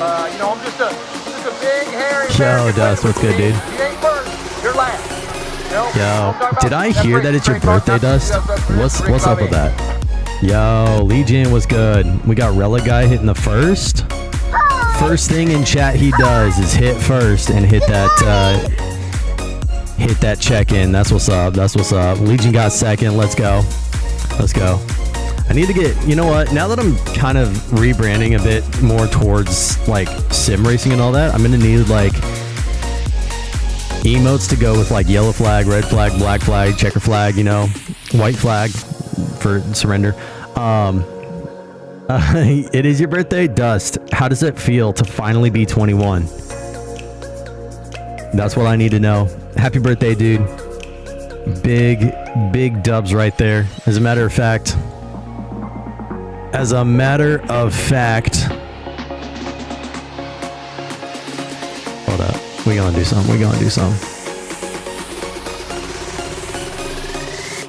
I'm just a big hairy. Yo, Dust, what's good, dude? You ain't first, you're last. Yo, did I hear that it's your birthday, Dust? What's up with that? Yo, Legion was good. We got Rella guy hitting the first. First thing in chat he does is hit first and hit that check-in. That's what's up. That's what's up. Legion got second. Let's go. Let's go. I need to get, you know what? Now that I'm kind of rebranding a bit more towards like sim racing and all that, I'm gonna need like emotes to go with like yellow flag, red flag, black flag, checker flag, white flag for surrender. It is your birthday, Dust. How does it feel to finally be 21? That's what I need to know. Happy birthday, dude. Big dubs right there. As a matter of fact, hold up. We gonna do something.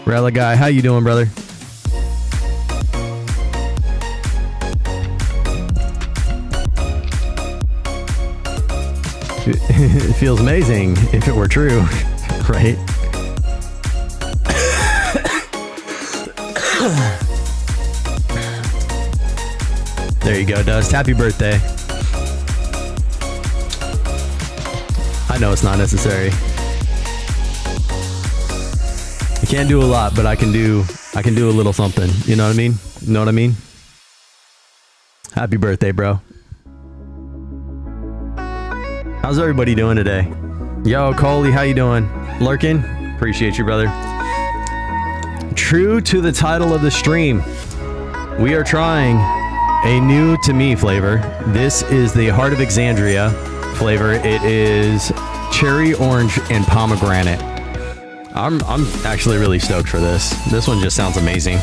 Rella guy, how you doing, brother? It feels amazing if it were true, right? There you go, Dust. Happy birthday. I know it's not necessary. I can't do a lot, but I can do a little something. You know what I mean? Happy birthday, bro. How's everybody doing today? Yo, Coley, how you doing? Lurking? Appreciate you, brother. True to the title of the stream, we are trying a new to me flavor. This is the Heart of Exandria flavor. It is cherry, orange, and pomegranate. I'm actually really stoked for this. This one just sounds amazing.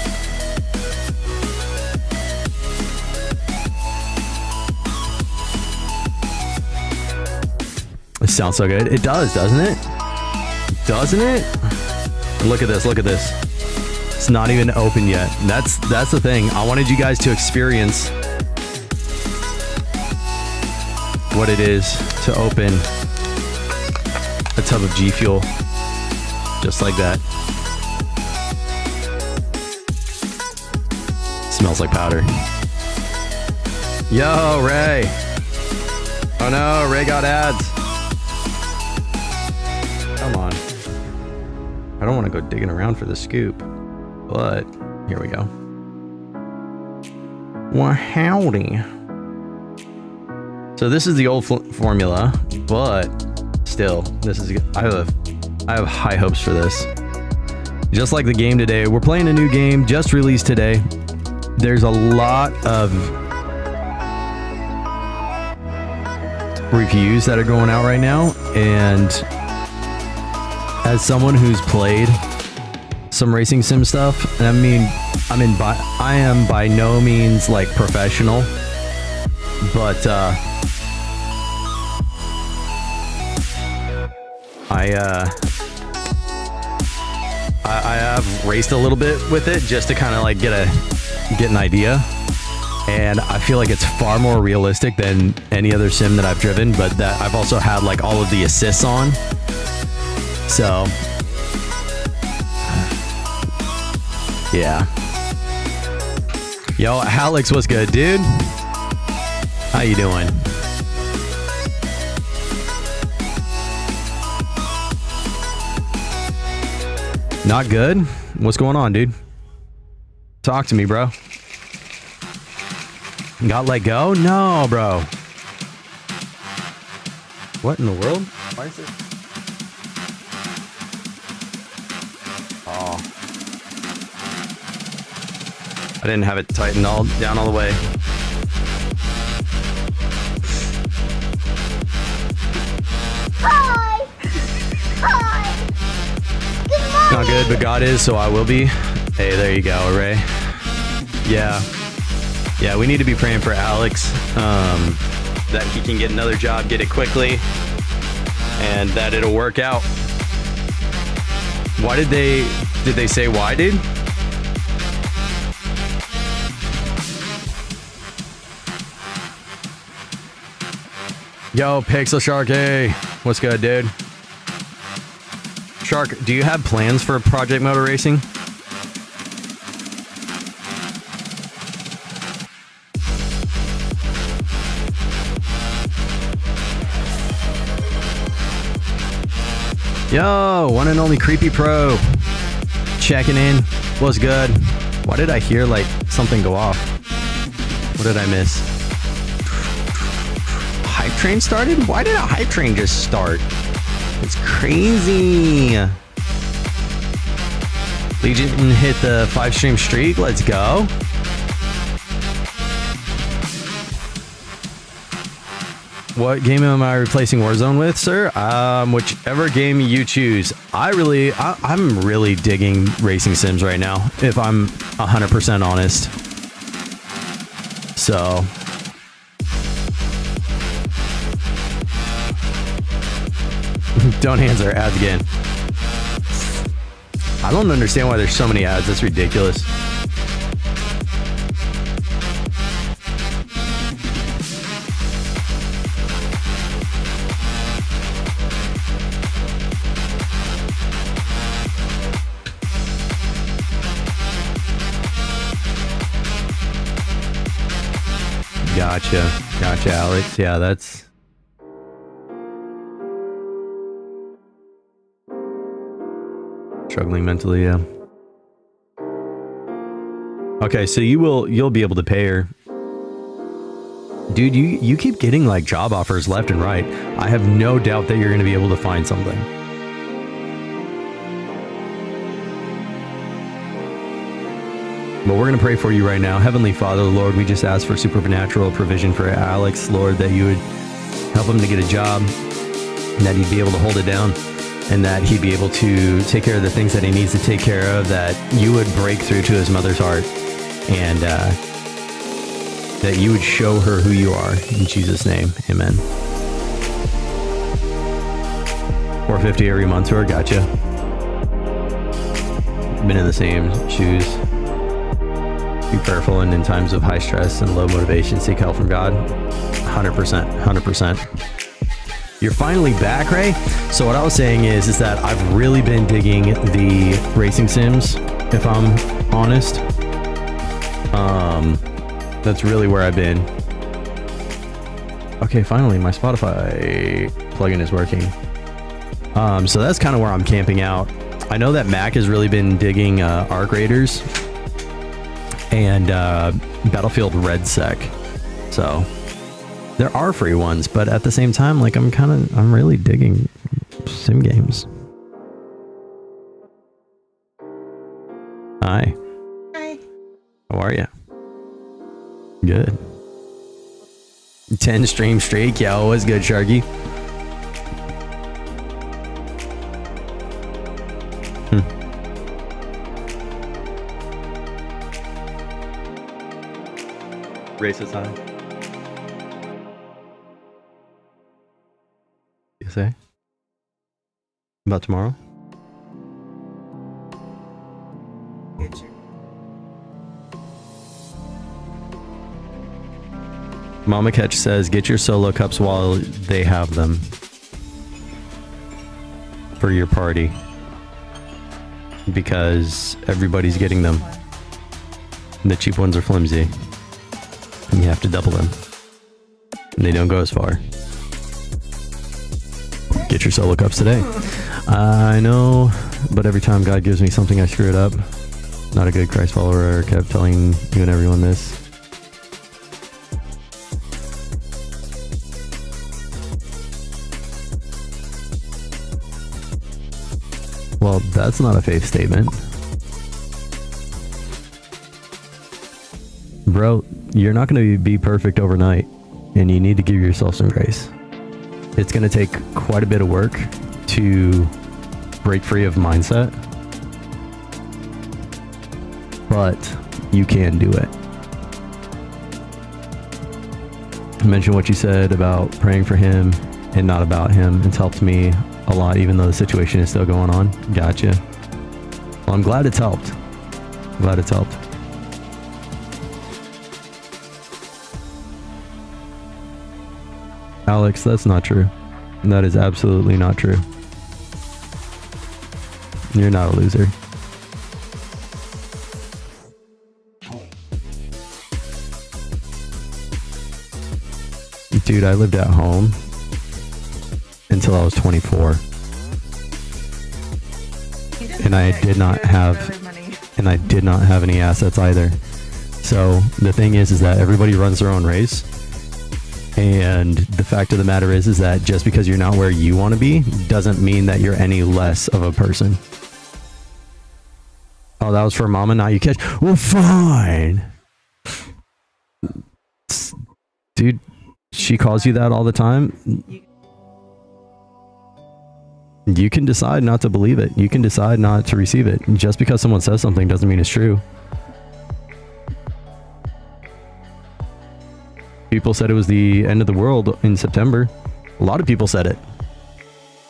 It sounds so good. It does, doesn't it? Doesn't it? Look at this. It's not even open yet. That's the thing. I wanted you guys to experience what it is to open a tub of G Fuel. Just like that. Smells like powder. Yo, Ray. Oh no, Ray got ads. Come on. I don't want to go digging around for the scoop, but here we go. Well, howdy. So this is the old formula, but still, this is. I have high hopes for this. Just like the game today, we're playing a new game just released today. There's a lot of reviews that are going out right now, and as someone who's played some racing sim stuff, and I am by no means like professional, but I have raced a little bit with it just to kind of like get an idea, and I feel like it's far more realistic than any other sim that I've driven, but that I've also had like all of the assists on. So yeah. Yo, Alex, what's good, dude? How you doing? Not good? What's going on, dude? Talk to me, bro. Got let go? No, bro. What in the world? Why is it? Oh. I didn't have it tightened down all the way. Hi! Hi! Good morning! Not good, but God is, so I will be. Hey, there you go, Ray. Yeah, we need to be praying for Alex, that he can get another job, get it quickly, and that it'll work out. Why did they say why, dude? Yo, Pixel Sharky. What's good, dude? Shark, do you have plans for Project Motor Racing? Yo, one and only Creepy Pro. Checking in. What's good? Why did I hear like something go off? What did I miss? Hype train started? Why did a hype train just start? It's crazy. Legion hit the 5-stream streak. Let's go. What game am I replacing Warzone with, sir? Whichever game you choose. I'm really digging racing sims right now, if I'm 100% honest. So don't answer ads again. I don't understand why there's so many ads. That's ridiculous. Gotcha, Alex. Yeah, that's... Struggling mentally, yeah. Okay, so you'll be able to pay her. Dude, you keep getting like job offers left and right. I have no doubt that you're going to be able to find something. But we're going to pray for you right now. Heavenly Father, Lord, we just ask for supernatural provision for Alex, Lord, that you would help him to get a job, and that he'd be able to hold it down, and that he'd be able to take care of the things that he needs to take care of, that you would break through to his mother's heart, and that you would show her who you are. In Jesus' name, amen. 450 every month tour, gotcha. Been in the same shoes. Be prayerful, and in times of high stress and low motivation, seek help from God. 100%. You're finally back, Ray? So what I was saying is that I've really been digging the racing sims, if I'm honest. That's really where I've been. Okay, finally, my Spotify plugin is working. So that's kind of where I'm camping out. I know that Mac has really been digging Arc Raiders and Battlefield Red Sec. So there are free ones, but at the same time, like I'm really digging sim games. Hi. Hi. How are you? Good. 10 stream streak. Yo, what's good, Sharky? Race is high. You say? About tomorrow? Mama Catch says, get your solo cups while they have them for your party, because everybody's getting them. The cheap ones are flimsy, and you have to double them, and they don't go as far. Get your solo cups today. I know, but every time God gives me something, I screw it up. Not a good Christ follower. Kept telling you and everyone this. Well, that's not a faith statement. Bro, you're not going to be perfect overnight, and you need to give yourself some grace. It's going to take quite a bit of work to break free of mindset, but you can do it. I mentioned what you said about praying for him and not about him. It's helped me a lot, even though the situation is still going on. Gotcha. Well, I'm glad it's helped. Glad it's helped. Alex, that's not true. That is absolutely not true. You're not a loser. Dude, I lived at home until I was 24. And I did not have any assets either. So the thing is that everybody runs their own race. And the fact of the matter is that just because you're not where you want to be doesn't mean that you're any less of a person. Oh, that was for mama, not you catch. Well, fine. Dude, she calls you that all the time. You can decide not to believe it. You can decide not to receive it. Just because someone says something doesn't mean it's true. People said it was the end of the world in September. A lot of people said it.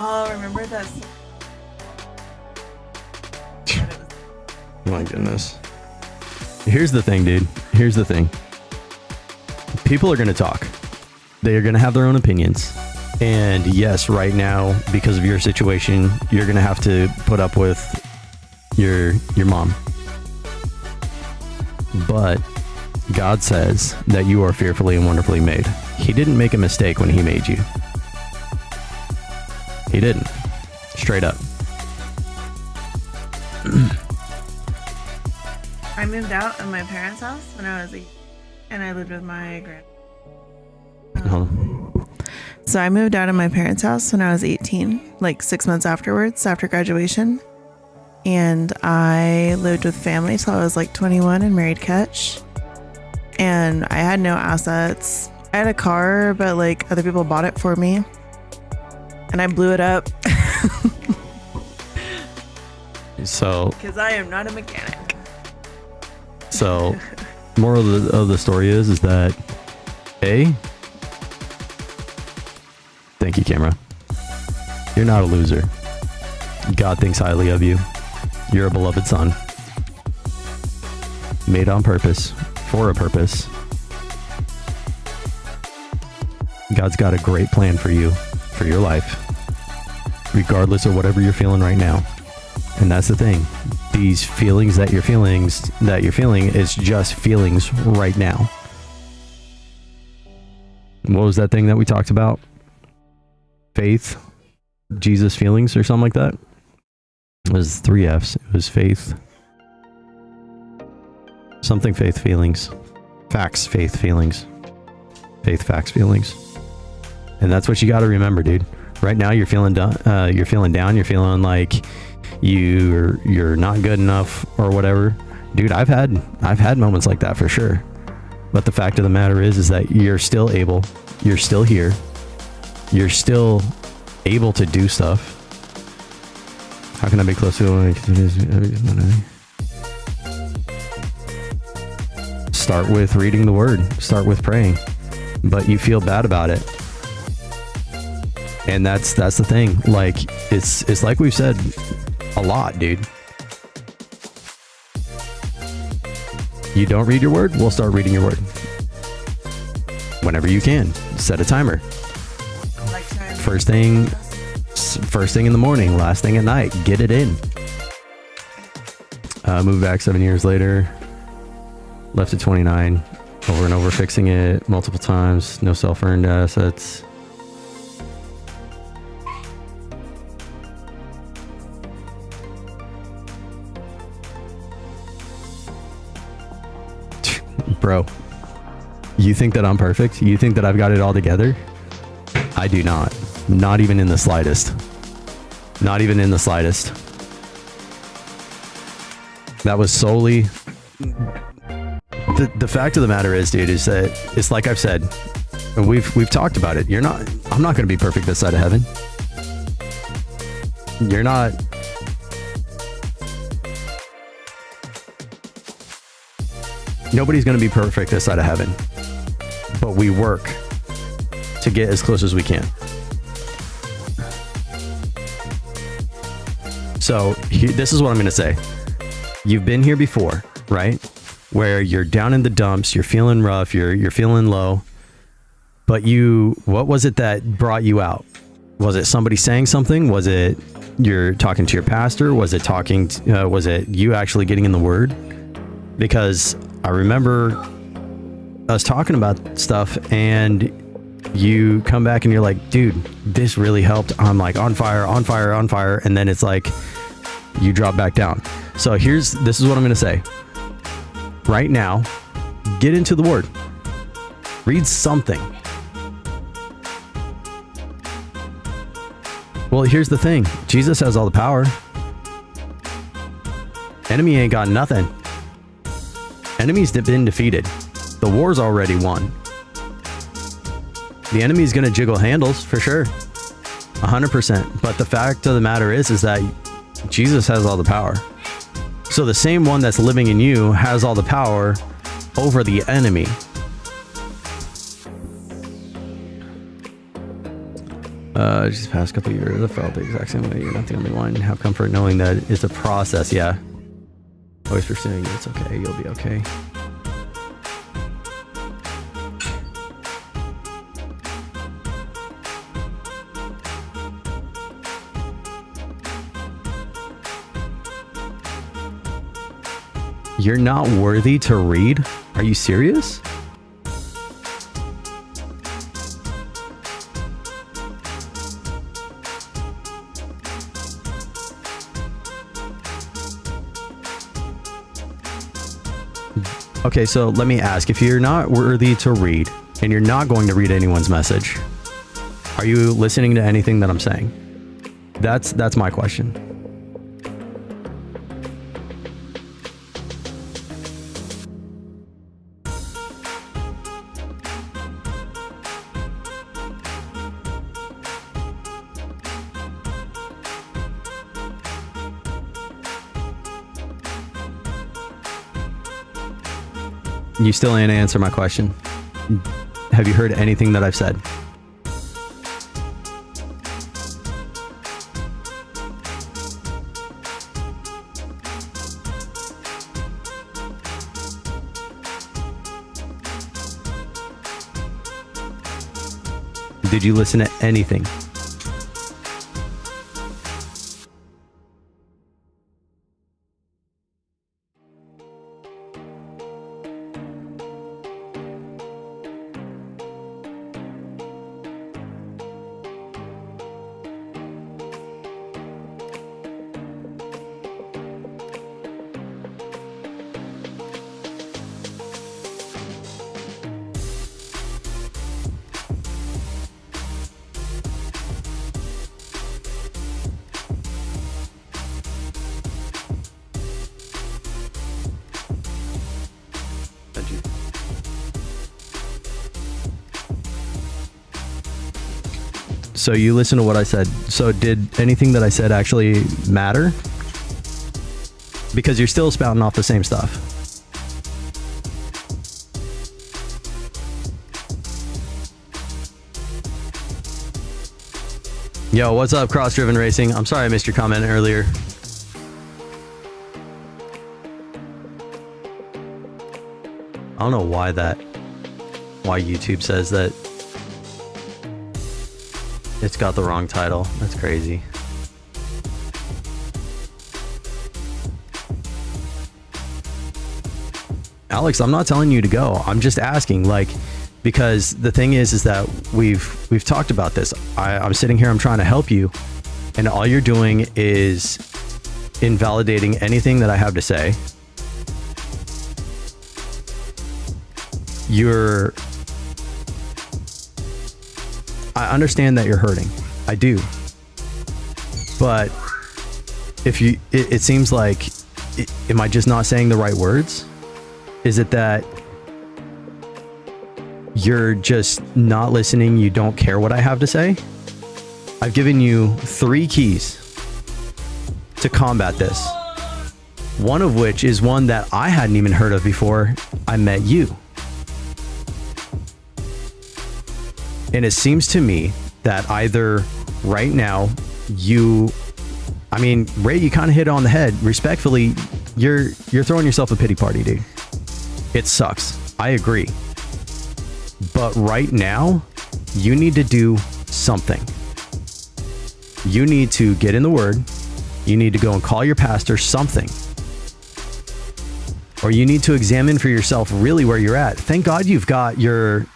Oh, remember that? My goodness. Here's the thing, dude. Here's the thing. People are going to talk. They are going to have their own opinions. And yes, right now, because of your situation, you're going to have to put up with your mom. But God says that you are fearfully and wonderfully made. He didn't make a mistake when he made you. He didn't. Straight up. I moved out of my parents' house when I was 8, and I lived with my So I moved out of my parents' house when I was 18, like 6 months afterwards, after graduation. And I lived with family till I was like 21 and married Ketch. And I had no assets. I had a car, but like other people bought it for me. And I blew it up. So, because I am not a mechanic. So, moral of the story is that thank you, camera. You're not a loser. God thinks highly of you. You're a beloved son. Made on purpose, for a purpose. God's got a great plan for you, for your life, regardless of whatever you're feeling right now. And that's the thing. These feelings that you're feeling is just feelings right now. What was that thing that we talked about? Faith, Jesus feelings, or something like that? It was 3 F's. It was faith. Something faith feelings. Facts, faith feelings. Faith, facts, feelings. And that's what you got to remember, dude. Right now you're feeling down. You're feeling like you're not good enough or whatever. Dude, I've had moments like that for sure. But the fact of the matter is that you're still able. You're still here. You're still able to do stuff. How can I be close to Start with reading the word. Start with praying. But you feel bad about it. And that's the thing. Like, it's like we've said a lot, dude. You don't read your word? We'll start reading your word. Whenever you can. Set a timer. First thing in the morning, last thing at night. Get it in. Moved back 7 years later. Left at 29. Over and over fixing it multiple times. No self-earned assets. Bro, you think that I'm perfect? You think that I've got it all together? I do not. Not even in the slightest. Not even in the slightest. That was solely... The fact of the matter is, dude, is that it's like I've said, and we've talked about it. I'm not going to be perfect this side of heaven. You're not... Nobody's going to be perfect this side of heaven, but we work to get as close as we can. So this is what I'm going to say. You've been here before, right? Where you're down in the dumps, you're feeling rough, you're feeling low, But what was it that brought you out? Was it somebody saying something? Was it you're talking to your pastor? Was it was it you actually getting in the word? Because I remember us talking about stuff and you come back and you're like, dude, this really helped. I'm like on fire. And then it's like you drop back down. So this is what I'm going to say right now. Get into the word, read something. Well, here's the thing. Jesus has all the power. Enemy ain't got nothing. Enemy's been defeated. The war's already won. The enemy's going to jiggle handles for sure. 100%. But the fact of the matter is that Jesus has all the power. So the same one that's living in you has all the power over the enemy. Just the past couple of years, I felt the exact same way. You're not the only one. Have comfort knowing that it's a process. Yeah. Always pursuing you. It's okay. You'll be okay. You're not worthy to read? Are you serious? Okay, so let me ask, if you're not worthy to read and you're not going to read anyone's message, are you listening to anything that I'm saying? That's my question. You still ain't answer my question. Have you heard anything that I've said? Did you listen to anything? So you listen to what I said. So did anything that I said actually matter? Because you're still spouting off the same stuff. Yo, what's up, Cross Driven Racing? I'm sorry I missed your comment earlier. I don't know why YouTube says that it's got the wrong title. That's crazy. Alex, I'm not telling you to go. I'm just asking, because the thing is that we've talked about this. I'm sitting here, I'm trying to help you, and all you're doing is invalidating anything that I have to say. I understand that you're hurting. I do. But it seems like, am I just not saying the right words? Is it that you're just not listening? You don't care what I have to say? I've given you 3 keys to combat this. One of which is one that I hadn't even heard of before I met you. And it seems to me that either right now Ray, you kind of hit it on the head. Respectfully, you're throwing yourself a pity party, dude. It sucks. I agree. But right now, you need to do something. You need to get in the Word. You need to go and call your pastor, something. Or you need to examine for yourself really where you're at. Thank God you've got your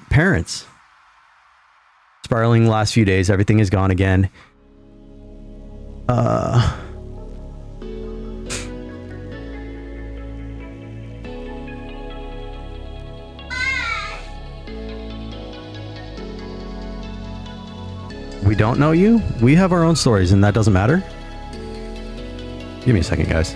parents. Spiraling the last few days, everything is gone again. We don't know you. We have our own stories, and that doesn't matter. Give me a second, guys.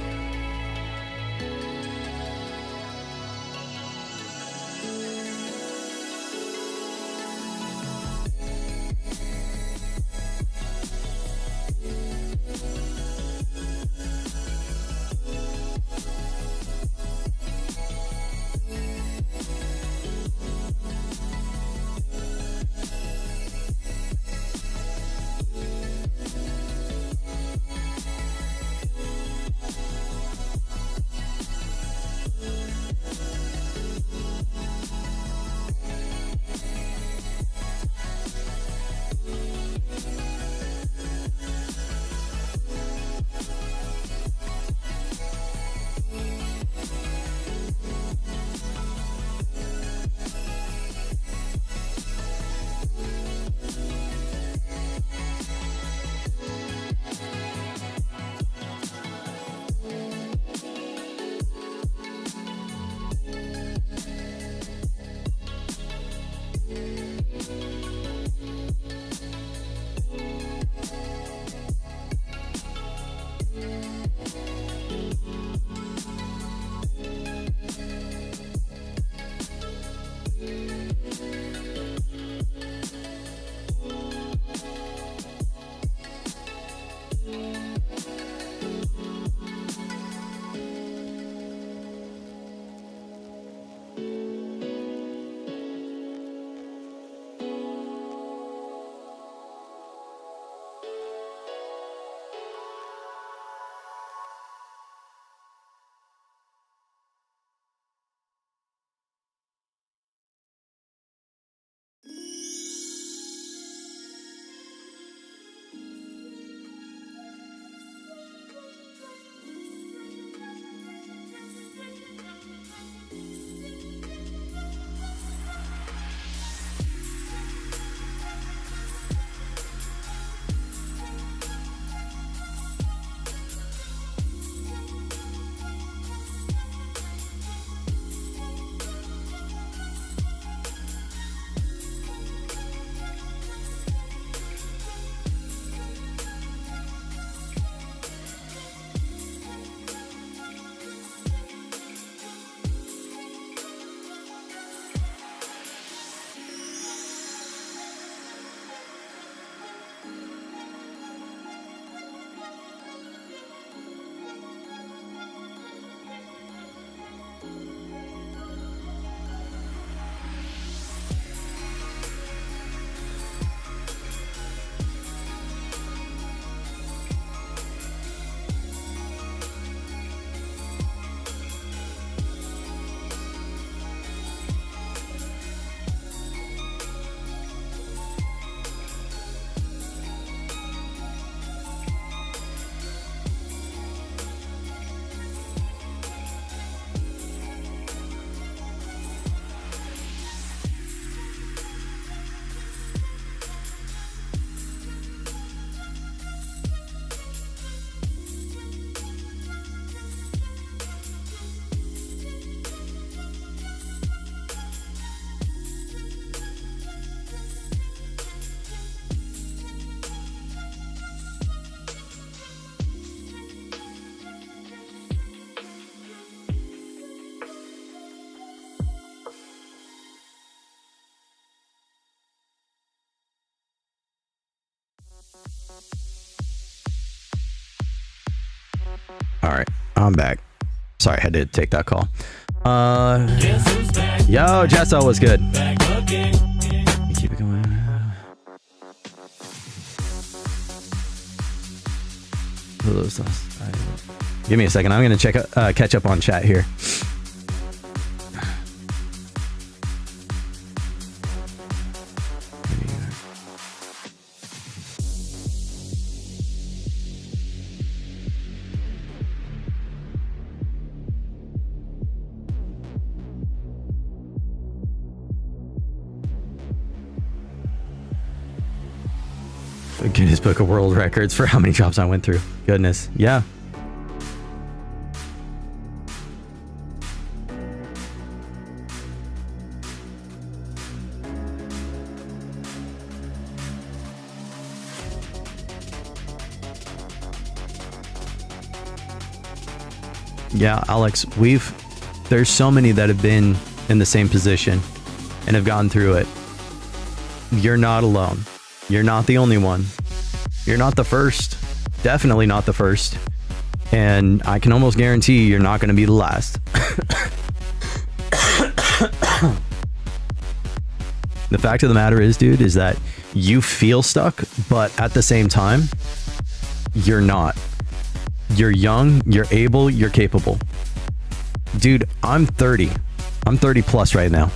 All right, I'm back. Sorry, I had to take that call. Yo, Jesso was good. Keep it going. Give me a second. I'm gonna catch up on chat here. Guinness Book of World Records for how many jobs I went through. Goodness. Yeah. Yeah, Alex, there's so many that have been in the same position and have gone through it. You're not alone. You're not the only one. You're not the first. Definitely not the first. And I can almost guarantee you're not going to be the last. The fact of the matter is, dude, is that you feel stuck, but at the same time, you're not. You're young, you're able, you're capable. Dude, I'm 30. I'm 30 plus right now.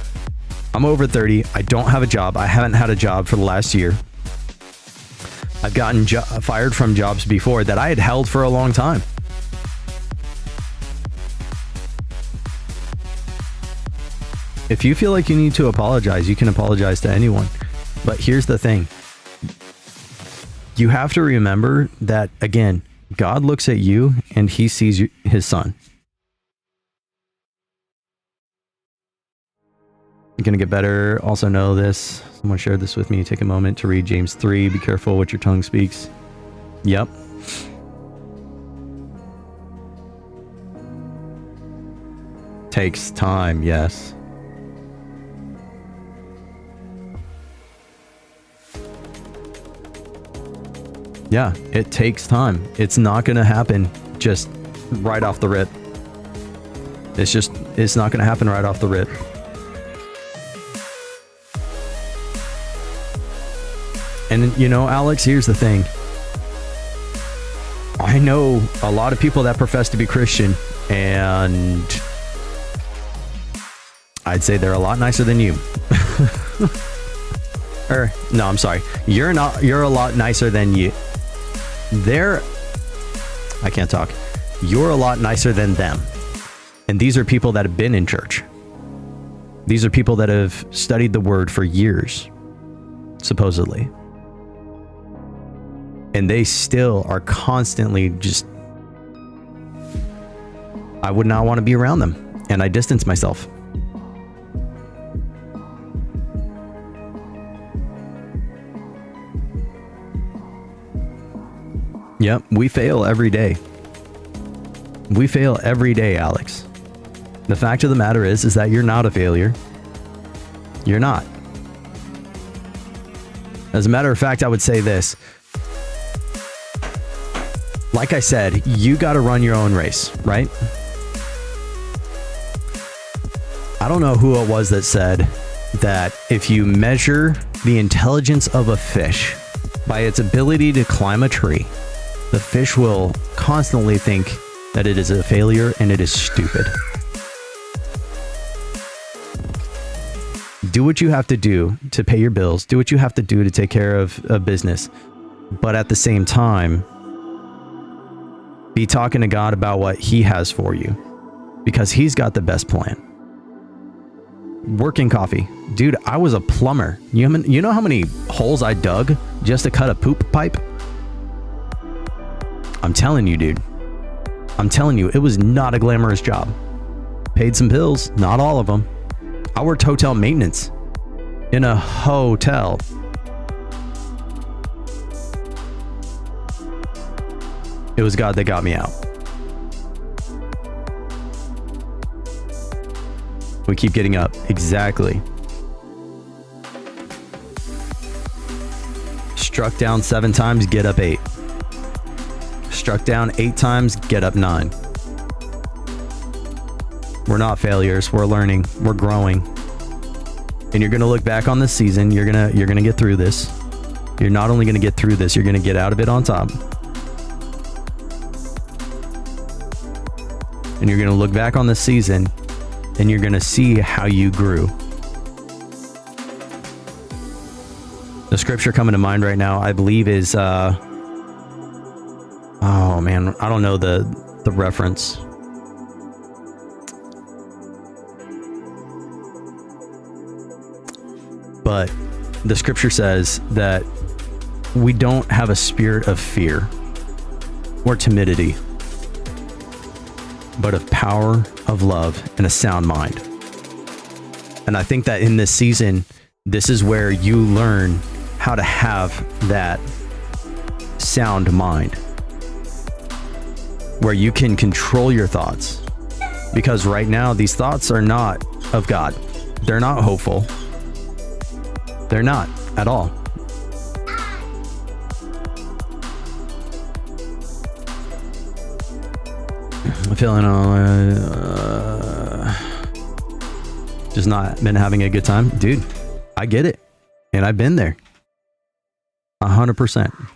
I'm over 30. I don't have a job. I haven't had a job for the last year. I've gotten fired from jobs before that I had held for a long time. If you feel like you need to apologize, you can apologize to anyone. But here's the thing. You have to remember that, again, God looks at you and he sees his son. You're going to get better. Also know this. Someone shared this with me. Take a moment to read James 3. Be careful what your tongue speaks. Yep. Takes time, yes. Yeah, it takes time. It's not going to happen just right off the rip. It's not going to happen right off the rip. And you know, Alex, here's the thing. I know a lot of people that profess to be Christian, and I'd say they're a lot nicer than you. Or, no, I'm sorry. You're a lot nicer than you. I can't talk. You're a lot nicer than them. And these are people that have been in church. These are people that have studied the word for years, supposedly. And they still are constantly just, I would not want to be around them. And I distance myself. Yep, we fail every day. We fail every day, Alex. The fact of the matter is that you're not a failure. You're not. As a matter of fact, I would say this. Like I said, you got to run your own race, right? I don't know who it was that said that if you measure the intelligence of a fish by its ability to climb a tree, the fish will constantly think that it is a failure and it is stupid. Do what you have to do to pay your bills. Do what you have to do to take care of a business. But at the same time, be talking to God about what he has for you, because he's got the best plan. Working coffee. Dude, I was a plumber. You know how many holes I dug just to cut a poop pipe? I'm telling you, dude. I'm telling you, it was not a glamorous job. Paid some bills, not all of them. I worked hotel maintenance in a hotel. It was God that got me out. We keep getting up. Exactly. Struck down 7 times, get up 8. Struck down 8 times, get up 9. We're not failures. We're learning. We're growing. And you're going to look back on this season. You're going to get through this. You're not only going to get through this, you're going to get out of it on top. And you're going to look back on this season and you're going to see how you grew. The scripture coming to mind right now, I believe, is oh man, I don't know the reference. But the scripture says that we don't have a spirit of fear or timidity, but of power, of love, and a sound mind. And I think that in this season, this is where you learn how to have that sound mind, where you can control your thoughts. Because right now, these thoughts are not of God. They're not hopeful. They're not at all. I'm feeling just not been having a good time. Dude, I get it. And I've been there. 100%.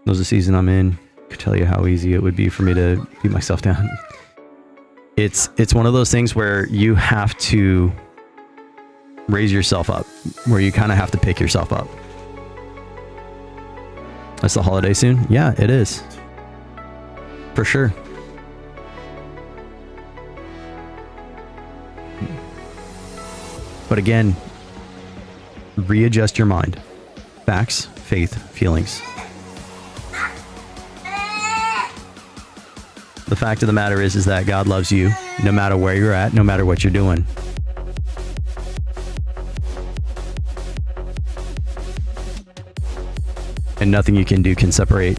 There's a season I'm in. I could tell you how easy it would be for me to beat myself down. It's one of those things where you have to raise yourself up, where you kind of have to pick yourself up. That's the holiday soon? Yeah, it is. For sure. But again, readjust your mind. Facts, faith, feelings. The fact of the matter is that God loves you no matter where you're at, no matter what you're doing. And nothing you can do can separate.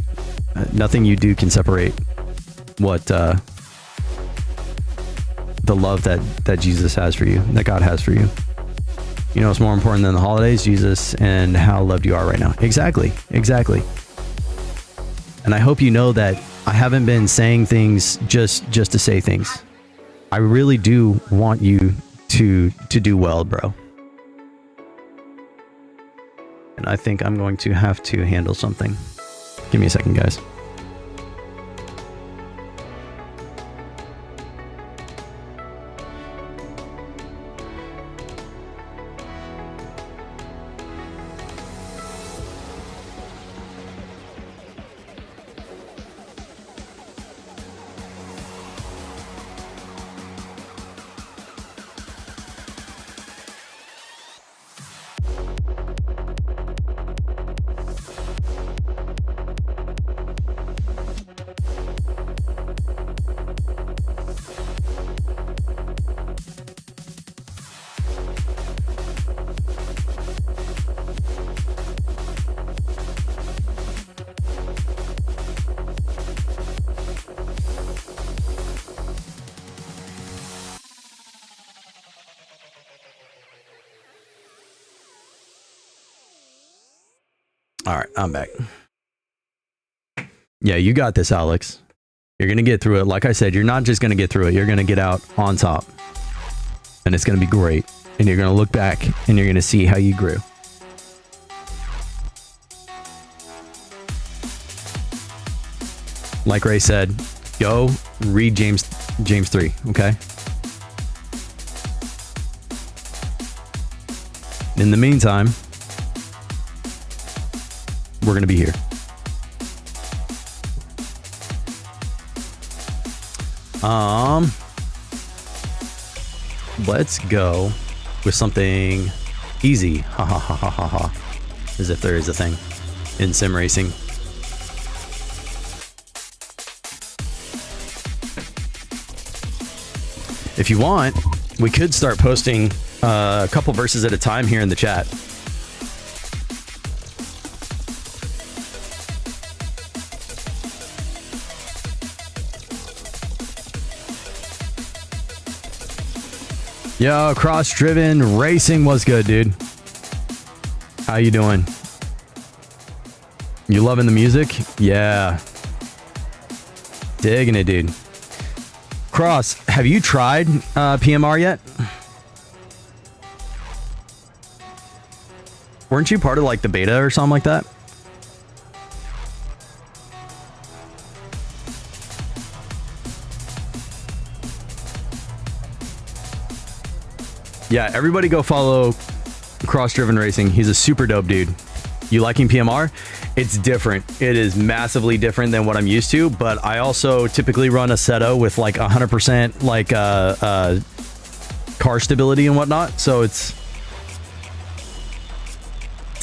Nothing you do can separate what the love that Jesus has for you, that God has for you. You know what's more important than the holidays? Jesus and how loved you are right now. Exactly. And I hope you know that I haven't been saying things just to say things. I really do want you to do well, bro. And I think I'm going to have to handle something. Give me a second, guys. All right, I'm back. Yeah, you got this, Alex. You're going to get through it. Like I said, you're not just going to get through it. You're going to get out on top. And it's going to be great. And you're going to look back and you're going to see how you grew. Like Ray said, go read James 3, okay? In the meantime, we're going to be here. Let's go with something easy. Ha ha ha ha ha ha. As if there is a thing in sim racing. If you want, we could start posting a couple verses at a time here in the chat. Yo, cross-driven racing was good, dude. How you doing? You loving the music? Yeah. Digging it, dude. Cross, have you tried PMR yet? Weren't you part of like the beta or something like that? Yeah, everybody go follow Cross-Driven Racing. He's a super dope dude. You liking PMR? It's different. It is massively different than what I'm used to, but I also typically run a Seto with like 100% like car stability and whatnot. So it's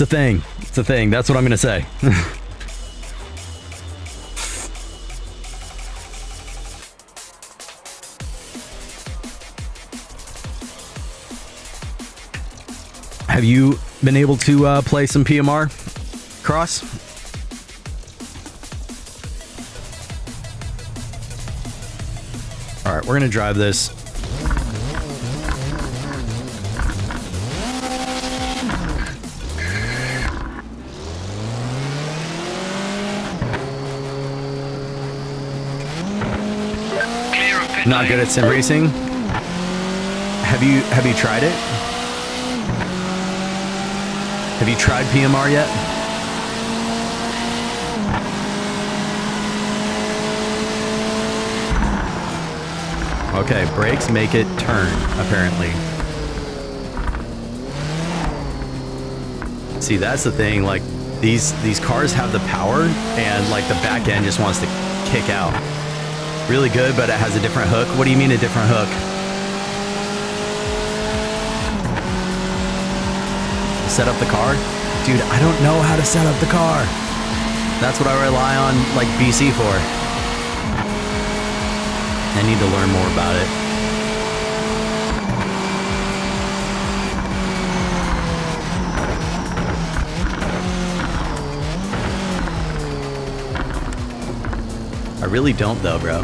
It's a thing. It's a thing. That's what I'm going to say. Have you been able to play some PMR, Cross? All right, we're going to drive this. Not good at sim racing. Have you tried it? Have you tried PMR yet? Okay, brakes make it turn, apparently. See, that's the thing, like, these cars have the power, and, like, the back end just wants to kick out. Really good, but it has a different hook. What do you mean a different hook? Set up the car? Dude, I don't know how to set up the car. That's what I rely on, like, BC for. I need to learn more about it. I really don't, though, bro.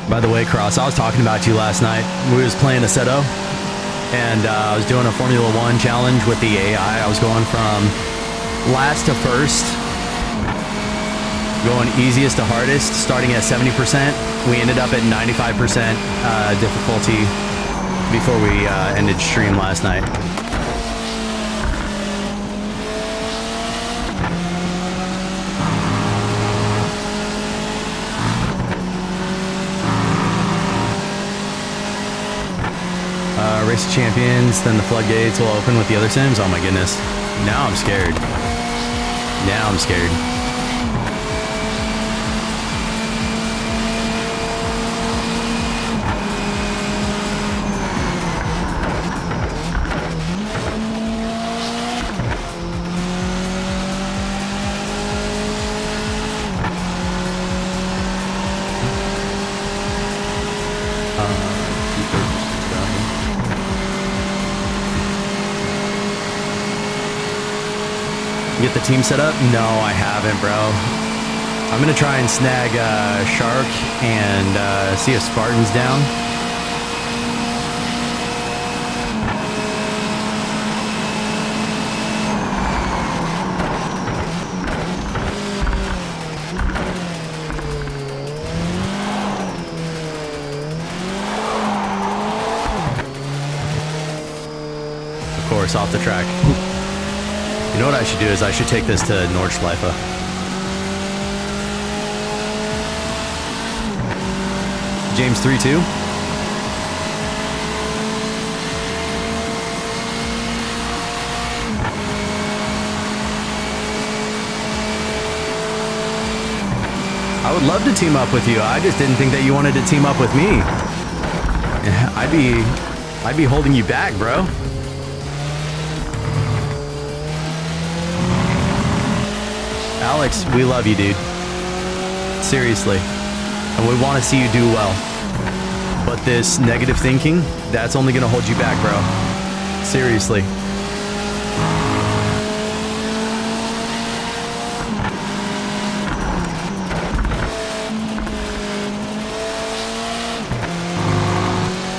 By the way, Cross, I was talking about you last night. We was playing Assetto, and I was doing a Formula 1 challenge with the AI. I was going from last to first, going easiest to hardest, starting at 70%. We ended up at 95% difficulty before we ended stream last night. Race of Champions, then the floodgates will open with the other sims. Oh my goodness. Now I'm scared. Now I'm scared. Get the team set up? No, I haven't, bro. I'm gonna try and snag Shark and see if Spartan's down. Of course, off the track. You know what I should do is I should take this to Nordschleife. James 3-2. I would love to team up with you. I just didn't think that you wanted to team up with me. I'd be holding you back, bro. Alex, we love you, dude. Seriously. And we want to see you do well. But this negative thinking, that's only going to hold you back, bro. Seriously.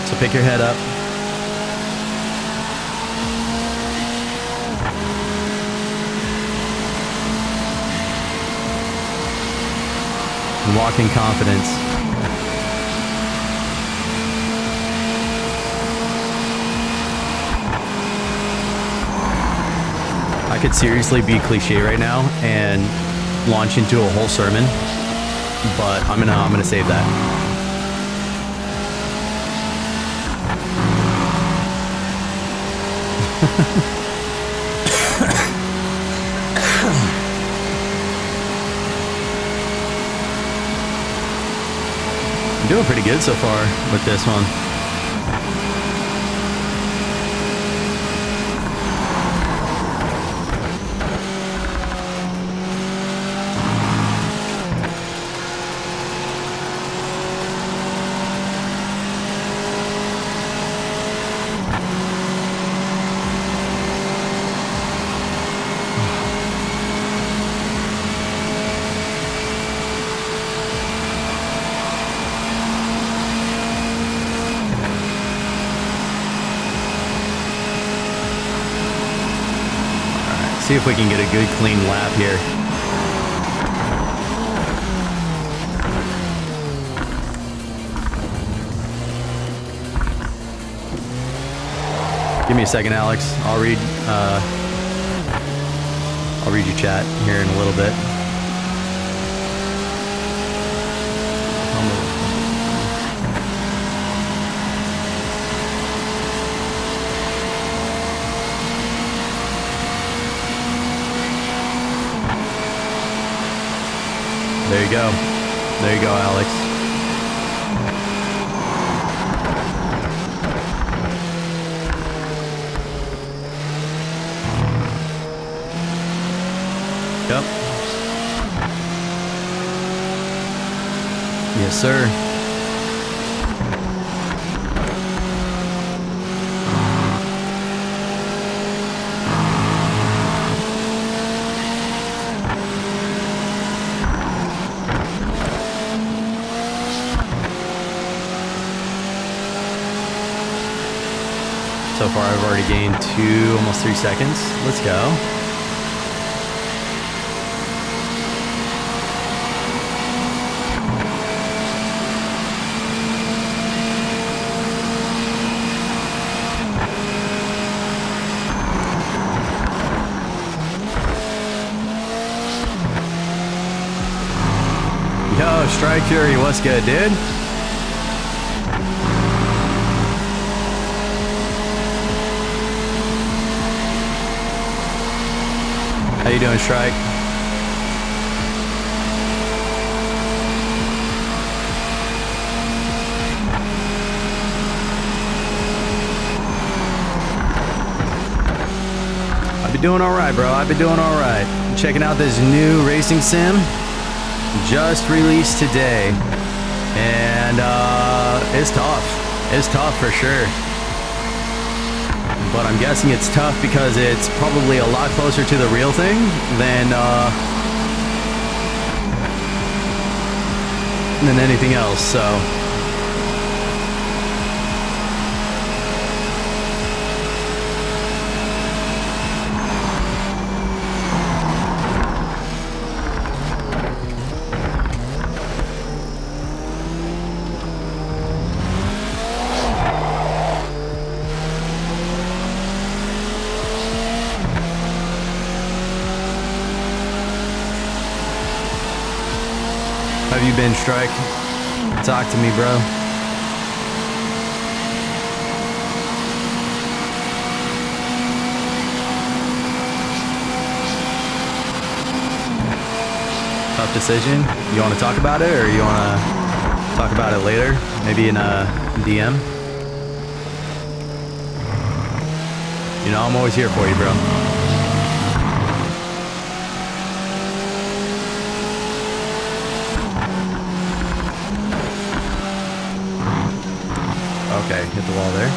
So pick your head up. And walk in confidence. I could seriously be cliche right now and launch into a whole sermon, but I'm gonna save that. I'm doing pretty good so far with this one. See if we can get a good clean lap here. Give me a second, Alex. I'll read your chat here in a little bit. There you go. There you go, Alex. Yep. Yes, sir. So far, I've already gained almost 3 seconds. Let's go. Yo, Strike Fury, what's good, dude? How you doing, Strike? I've been doing all right, bro. I've been doing all right. I'm checking out this new racing sim, just released today, and it's tough. It's tough for sure. But I'm guessing it's tough because it's probably a lot closer to the real thing than anything else, so. How have you been, Strike? Talk to me, bro. Tough decision. You want to talk about it, or you want to talk about it later? Maybe in a DM? You know, I'm always here for you, bro. Okay, hit the wall there.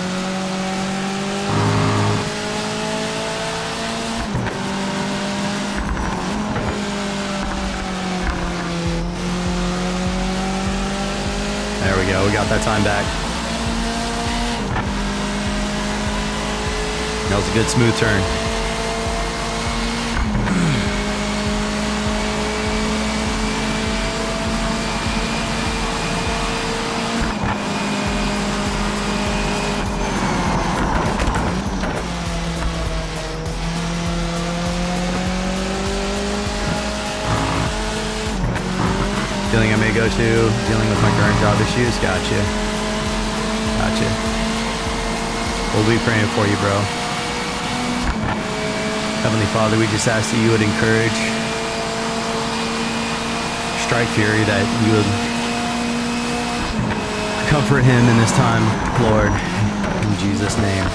There we go, we got that time back. That was a good smooth turn. Feeling I may go to, dealing with my current job issues. Gotcha. Gotcha. We'll be praying for you, bro. Heavenly Father, we just ask that you would encourage Strike Fury, that you would comfort him in this time, Lord, in Jesus' name.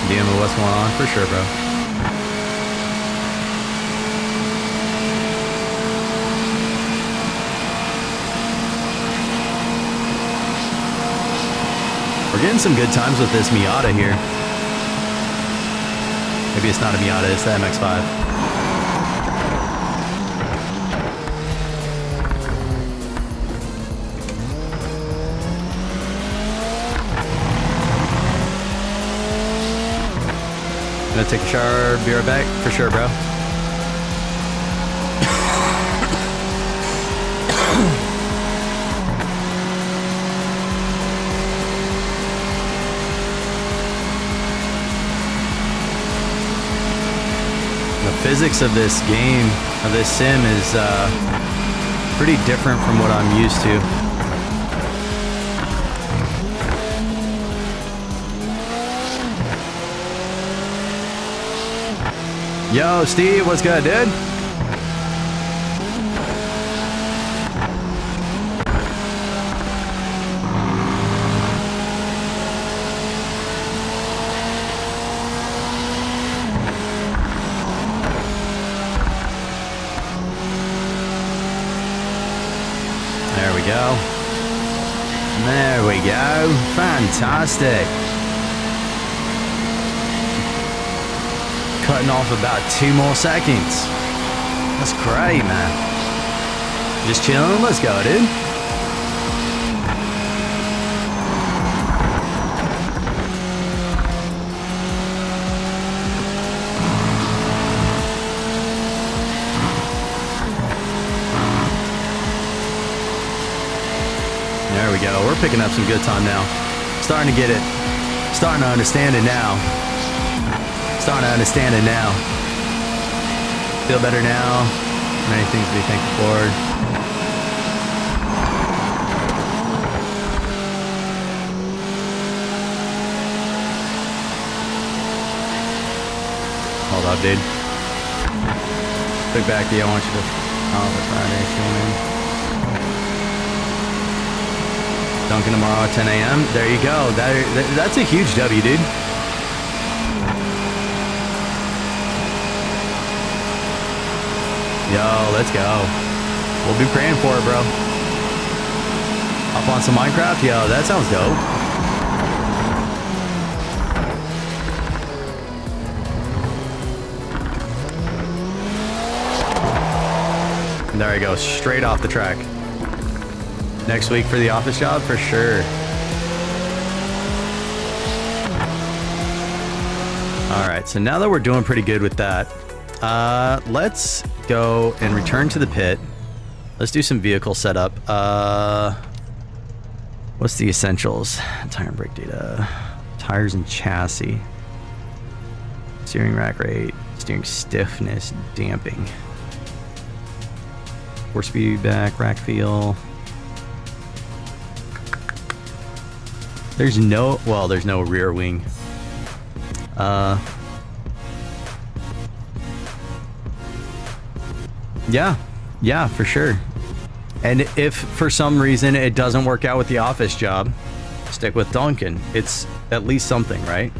Dealing with what's going on? For sure, bro. We're getting some good times with this Miata here. Maybe it's not a Miata, it's the MX-5. Gonna take a shower, be right back. For sure, bro. Physics of this game, of this sim, is pretty different from what I'm used to. Yo, Steve, what's good, dude? Go. There we go. Fantastic. Cutting off about 2 more seconds. That's great, man. Just chilling. Let's go, dude. There we go. We're picking up some good time now. Starting to get it. Starting to understand it now. Starting to understand it now. Feel better now. Many things to be thankful for. Hold up, dude. Look back to you. I want you to... Oh, the Friday streaming. Dunkin' tomorrow at 10 a.m. There you go. That's a huge W, dude. Yo, let's go. We'll be praying for it, bro. Up on some Minecraft? Yo, that sounds dope. There you go. Straight off the track. Next week for the office job, for sure. All right, so now that we're doing pretty good with that, let's go and return to the pit. Let's do some vehicle setup. What's the essentials? Tire and brake data. Tires and chassis. Steering rack rate. Steering stiffness. Damping. 4-speed back. Rack feel. There's no rear wing. Yeah, for sure. And if for some reason it doesn't work out with the office job, stick with Dunkin'. It's at least something, right?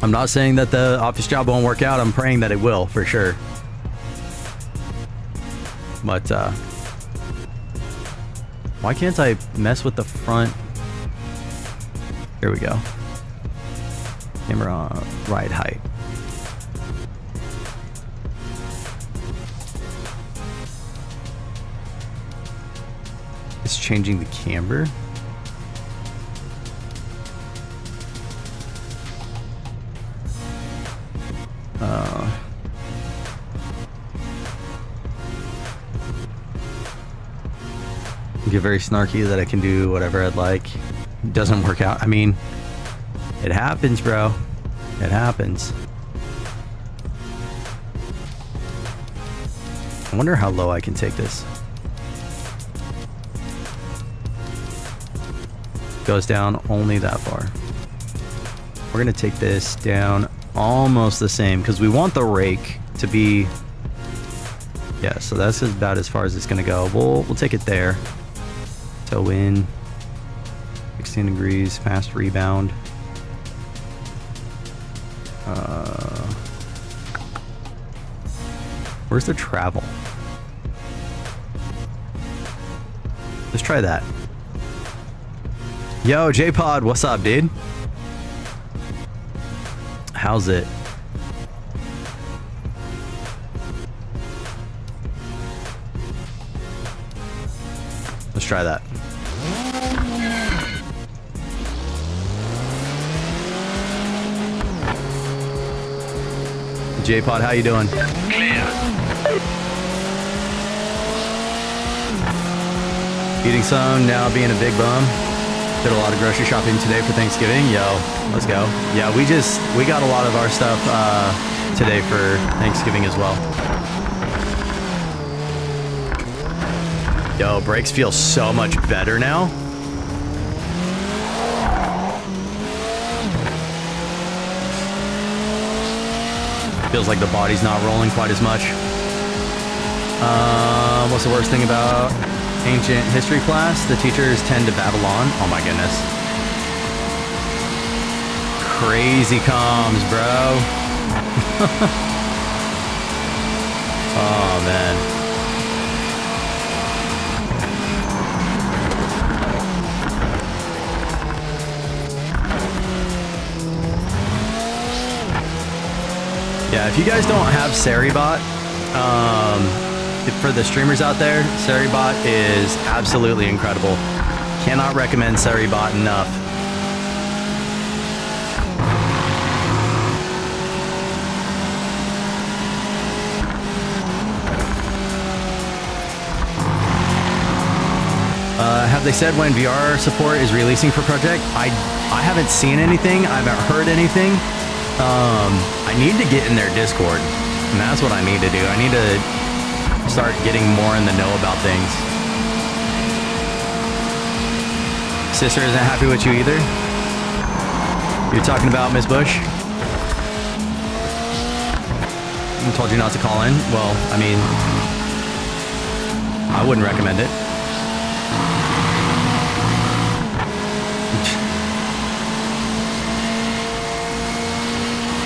I'm not saying that the office job won't work out. I'm praying that it will, for sure. But, why can't I mess with the front? Here we go. Camera ride height. It's changing the camber. Get very snarky that I can do whatever I'd like. Doesn't work out. I mean, it happens, bro. It happens. I wonder how low I can take this. Goes down only that far. We're gonna take this down almost the same because we want the rake to be. Yeah, so that's about as far as it's gonna go. We'll take it there. Toe in. 16 degrees, fast rebound. Where's the travel? Let's try that. Yo, J-Pod, what's up, dude? How's it? Let's try that. J-Pod, how you doing? Eating some, now being a big bum. Did a lot of grocery shopping today for Thanksgiving. Yo, let's go. Yeah, we got a lot of our stuff today for Thanksgiving as well. Yo, brakes feel so much better now. Feels like the body's not rolling quite as much. What's the worst thing about ancient history class? The teachers tend to babble on. Oh my goodness. Crazy comms, bro. Oh man. Yeah, if you guys don't have Seribot, for the streamers out there, Seribot is absolutely incredible. Cannot recommend Seribot enough. Have they said when VR support is releasing for Project? I haven't seen anything. I haven't heard anything. I need to get in their Discord, and that's what I need to do. I need to start getting more in the know about things. Sister isn't happy with you either? You're talking about Miss Bush? I told you not to call in. Well, I mean, I wouldn't recommend it.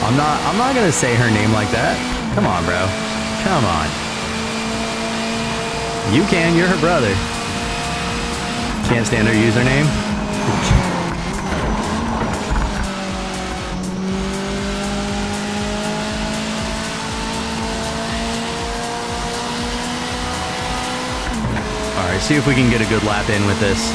I'm not gonna say her name like that. Come on, bro. Come on. You can, you're her brother. Can't stand her username. Alright, see if we can get a good lap in with this.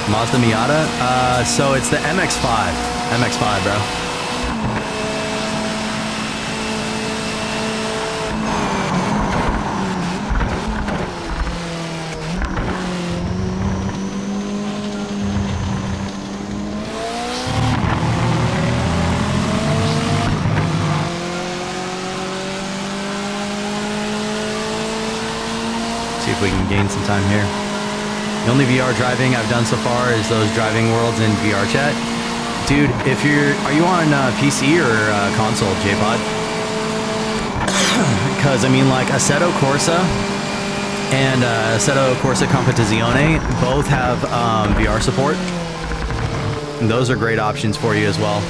Mazda Miata? So it's the MX-5. MX-5, bro. See if we can gain some time here. The only VR driving I've done so far is those driving worlds in VR chat. Dude, are you on PC or console, J-Pod? Because, I mean, like, Assetto Corsa and Assetto Corsa Competizione both have VR support. And those are great options for you as well.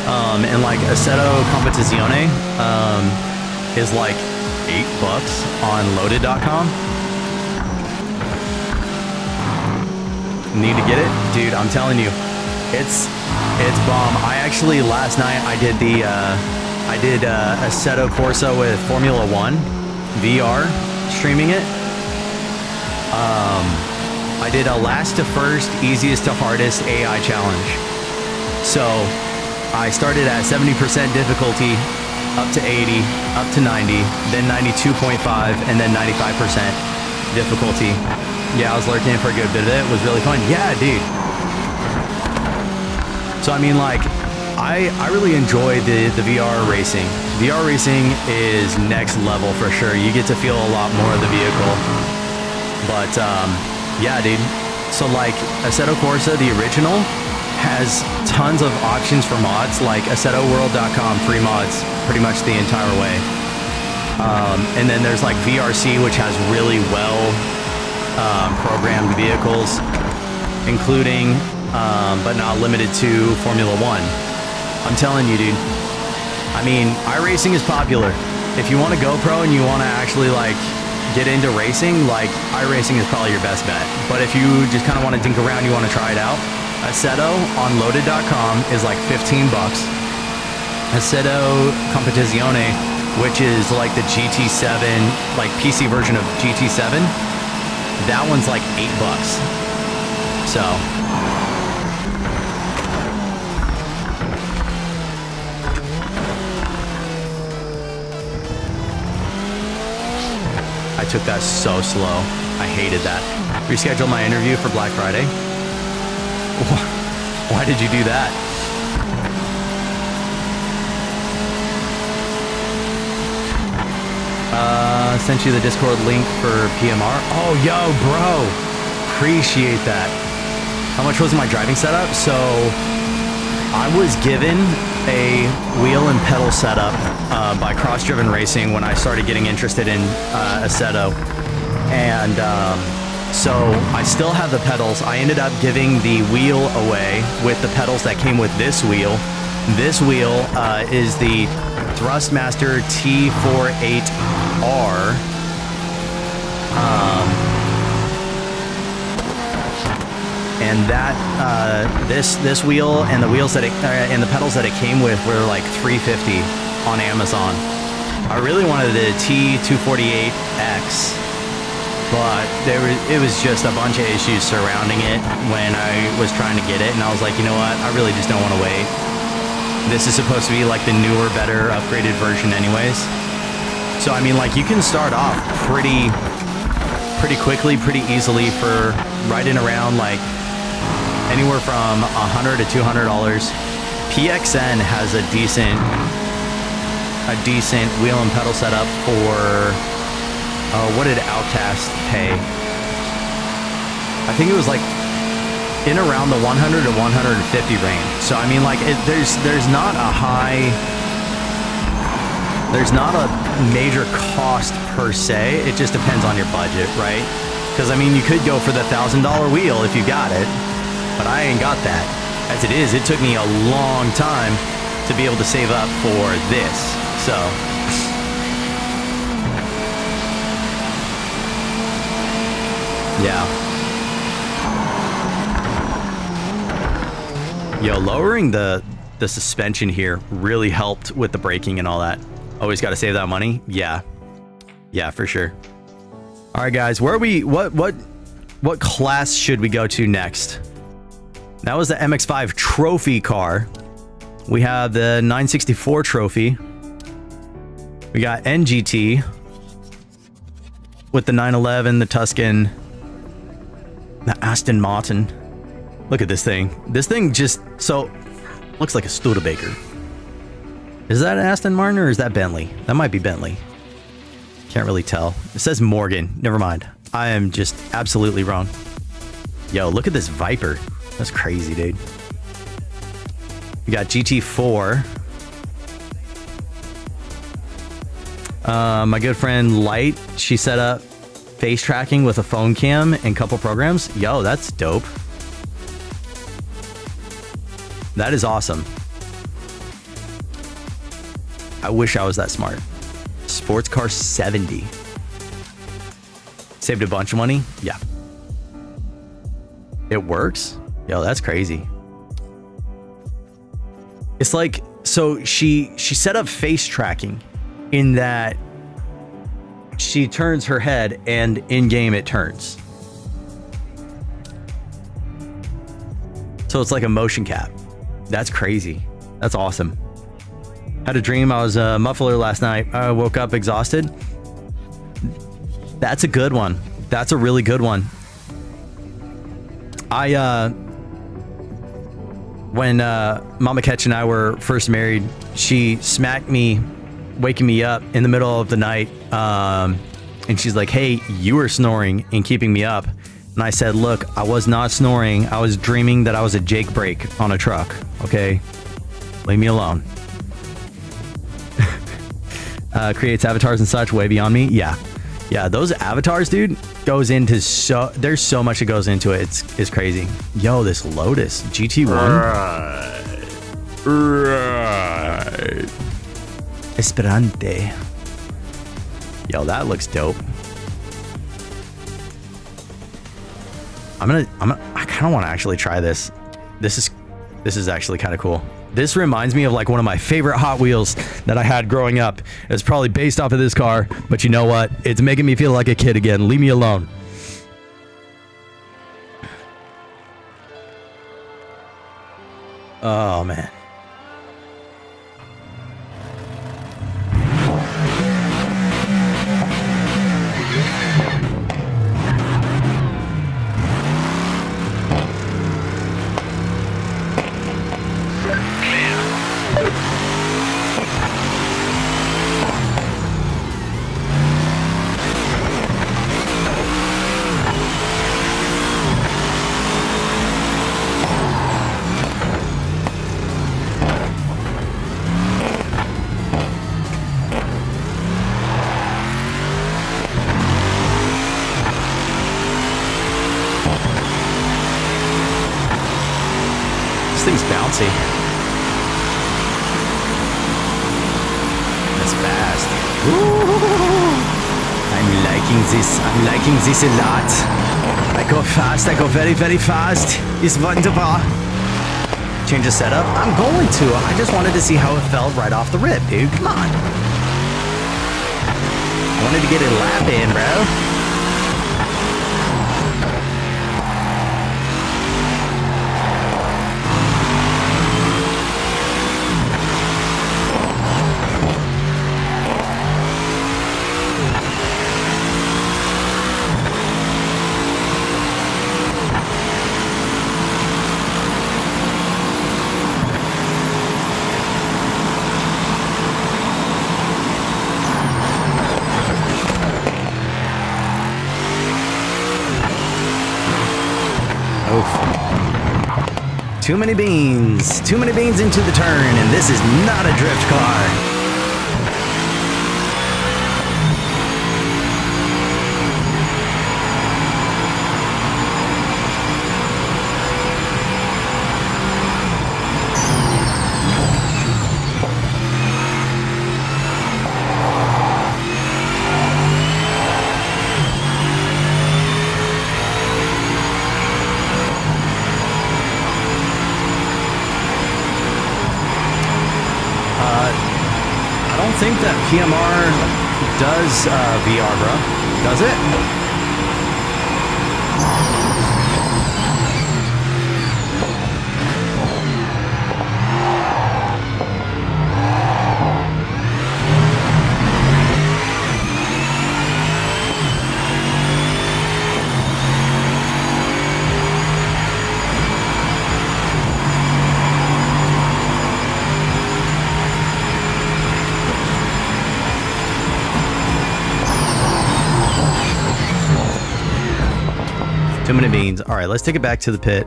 And, like, Assetto Competizione is, like, $8 on loaded.com. Need to get it, dude. I'm telling you, it's bomb. I actually last night I did Assetto Corsa with Formula One VR, streaming it. I did a last to first, easiest to hardest AI challenge. So I started at 70% difficulty, up to 80, up to 90, then 92.5, and then 95% difficulty. Yeah, I was lurking for a good bit of it. It was really fun. Yeah, dude. So I mean, like, I really enjoy the VR racing. VR racing is next level for sure. You get to feel a lot more of the vehicle. But yeah, dude. So like Assetto Corsa, the original, has tons of options for mods, like AssettoWorld.com, free mods pretty much the entire way. And then there's like VRC, which has really well programmed vehicles, including but not limited to Formula One. I'm telling you, dude. I mean, iRacing is popular. If you want to GoPro and you want to actually like get into racing, like iRacing is probably your best bet. But if you just kind of want to dink around, you want to try it out, Assetto on loaded.com is like $15. Assetto Competizione, which is like the GT7, like PC version of GT7, that one's like $8. So I took that so slow. I hated that. Reschedule my interview for Black Friday. Why did you do that? Sent you the Discord link for PMR. Oh, yo, bro. Appreciate that. How much was my driving setup? So I was given a wheel and pedal setup by Cross Driven Racing when I started getting interested in Assetto. And so I still have the pedals. I ended up giving the wheel away with the pedals that came with this wheel. This wheel is the Thrustmaster T48R. And that this wheel and the wheels that and the pedals that it came with were like $350 on Amazon. I really wanted the T248X, but it was just a bunch of issues surrounding it when I was trying to get it, and I was like, you know what, I really just don't want to wait. This is supposed to be like the newer, better, upgraded version anyways. So I mean, like, you can start off pretty quickly, pretty easily for right in around like anywhere from $100 to $200. PXN has a decent wheel and pedal setup for what did Outcast pay? I think it was like in around the 100 to 150 range. So I mean, like, there's not a major cost per se. It just depends on your budget, right? Because I mean, you could go for the $1,000 wheel if you got it, but I ain't got that. As it is, it took me a long time to be able to save up for this. So yeah. Yo, lowering the suspension here really helped with the braking and all that. Always got to save that money. Yeah, for sure. All right, guys, where are we? What class should we go to next? That was the MX-5 trophy car. We have the 964 trophy. We got NGT with the 911, the Tuscan, the Aston Martin. Look at this thing. This thing just looks like a Studebaker. Is that Aston Martin or is that Bentley? That might be Bentley. Can't really tell. It says Morgan. Never mind. I am just absolutely wrong. Yo, look at this Viper. That's crazy, dude. We got GT4. My good friend Light, she set up face tracking with a phone cam and couple programs. Yo, that's dope. That is awesome. I wish I was that smart. Sports car 70. Saved a bunch of money. Yeah. It works. Yo, that's crazy. It's like, so she set up face tracking in that she turns her head and in game it turns. So it's like a motion cap. That's crazy. That's awesome. Had a dream I was a muffler last night. I woke up exhausted. That's a good one. That's a really good one. When Mama Ketch and I were first married, she smacked me, waking me up in the middle of the night. And she's like, hey, you were snoring and keeping me up. And I said, look, I was not snoring. I was dreaming that I was a Jake brake on a truck. Okay? Leave me alone. Creates avatars and such way beyond me. Yeah. Yeah, those avatars, dude, goes into there's so much that goes into it. It's crazy. Yo, this Lotus GT1. Right. Esperante. Yo, that looks dope. I kind of want to actually try this. This is actually kind of cool. This reminds me of like one of my favorite Hot Wheels that I had growing up. It's probably based off of this car, but you know what? It's making me feel like a kid again. Leave me alone. Oh, man. Thing's bouncy. That's fast. Ooh, I'm liking this. I'm liking this a lot. I go fast. I go very, very fast. It's wunderbar. Change the setup? I'm going to. I just wanted to see how it felt right off the rip, dude. Come on. I wanted to get a lap in, bro. Too many beans. Too many beans into the turn, and this is not a drift car. I think that PMR does VR, bro. Does it? Too many beans. All right, let's take it back to the pit.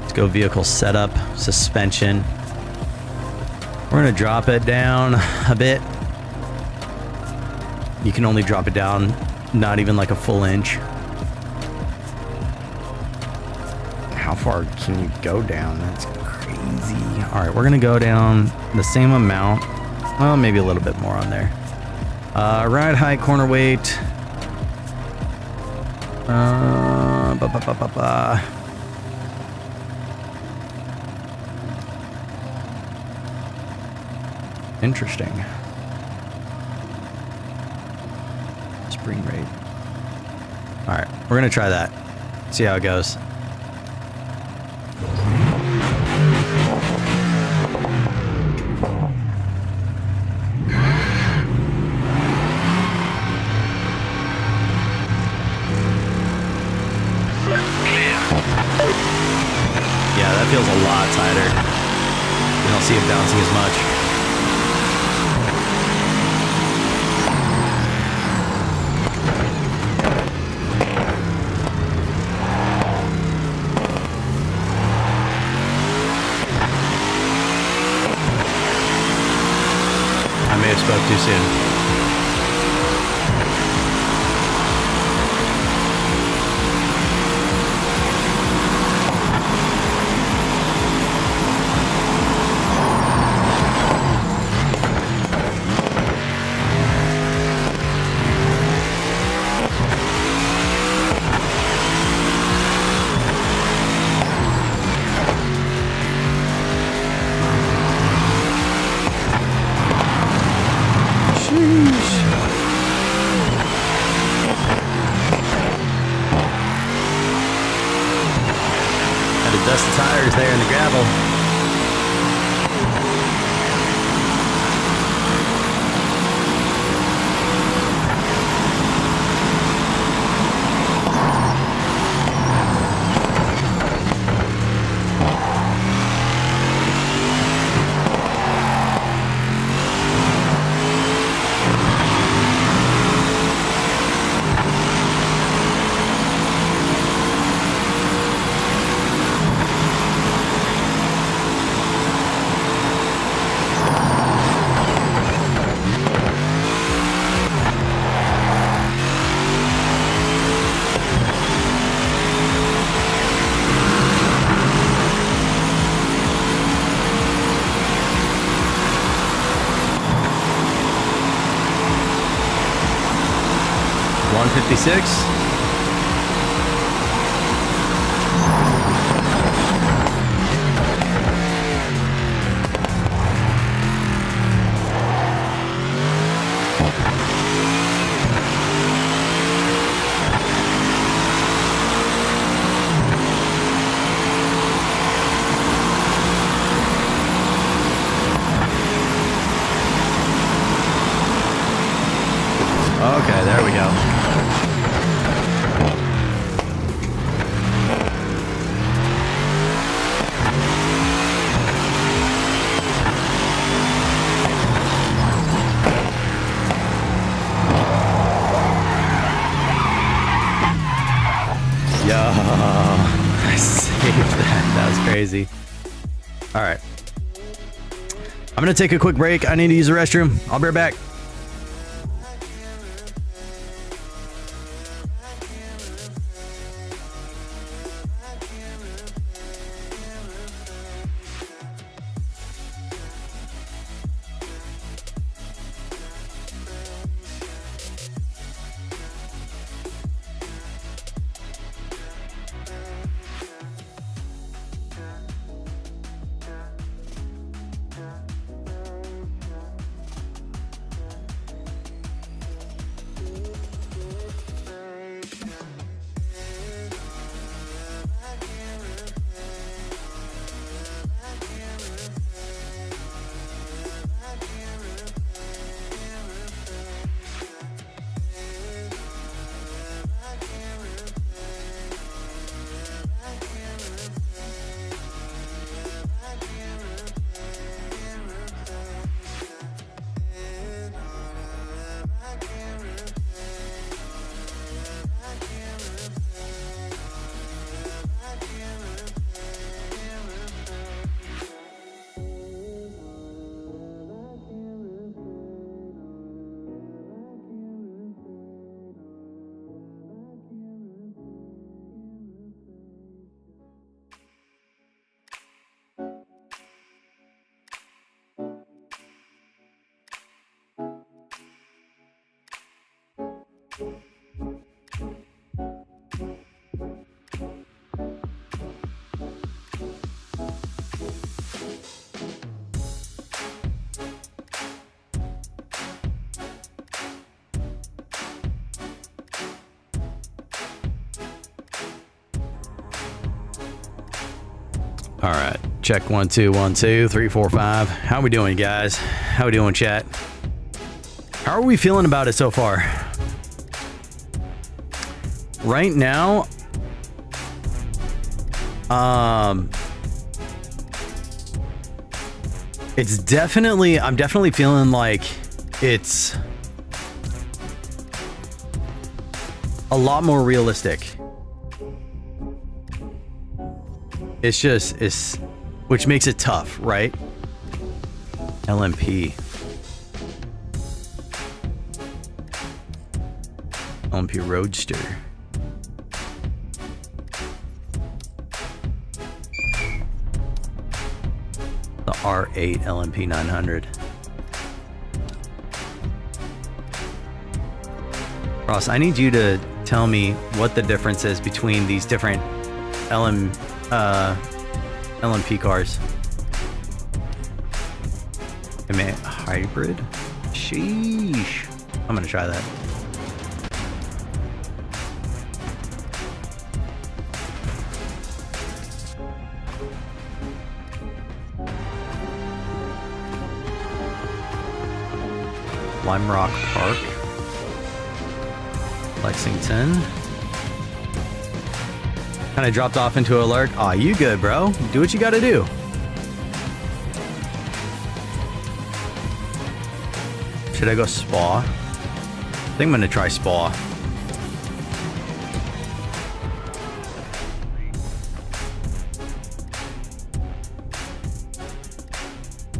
Let's go vehicle setup, suspension. We're gonna drop it down a bit. You can only drop it down not even like a full inch. How far can you go down? That's crazy. All right, we're gonna go down the same amount. Well, maybe a little bit more on there. Ride height, corner weight. Interesting. Spring rate. All right. We're gonna try that. See how it goes. Yeah, that feels a lot tighter. You don't see it bouncing as much. I may have spoke too soon. Dust the tires there in the gravel. $156. Okay, there we go. Yo, I saved that. That was crazy. All right. I'm going to take a quick break. I need to use the restroom. I'll be right back. All right, check 1 2 1 2 3 4 5. How we doing, guys? How we doing, chat? How are we feeling about it so far? Right now, it's definitely, I'm definitely feeling like it's a lot more realistic. It's just, which makes it tough, right? LMP. LMP Roadster. The R8 LMP 900. Ross, I need you to tell me what the difference is between these different LMP cars. I mean, hybrid? Sheesh. I'm gonna try that. Lime Rock Park, Lexington. Kind of dropped off into alert. Aw, you good, bro? Do what you gotta do. Should I go Spa? I think I'm gonna try Spa.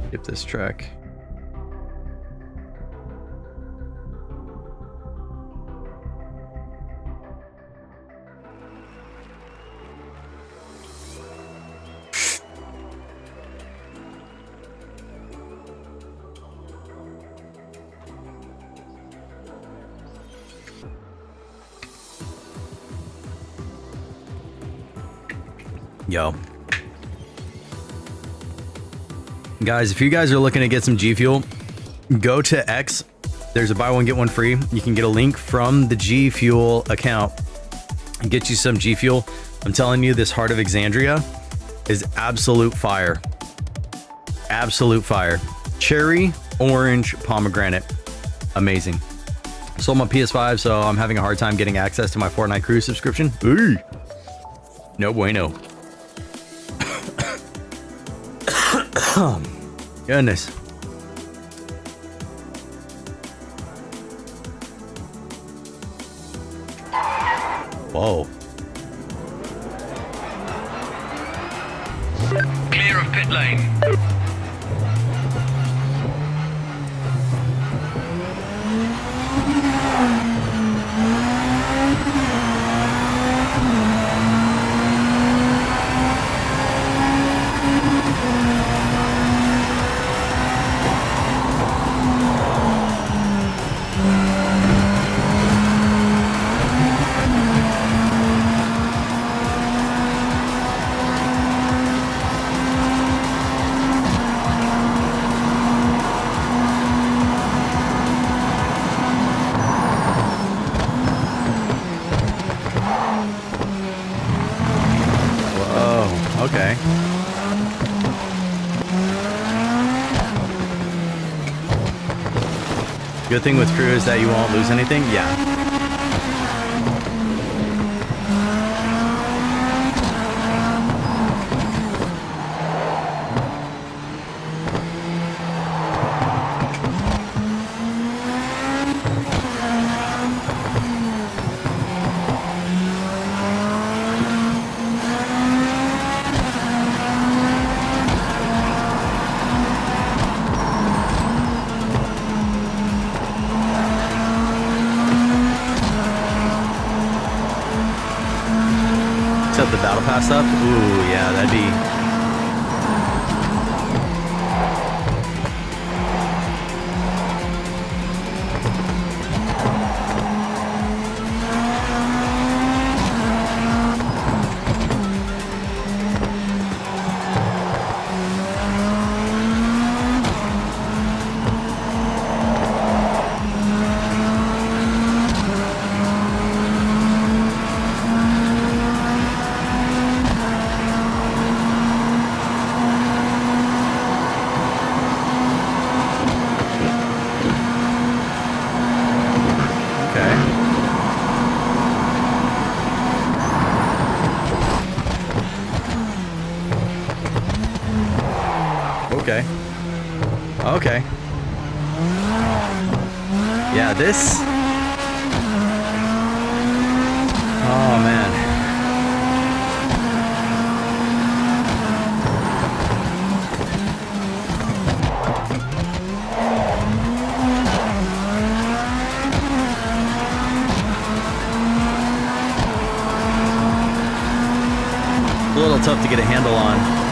Skip this track. Yo. Guys, if you guys are looking to get some G Fuel, go to X. There's a buy one, get one free. You can get a link from the G Fuel account and get you some G Fuel. I'm telling you, this Heart of Exandria is absolute fire. Absolute fire. Cherry, orange, pomegranate. Amazing. Sold my PS5, so I'm having a hard time getting access to my Fortnite Crew subscription. Ooh. No bueno. Goodness. Whoa. Clear of pit lane. Okay. Good thing with crew is that you won't lose anything. Yeah. Set the battle pass up. Ooh, yeah, that'd be. Okay. Yeah, this... Oh, man. A little tough to get a handle on.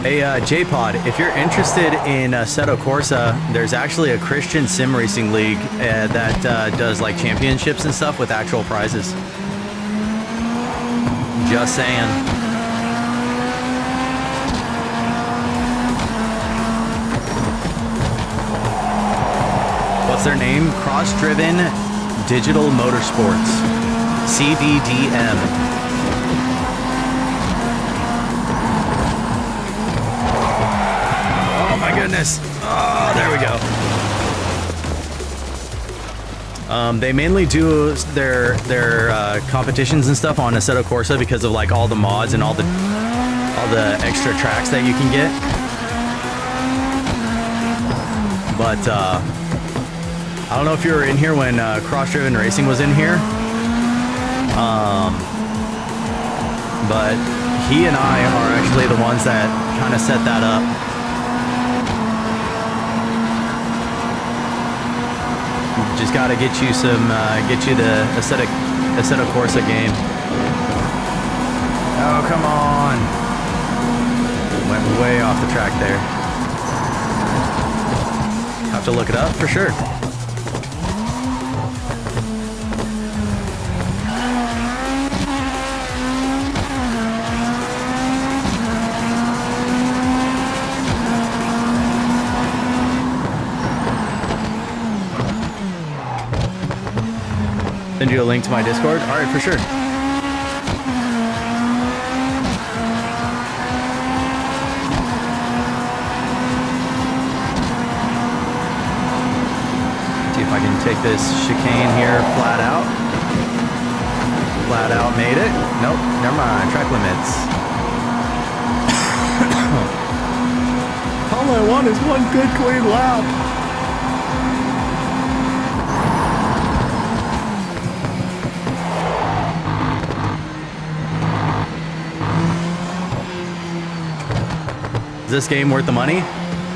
Hey, J-Pod, if you're interested in Assetto Corsa, there's actually a Christian sim racing league that does like championships and stuff with actual prizes. Just saying. What's their name? Cross-Driven Digital Motorsports. CDDM. Oh my goodness. Oh, there we go. They mainly do their competitions and stuff on Assetto Corsa because of like all the mods and all the extra tracks that you can get. But I don't know if you were in here when Cross-Driven Racing was in here. But he and I are actually the ones that kind of set that up. Just gotta get you the Assetto Corsa game. Oh, come on. Went way off the track there. Have to look it up for sure. Send you a link to my Discord? All right, for sure. See if I can take this chicane here flat out. Flat out made it. Nope, never mind. Track limits. All I want is one good clean lap. Is this game worth the money?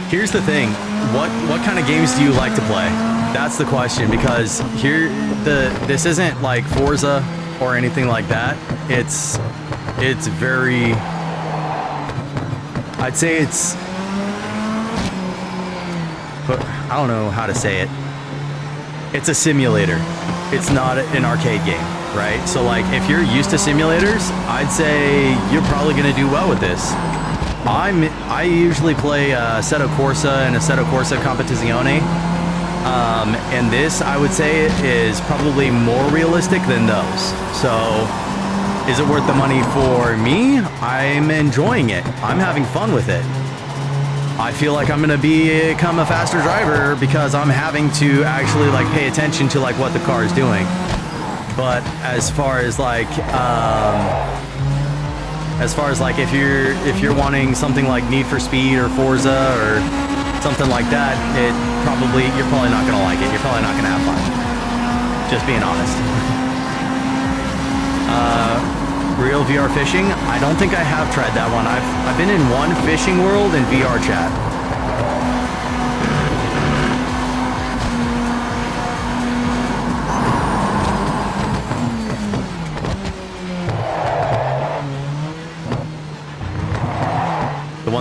Here's the thing. What kind of games do you like to play? That's the question, because this isn't like Forza or anything like that. It's very, I'd say it's, but I don't know how to say it. It's a simulator. It's not an arcade game, right? So like if you're used to simulators, I'd say you're probably gonna do well with this. I usually play Assetto Corsa and Assetto Corsa Competizione, and this I would say is probably more realistic than those. So, is it worth the money for me? I'm enjoying it. I'm having fun with it. I feel like I'm gonna become a faster driver because I'm having to actually like pay attention to like what the car is doing. But as far as like if you're wanting something like Need for Speed or Forza or something like that, you're probably not gonna like it. You're probably not gonna have fun. Just being honest. Real VR fishing? I don't think I have tried that one. I've been in one fishing world in VR chat.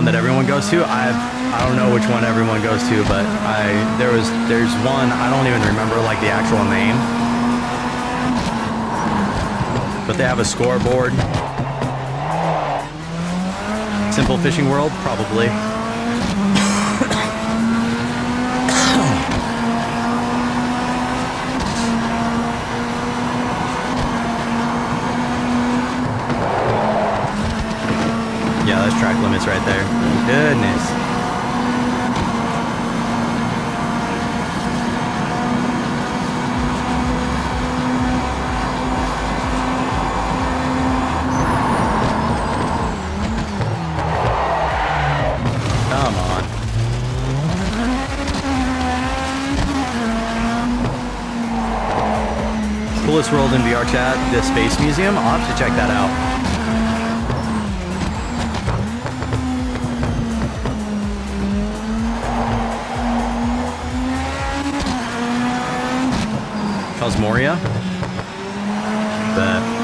one that everyone goes to. I don't know which one everyone goes to, but there's one, I don't even remember like the actual name. But they have a scoreboard. Simple Fishing World, probably. Yeah, that's track limits right there. Goodness. Come on. Coolest world in VR chat, the Space Museum. I'll have to check that out. Cosmoria? Bet.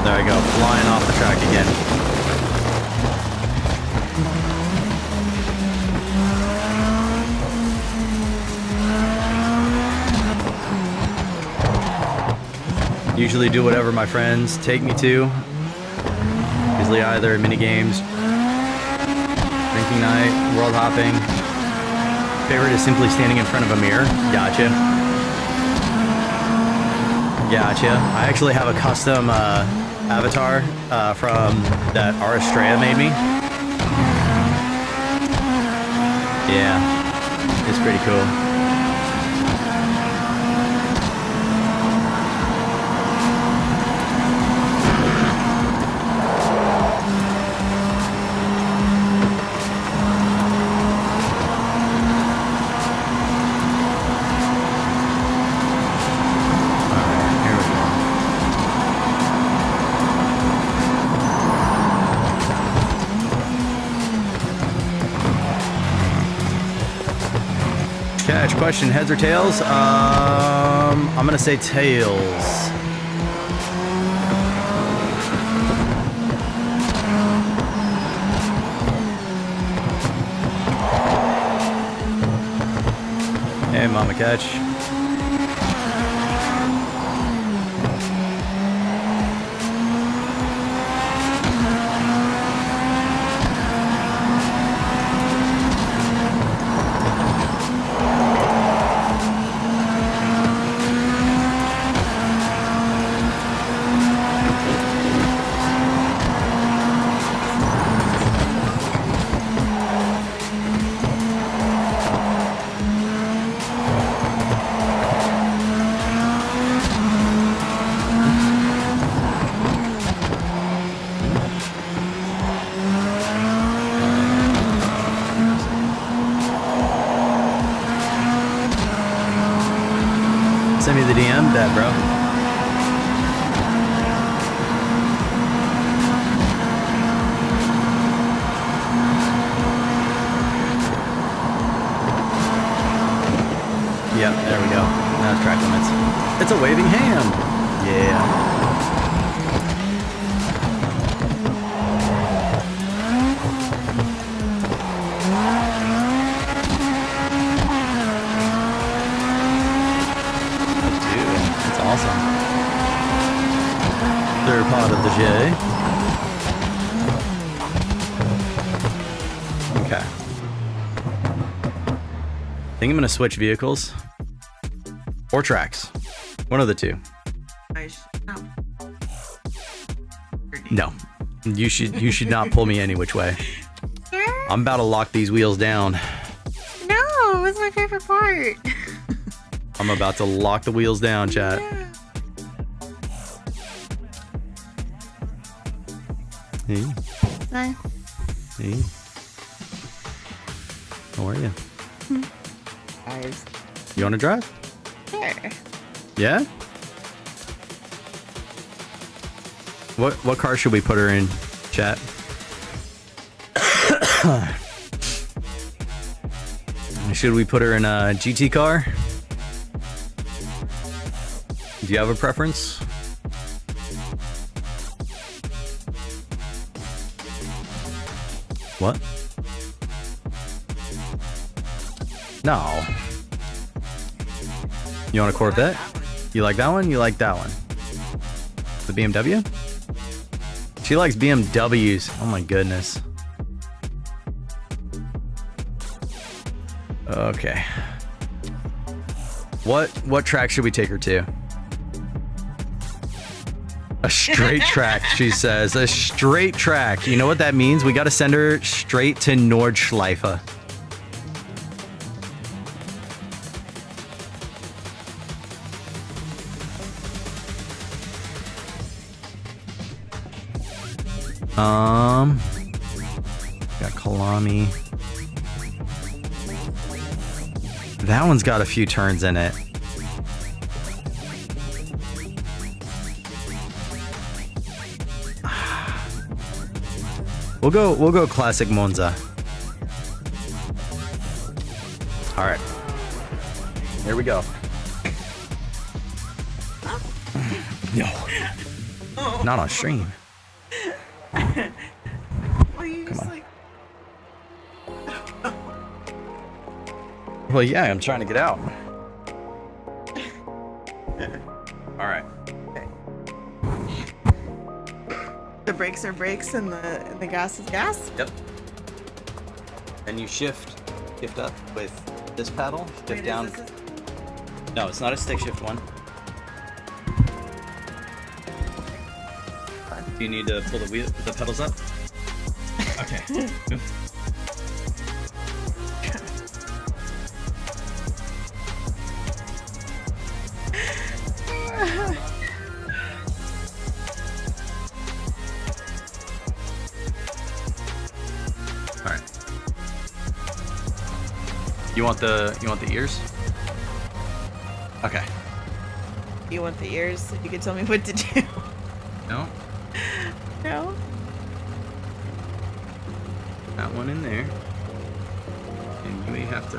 There I go, flying off the track again. Usually do whatever my friends take me to. Usually either mini games, drinking night, world hopping. Favorite is simply standing in front of a mirror. Gotcha. Gotcha. I actually have a custom avatar from that Aristrea made me. Yeah, it's pretty cool. Catch, question, heads or tails? I'm gonna say tails. Hey, Mama Catch. Send me the DM, bet, bro. Yep, there we go. Now track limits. It's a waving hand. Yeah. Awesome. Third pot of the J. Okay. I think I'm going to switch vehicles or tracks. One of the two. No. No. You should not pull me any which way. I'm about to lock these wheels down. No, it was my favorite part. I'm about to lock the wheels down, chat. Yeah. Hey. Hi. Hey. How are you? Guys. You want to drive? Sure. Yeah? What car should we put her in, chat? Should we put her in a GT car? Do you have a preference? What? No. You want a Corvette? You like that one? You like that one? The BMW? She likes BMWs. Oh my goodness. Okay. What track should we take her to? A straight track, she says. A straight track. You know what that means? We gotta send her straight to Nordschleife. Got Kalami. That one's got a few turns in it. We'll go classic Monza. All right. Here we go. No. Not on stream. Come on. Well, yeah, I'm trying to get out. All right. The brakes are brakes and the gas is gas? Yep. And you shift up with this paddle, shift down. No, it's not a stick shift one. Do you need to pull the pedals up? Okay. Good. All right. You want the ears? Okay. You want the ears so you can tell me what to do? No. No? That one in there. And you may have to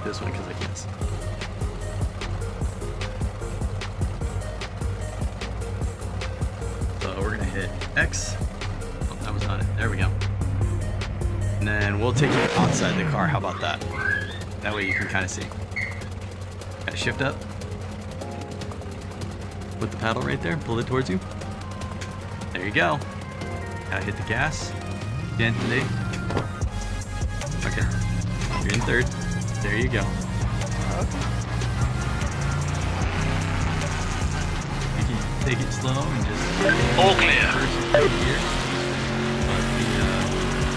this one because I guess. So we're gonna hit X. Oh, that was not it. There we go. And then we'll take you outside the car. How about that? That way you can kind of see. Gotta shift up. Put the paddle right there. Pull it towards you. There you go. Gotta hit the gas. Gently. Okay. You're in third. There you go. Okay. Take it slow and just... All clear. First gear. But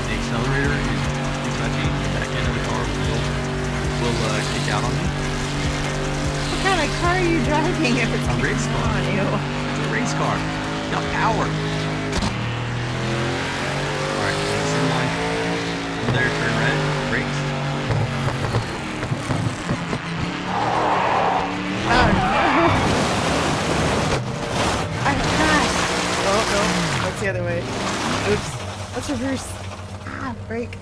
the accelerator is too touchy. The back end of the car will kick out on me. What kind of car are you driving if it's A race car. on you? It's a race car. Got power. Alright, it's in line. Over there, turn red. Brakes. Oh no! I crashed! Oh no, that's the other way. Oops. Let's reverse. Ah, brake.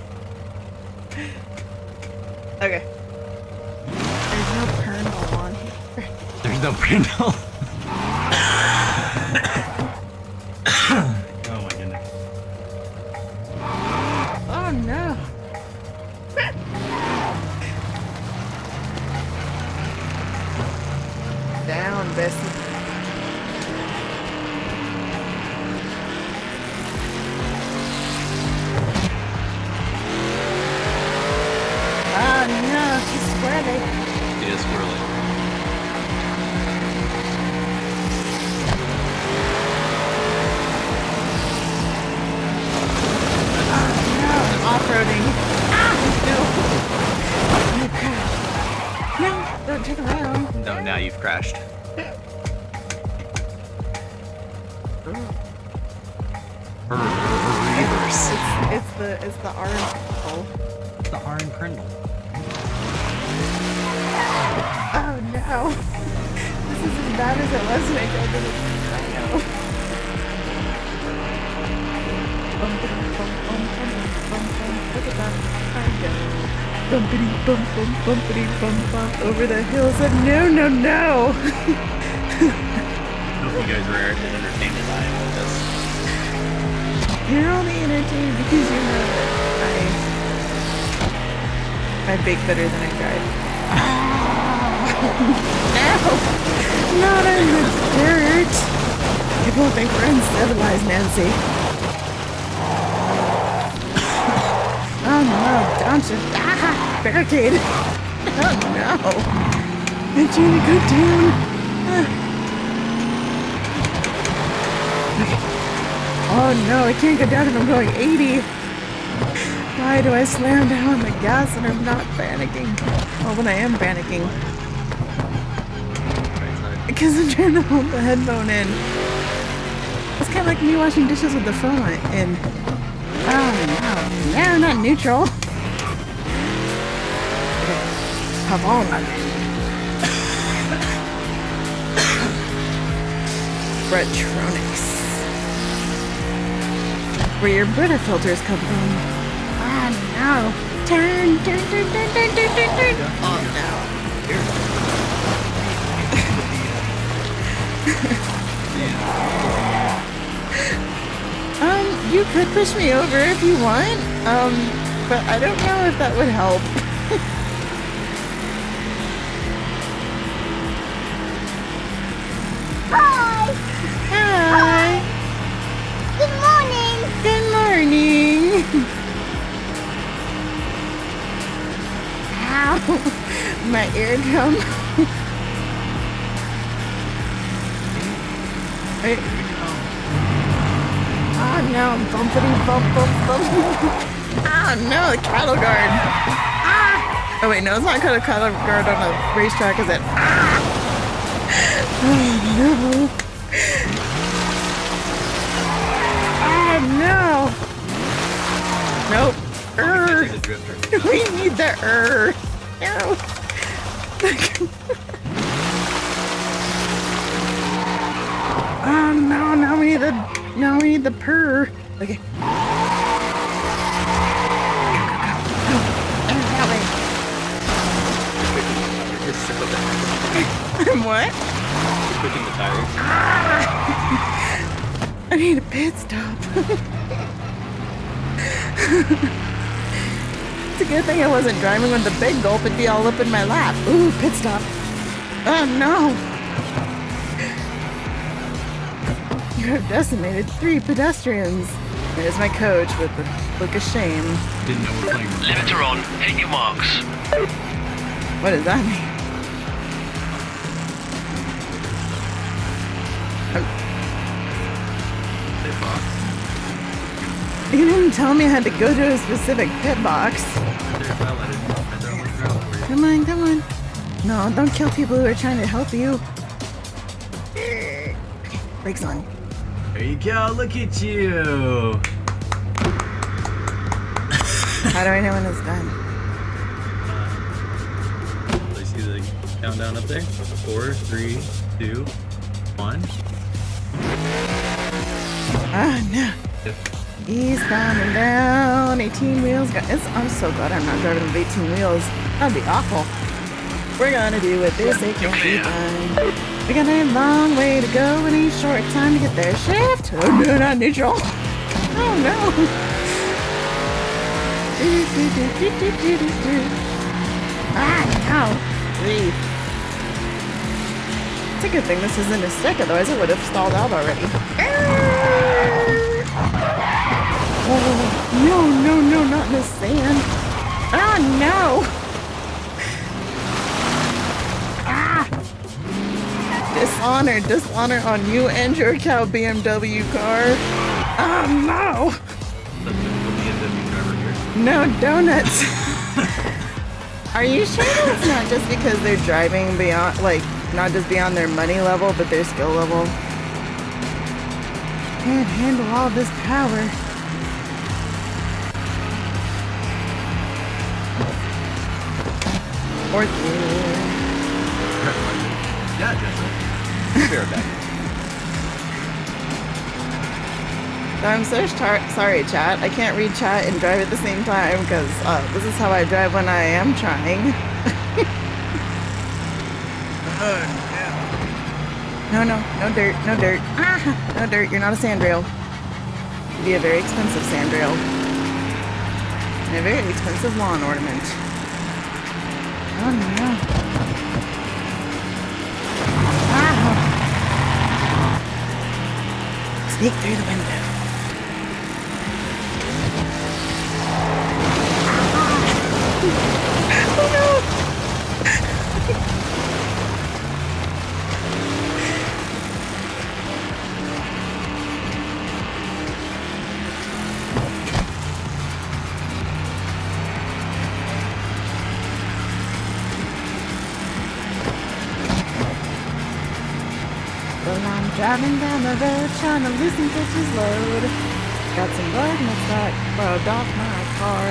Okay. There's no kernel on here. There's no brindle. Oh my goodness. Oh no! Down, Bessie. Oh no, she's squirrely. It is swirly. the orange. Oh. The orange crindle. Oh no. This is as bad as it was when I drove in the I know. Look at that. I go. Bumpity bump bump bumpity bump bump over the hills of no. Hope you guys were entertained as I am with this. You're only entertained because you know that I bake better than I drive. No! Not in the dirt! People think we're uncivilized, Nancy. Oh no, don't you... barricade! Oh no! I'm trying to go down. Okay. Oh no, I can't go down if I'm going 80. Why do I slam down on the gas and I'm not panicking? Well, when I am panicking. Because I'm trying to hold the headphone in. It's kind of like me washing dishes with the phone in. Oh no. No, not neutral. Okay. Hop on. Retronics. Where your Brita filters come from. Oh no. Turn. Oh no. You could push me over if you want, but I don't know if that would help. Hi! Hi! Good morning! Good morning! Ow! My eardrum. Wait. Oh no, bumpity bump bump bump. Oh no, the cattle guard. Ah! Oh wait, no, it's not called a cattle guard on a racetrack, is it? Ah! Oh no. Oh no. Nope. We need the No. Oh no, now we need the purr. Okay. Go. That way. I'm what? Switching the tires. I need a pit stop. It's a good thing I wasn't driving with the big gulp. It'd be all up in my lap. Ooh, pit stop. Oh no. You have decimated 3 pedestrians. There's my coach with the look of shame. Didn't know we're playing. Limiter on. Hit your marks. What does that mean? You didn't tell me I had to go to a specific pit box. Come on. No, don't kill people who are trying to help you. Okay, brakes on. There you go, look at you. How do I know when it's done? I see the countdown up there. 4, 3, 2, 1. Ah, no. Eastbound and down, 18 wheels. I'm so glad I'm not driving with 18 wheels. That'd be awful. We're gonna do it this, it can't be done. We got a long way to go and a short time to get there. Shift! Oh no, not neutral. Oh no. Ah, no. Breathe. It's a good thing this isn't a stick, otherwise I would have stalled out already. Oh, no, not in the sand. Ah, no. Ah. Dishonor on you and your cow BMW car. Oh, no. No donuts. Are you sure it's not just because they're driving beyond, like, not just beyond their money level, but their skill level? Can't handle all this power. Or there. Yeah, Jessica. Fair back. I'm so sorry, chat. I can't read chat and drive at the same time because this is how I drive when I am trying. No dirt, no dirt. Ah, no dirt, you're not a sandrail. You'd be a very expensive sandrail. And a very expensive lawn ornament. Oh no. Ah. Sneak through the window. Oh no! Well, I'm driving down the road trying to loosen Pitch's load. Got some magnets that borrowed off my car.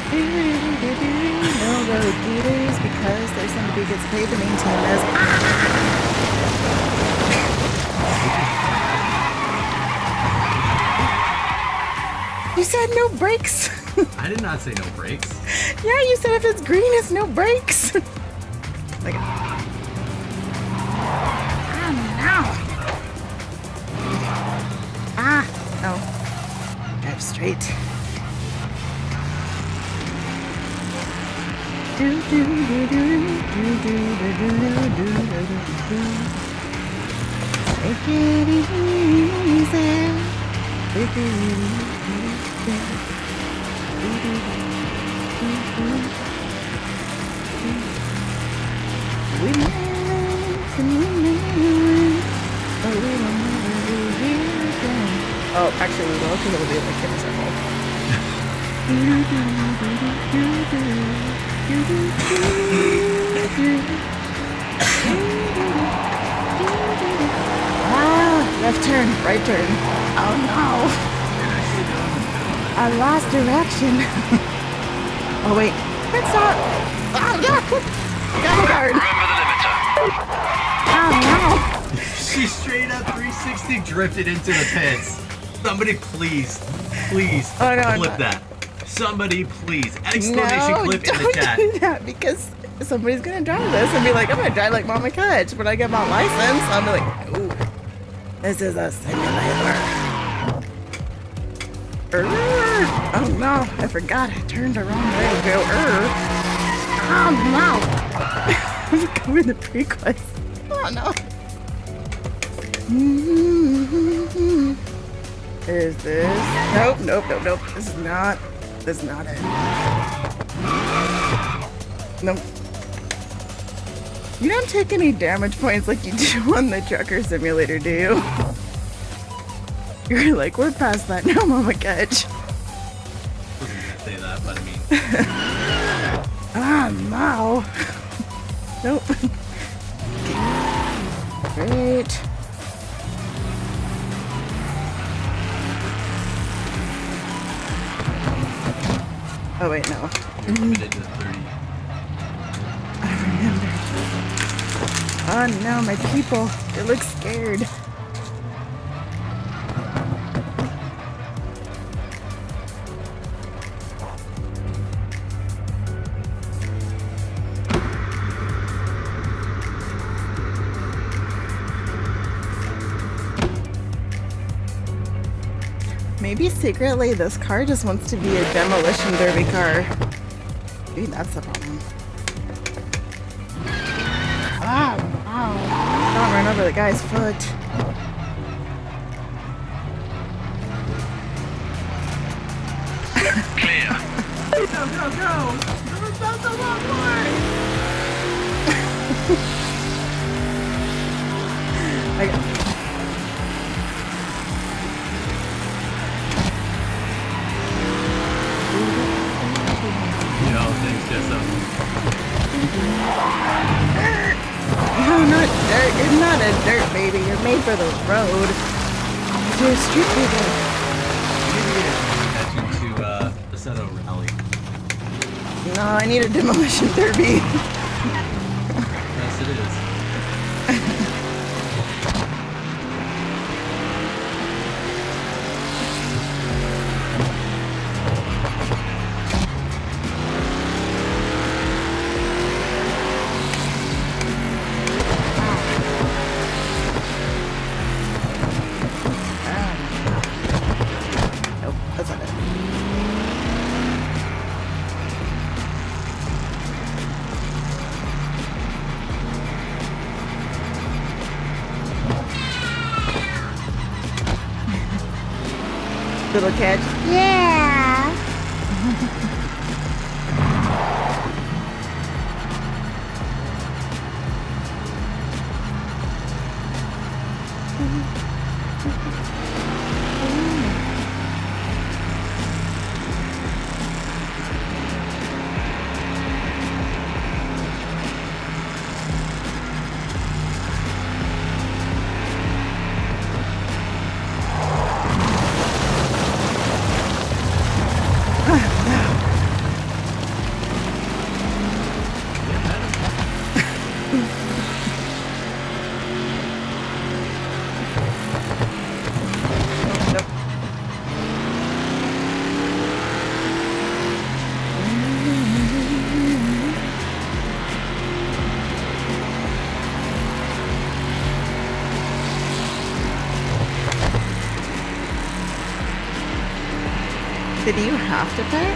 No road gators because there's somebody who gets paid to maintain this. You said no brakes. I did not say no brakes. Yeah, you said if it's green, it's no brakes. Like, no. Drive straight. Take it easy. Take it easy. We live and we live, but we will never be here again. Oh, actually, we will, because it'll be like in a circle. Left turn, right turn. Oh no! I lost direction. Oh wait, let's stop. Oh no! Got a guard. Oh no! She straight up 360 drifted into the pits. Somebody please Oh, no, clip that. Somebody please. Exclamation clip in the chat. Don't do that because somebody's gonna drive this and be like, I'm gonna drive like Mama Catch. When I get my license, I'll be like, ooh, this is a simulator. Oh no, I forgot I turned the wrong way. Go, oh no. I'm going the pre-quest. Oh no. Is this? Nope. This is not it. Nope. You don't take any damage points like you do on the trucker simulator, do you? You're like, we're past that now, Mama Catch. I wasn't gonna say that, but I mean. Ah, no. Nope. Great. Oh wait, no. Limited to 30. I remember. Oh no, my people. They look scared. Maybe secretly this car just wants to be a demolition derby car. Maybe that's the problem. Ah, wow. Don't run over the guy's foot. Clear. Go! We're about the wrong way! Yo, thanks, Jessa. No, not dirt. You're not a dirt baby. You're made for the road. You're a street baby. We need to get attention to the Seto Rally. No, I need a demolition derby. Yes, it is. Nope, that's not it. Little catch. Yeah. Nope. Did you have to pay?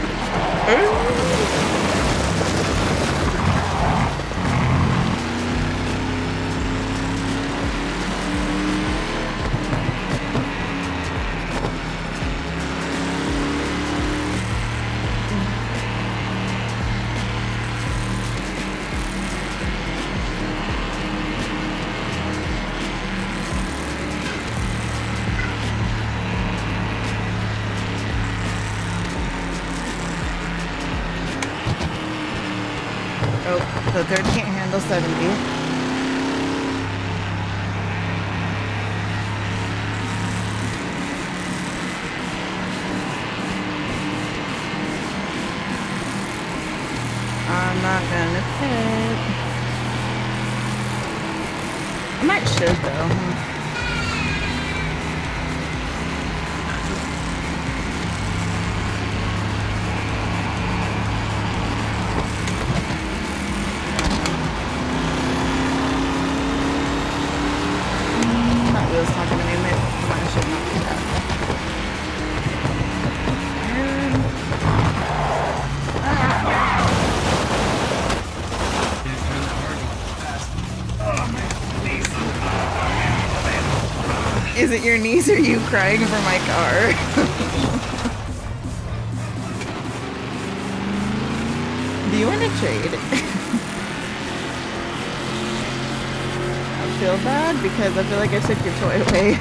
Oh, the third can't handle 70. I'm not gonna pit. I might should though. That wheel's not gonna be made. I should not do that. Is it your niece or you crying for my car? Do you want to trade? I feel bad because I feel like I took your toy away.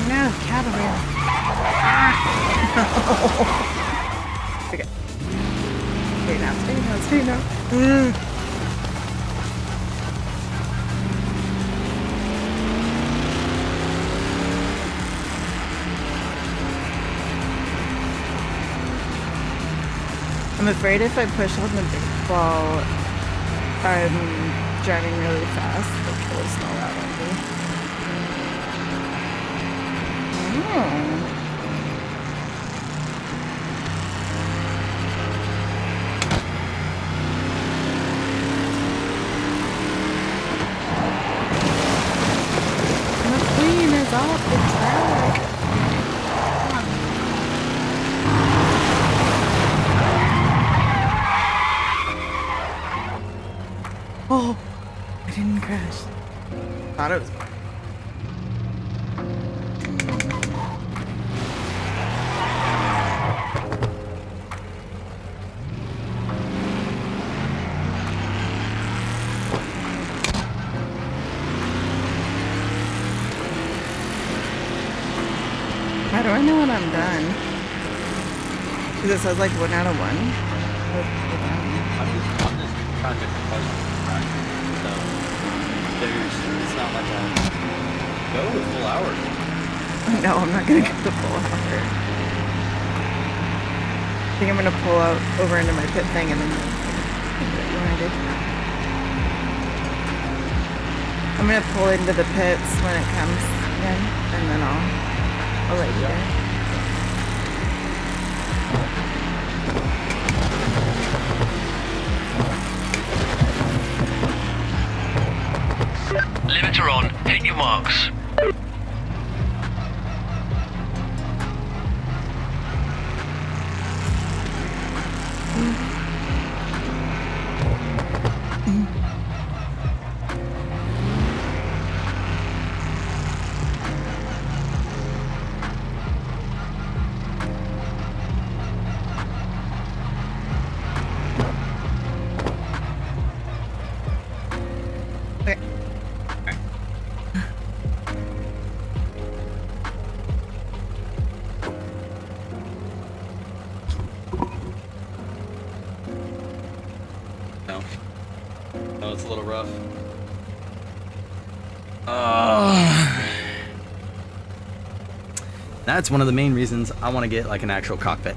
No, cavalry. Okay. Stay now, stay now, stay now. I'm afraid if I push on the big ball, I'm driving really fast. Like, it'll smell out on me. Oh. thought it was. How do I know when I'm done? Because it says like 1 out of 1. I'm just trying to compose right. So it's not like a go a full hour. No, I'm not gonna get the full hour. I think I'm gonna pull out over into my pit thing and then when I do. I'm gonna pull into the pits when it comes in, and then I'll let you know. Limiter on. Hit your marks. Okay. No. No, it's a little rough. That's one of the main reasons I want to get like an actual cockpit.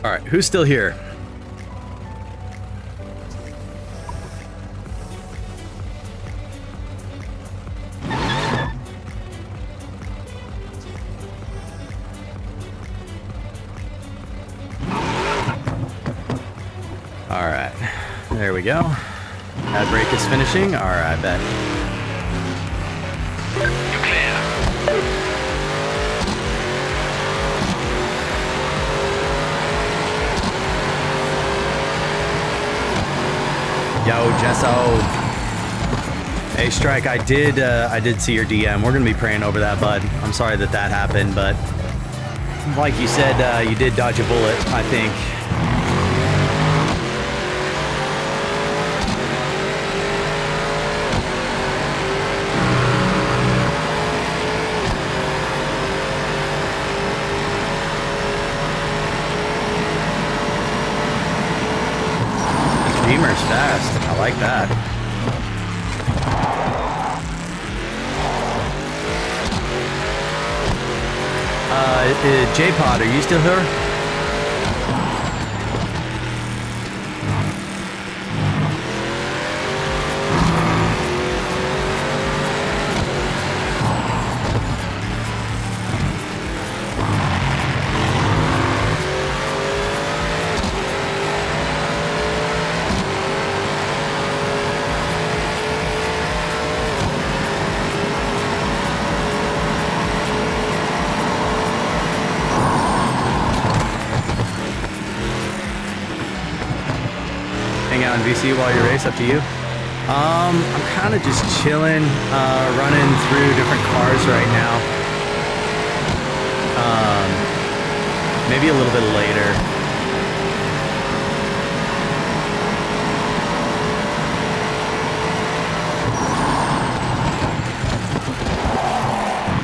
All right, who's still here? All right, there we go. That brake is finishing. All right, I bet. You're clear. Yo, Jesso. Hey, Strike, I did see your DM. We're gonna be praying over that, bud. I'm sorry that happened, but like you said, you did dodge a bullet, I think. Beamer's fast. I like that. J-Pod, are you still here? Hang out in VC while you race, up to you. I'm kind of just chilling, running through different cars right now. Maybe a little bit later.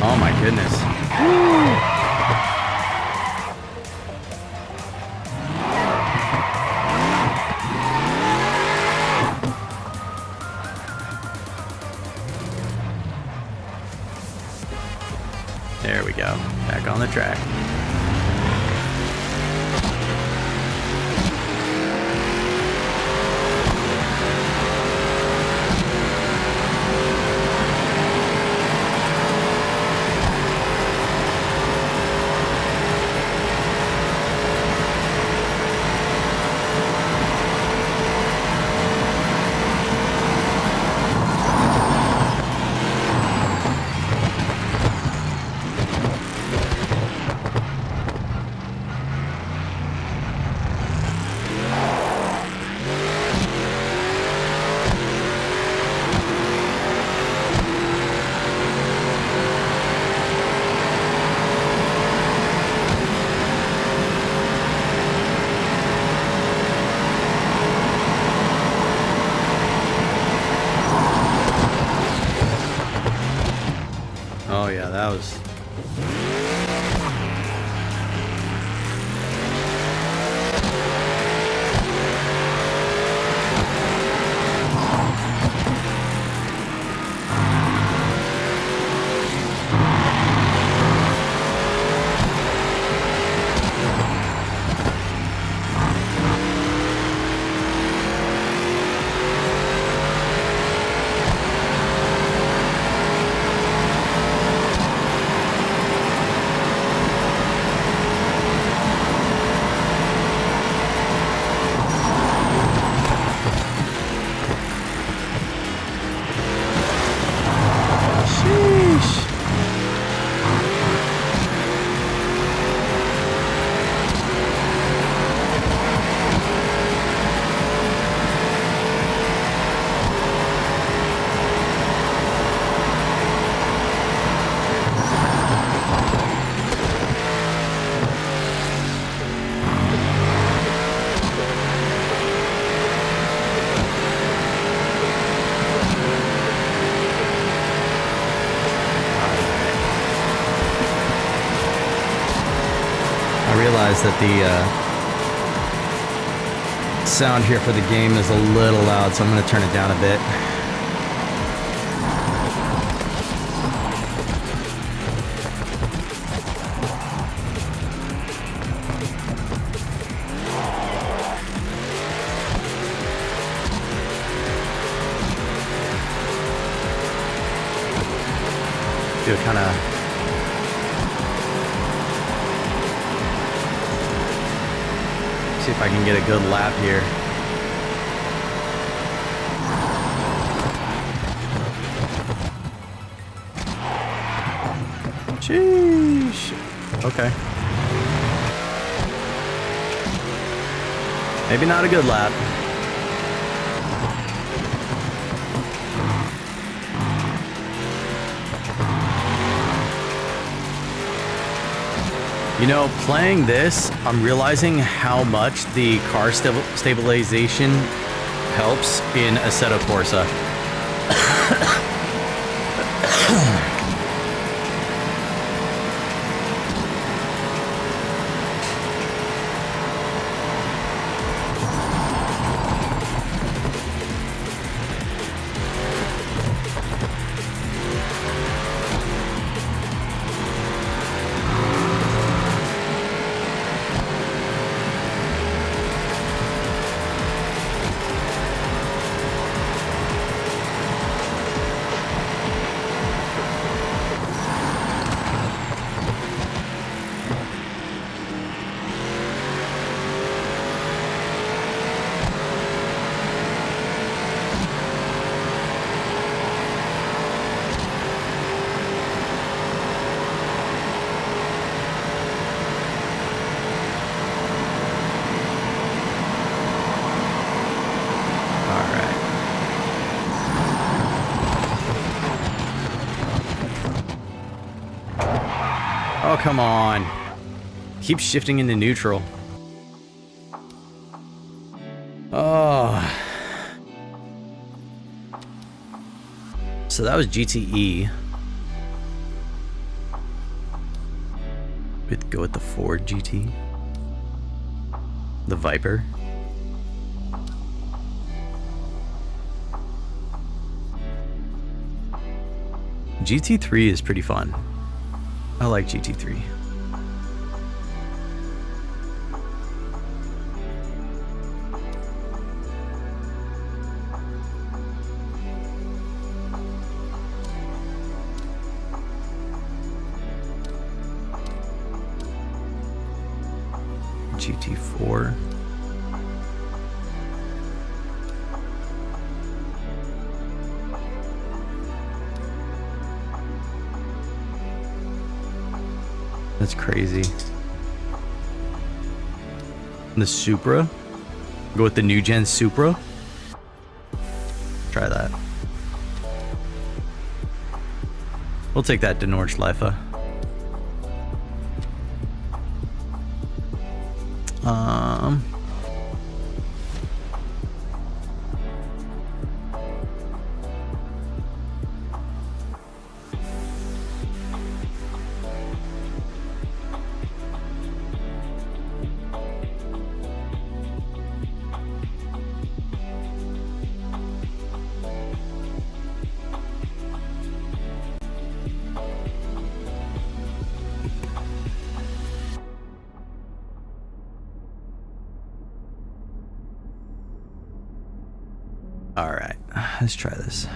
Oh my goodness. There we go. Back on the track. Oh yeah, that was... I realize that the sound here for the game is a little loud, so I'm going to turn it down a bit. Do it kind of... See if I can get a good lap here. Sheesh. Okay. Maybe not a good lap. You know, playing this, I'm realizing how much the car stabilization helps in Assetto Corsa. Oh, come on. Keep shifting into neutral. Oh. So that was GTE. We'd go with the Ford GT. The Viper. GT3 is pretty fun. I like GT3. GT4. That's crazy. And the Supra? Go with the new gen Supra? Try that. We'll take that to Nordschleife. Let's try this.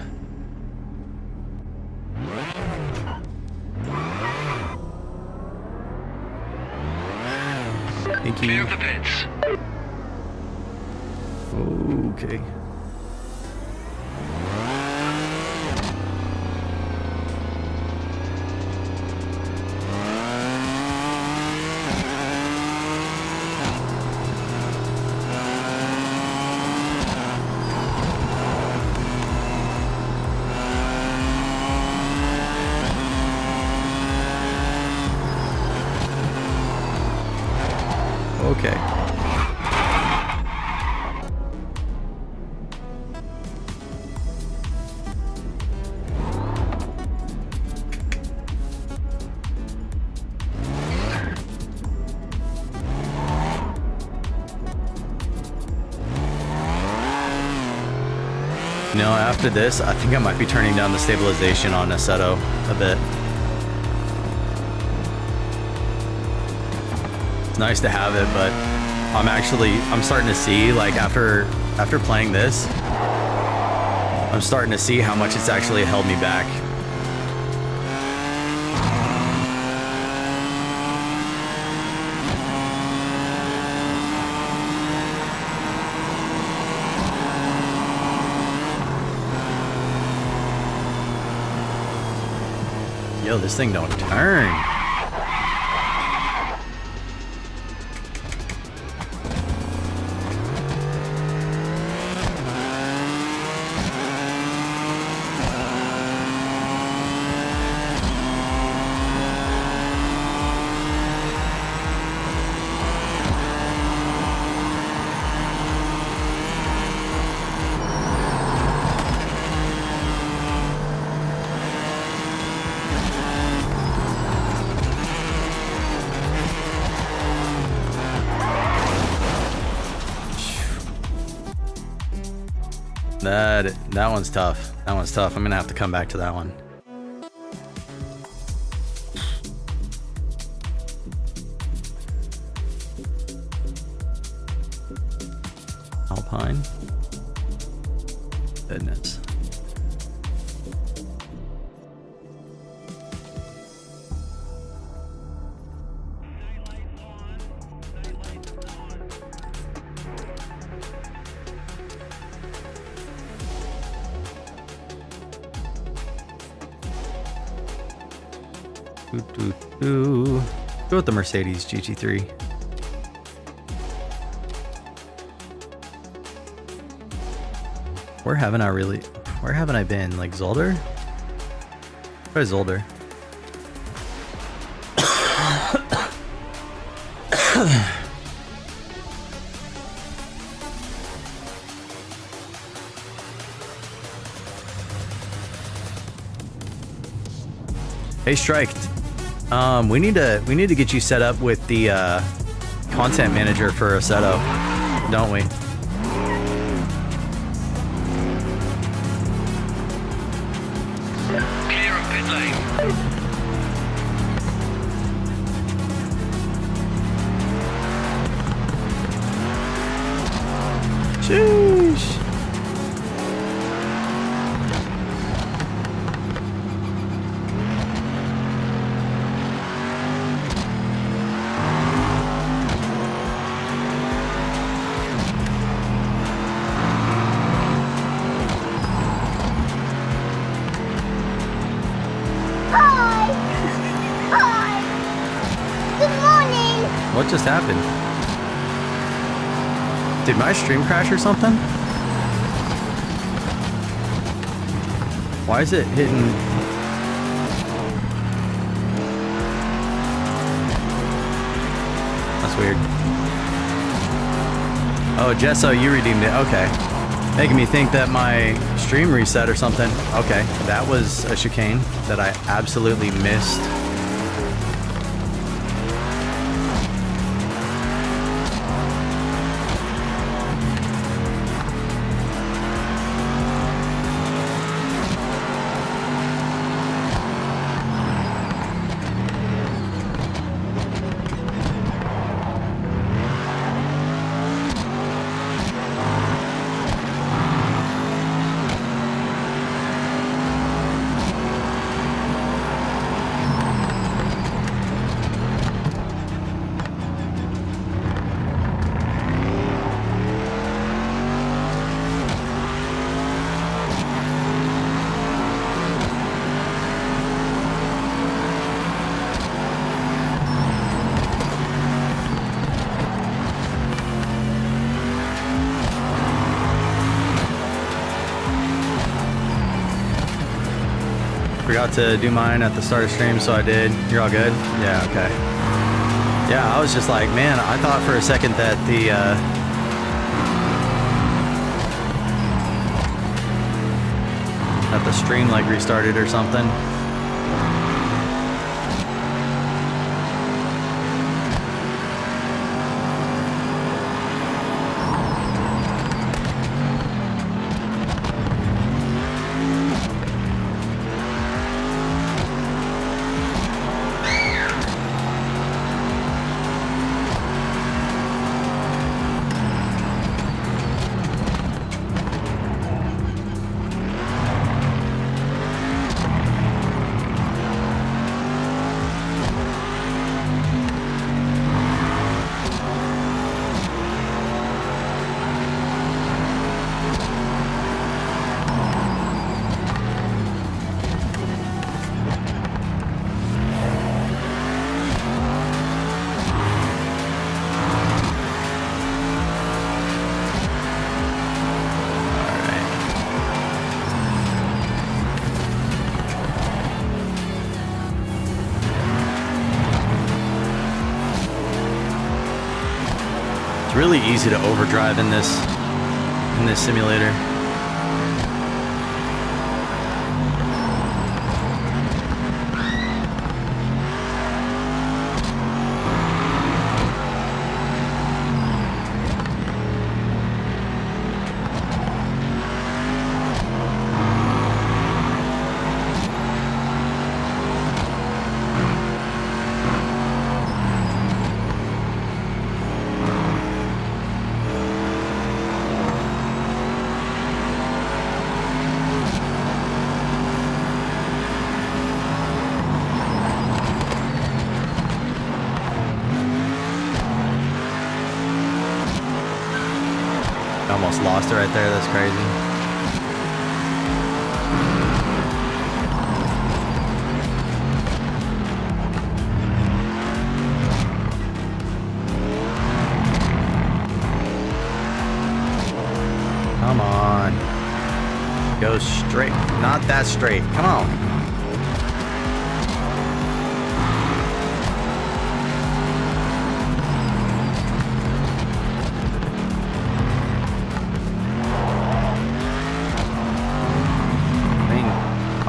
Thank Clear you. of the pits. Okay. Okay. You know, after this, I think I might be turning down the stabilization on Assetto a bit. It's nice to have it, but I'm starting to see, like, after playing this, I'm starting to see how much it's actually held me back. Yo, this thing don't turn. That one's tough. That one's tough. I'm gonna have to come back to that one. Alpine. Goodness. Go with the Mercedes GT3. Where haven't I been? Like Zolder? Try Zolder. Hey, Striked. We need to get you set up with the content manager for Assetto, don't we? Clear of pit lane. Sheesh. What just happened? Did my stream crash or something? Why is it hitting? That's weird. Oh, Jesso, you redeemed it. Okay. Making me think that my stream reset or something. Okay. That was a chicane that I absolutely missed. forgot to do mine at the start of stream, so I did. You're all good? Yeah, okay. Yeah, I was just like, man, I thought for a second that the stream like restarted or something. Really easy to overdrive in this simulator. Almost lost it right there. That's crazy. Come on. Go straight. Not that straight. Come on.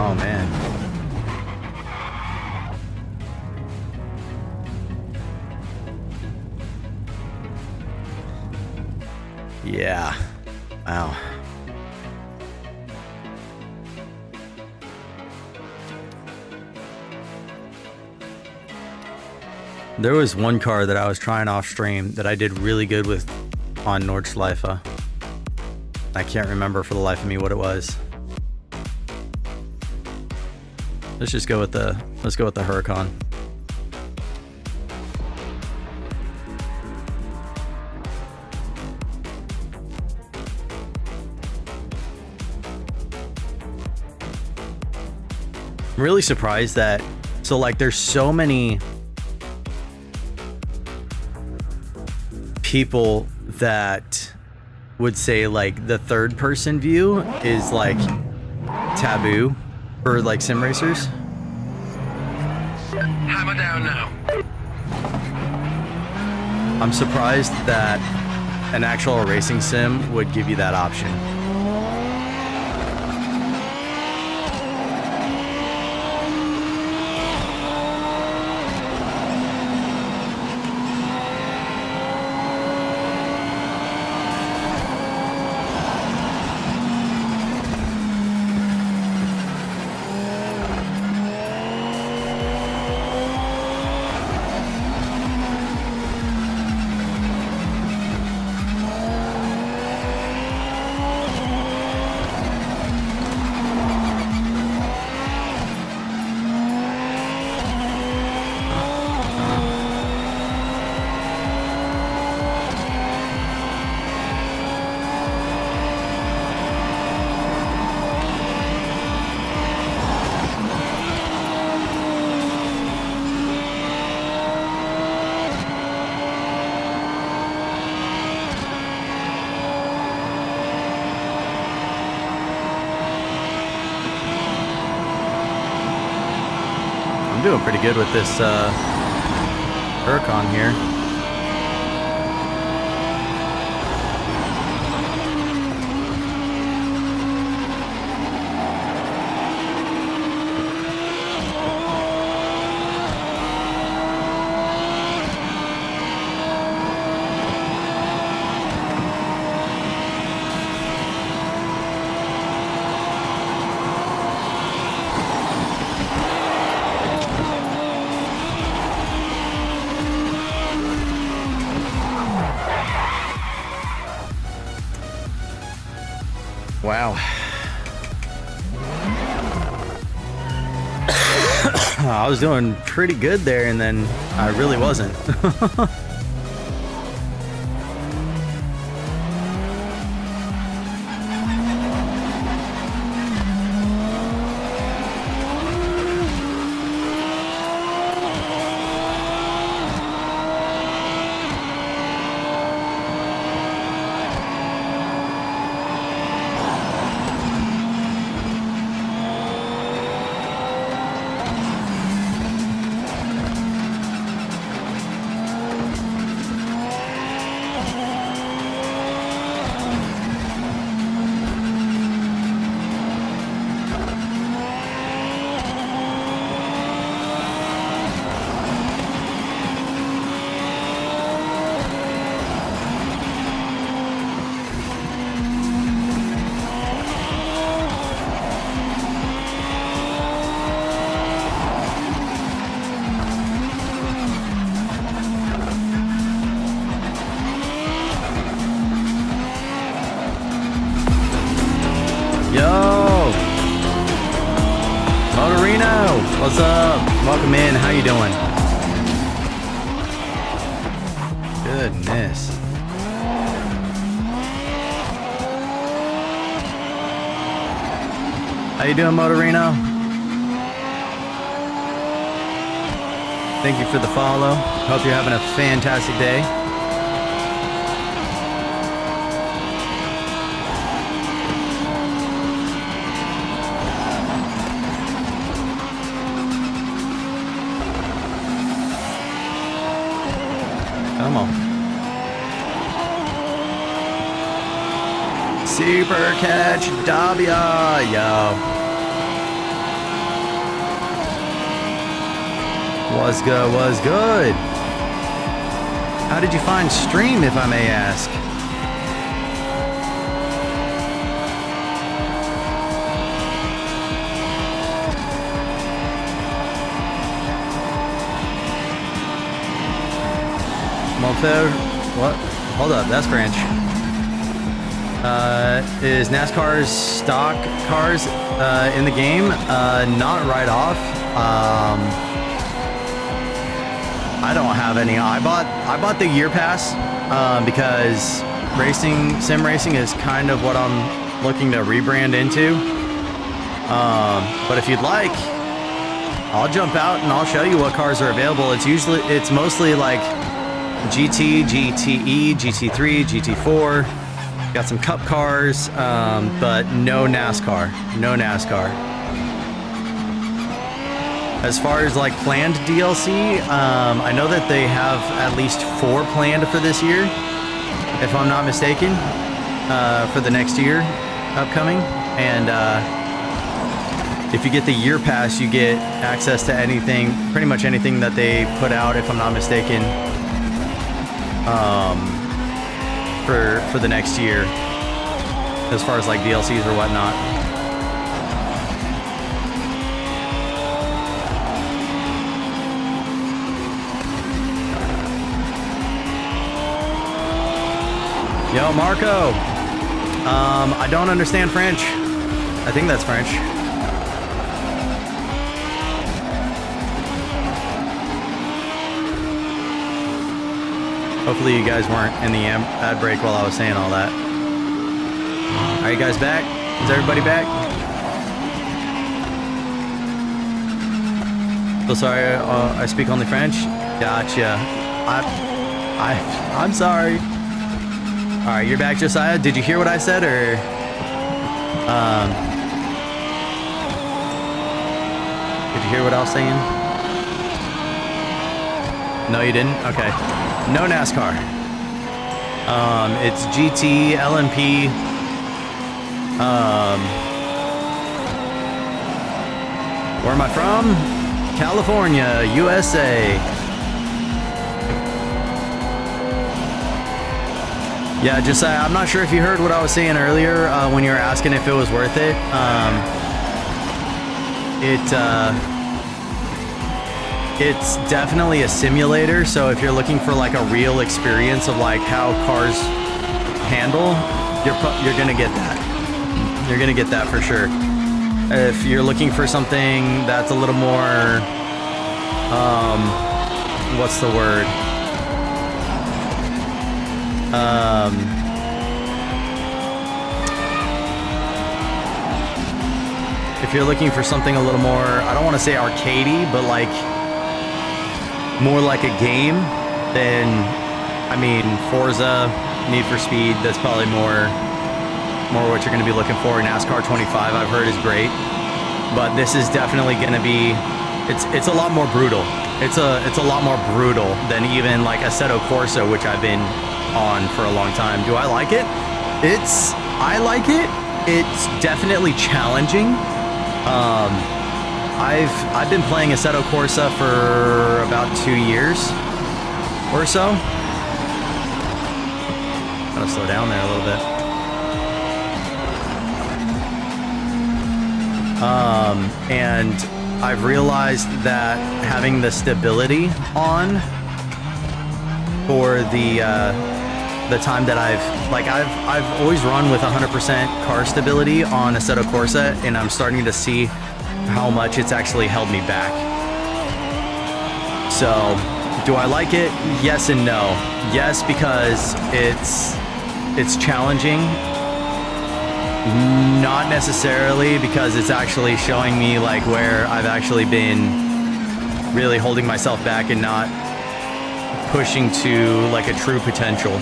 Oh man. Yeah. Wow. There was one car that I was trying off stream that I did really good with on Nordschleife. I can't remember for the life of me what it was. Let's go with the Huracan. I'm really surprised that there's so many people that would say like the third person view is like taboo for like sim racers. Hammer down now. I'm surprised that an actual racing sim would give you that option. I'm doing pretty good with this Huracan here. Wow. I was doing pretty good there, and then I really wasn't. Yo! Motorino! What's up? Welcome in. How you doing? Goodness. How you doing, Motorino? Thank you for the follow. Hope you're having a fantastic day. Come on. Super catch Davia, yo. What's good, what's good? How did you find stream, if I may ask? Monfer, what? Hold up, that's French. Is NASCAR's stock cars in the game? Not right off. I don't have any. I bought the year pass because sim racing is kind of what I'm looking to rebrand into. But if you'd like, I'll jump out and I'll show you what cars are available. It's mostly like GT, GTE, GT3, GT4. Got some cup cars, but no NASCAR. No NASCAR. As far as like planned DLC, I know that they have at least 4 planned for this year, if I'm not mistaken, for the next year upcoming. And if you get the year pass, you get access to anything, pretty much anything that they put out, if I'm not mistaken, for the next year, as far as like DLCs or whatnot. Yo, Marco. I don't understand French. I think that's French. Hopefully you guys weren't in the ad break while I was saying all that. Are you guys back? Is everybody back? So sorry, I speak only French. Gotcha. I'm sorry. All right, you're back, Josiah. Did you hear what I said, or did you hear what I was saying? No, you didn't? Okay. No NASCAR. It's GT, LMP. Where am I from? California, USA. Yeah, just I'm not sure if you heard what I was saying earlier when you were asking if it was worth it. It's definitely a simulator, so if you're looking for like a real experience of like how cars handle, you're gonna get that. You're gonna get that for sure. If you're looking for something that's a little more, what's the word? If you're looking for something a little more, I don't want to say arcadey, but like more like a game, then I mean Forza, Need for Speed, that's probably more what you're going to be looking for. NASCAR 25 I've heard is great, but this is definitely going to be, it's a lot more brutal. It's a lot more brutal than even like Assetto Corsa, which I've been on for a long time. Do I like it? I like it. It's definitely challenging. I've been playing Assetto Corsa for about 2 years or so. Gotta slow down there a little bit. And I've realized that having the stability on for the time that I've always run with 100% car stability on Assetto Corsa, and I'm starting to see how much it's actually held me back. So, do I like it? Yes and no. Yes, because it's challenging. Not necessarily because it's actually showing me like where I've actually been really holding myself back and not pushing to like a true potential.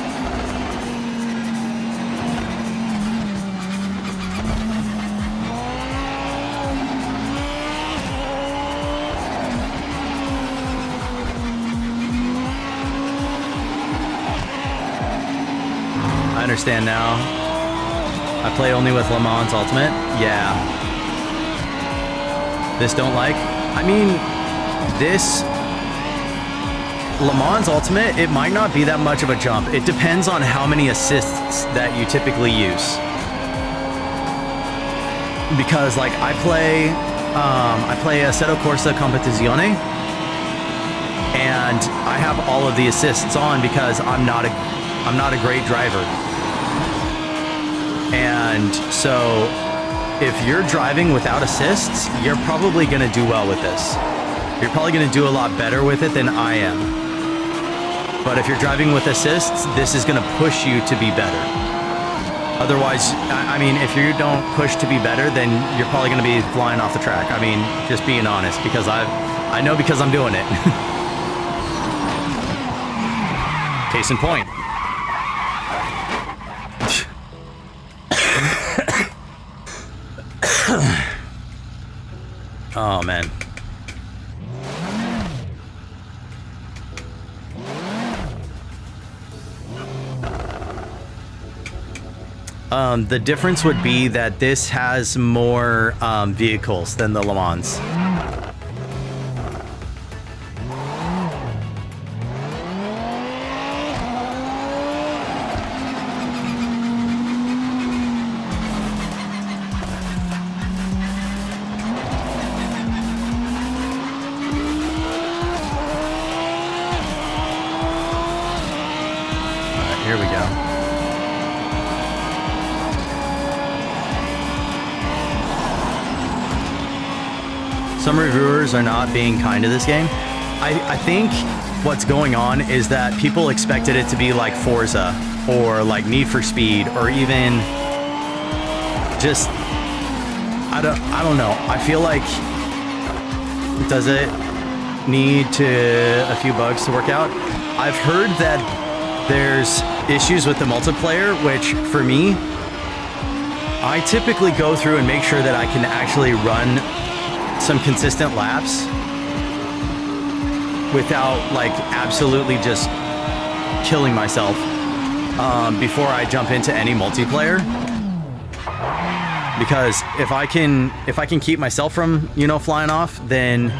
I understand now. I play only with Le Mans Ultimate. Yeah. This don't like? I mean, this Le Mans Ultimate, it might not be that much of a jump. It depends on how many assists that you typically use. Because like I play Assetto Corsa Competizione, and I have all of the assists on because I'm not a great driver. And so if you're driving without assists, you're probably going to do well with this. You're probably going to do a lot better with it than I am. But if you're driving with assists, this is going to push you to be better. Otherwise, I mean, if you don't push to be better, then you're probably going to be flying off the track. I mean, just being honest, because I know because I'm doing it. Case in point. Oh, man. The difference would be that this has more vehicles than the Le Mans. Here we go. Some reviewers are not being kind to this game. I think what's going on is that people expected it to be like Forza or like Need for Speed or even just I don't know. I feel like, does it need a few bugs to work out? I've heard that there's issues with the multiplayer, which for me, I typically go through and make sure that I can actually run some consistent laps without like absolutely just killing myself before I jump into any multiplayer. Because if I can keep myself from, you know, flying off, then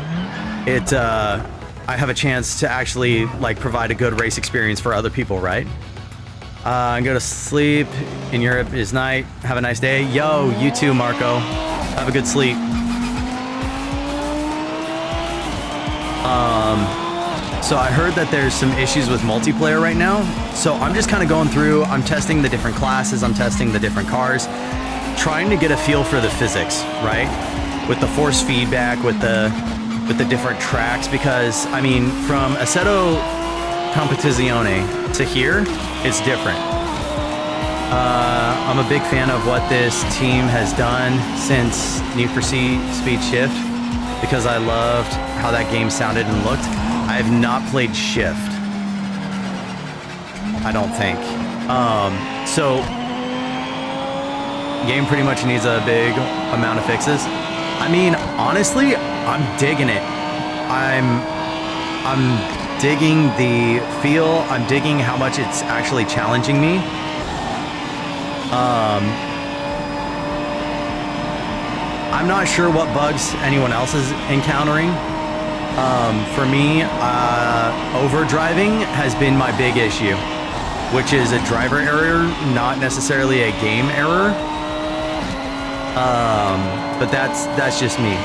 I have a chance to actually like provide a good race experience for other people, right? Go to sleep. In Europe is night. Have a nice day. Yo, you too, Marco. Have a good sleep. So I heard that there's some issues with multiplayer right now. So I'm just kind of going through. I'm testing the different classes. I'm testing the different cars, trying to get a feel for the physics, right? With the force feedback, with the different tracks, because I mean, from Assetto Competizione to here, it's different. I'm a big fan of what this team has done since Need for Speed Shift, because I loved how that game sounded and looked. I have not played Shift, I don't think. So game pretty much needs a big amount of fixes. I mean, honestly, I'm digging it. I'm digging the feel. I'm digging how much it's actually challenging me. I'm not sure what bugs anyone else is encountering. For me, overdriving has been my big issue, which is a driver error, not necessarily a game error. But that's just me.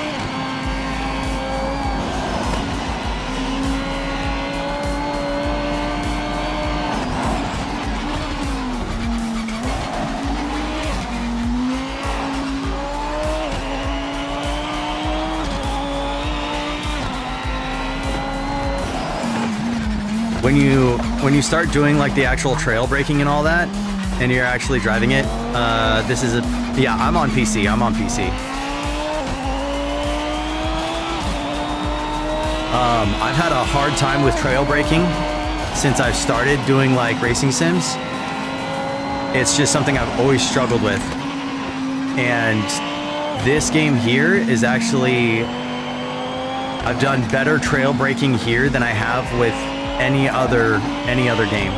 When you start doing like the actual trail braking and all that, and you're actually driving it, this is yeah, I'm on PC. I've had a hard time with trail braking since I've started doing like racing sims. It's just something I've always struggled with. And this game here is actually, I've done better trail braking here than I have with any other game.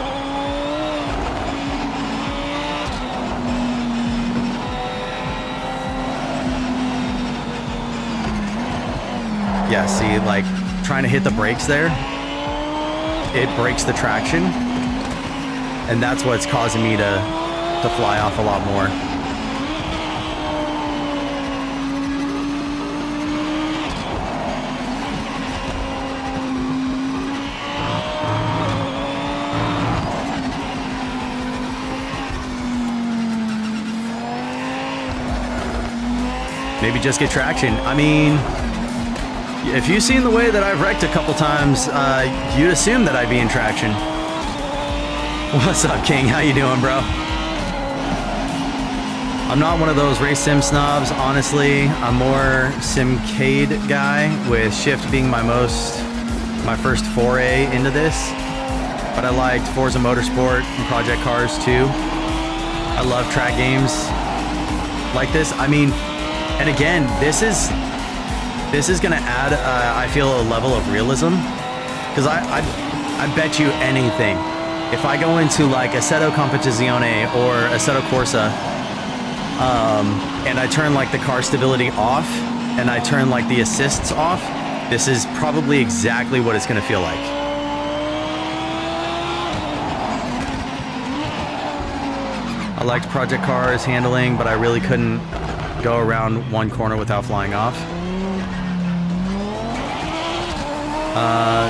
Yeah, see, like trying to hit the brakes there, it breaks the traction, and that's what's causing me to fly off a lot more. Maybe just get traction. I mean, if you've seen the way that I've wrecked a couple times, you'd assume that I'd be in traction. What's up, King? How you doing, bro? I'm not one of those race sim snobs, honestly. I'm more simcade guy, with Shift being my first foray into this. But I liked Forza Motorsport and Project Cars too. I love track games like this. I mean, and again, this is gonna add, I feel, a level of realism, because I bet you anything, if I go into like Assetto Competizione or Assetto Corsa, and I turn like the car stability off, and I turn like the assists off, this is probably exactly what it's gonna feel like. I liked Project Cars handling, but I really couldn't go around one corner without flying off.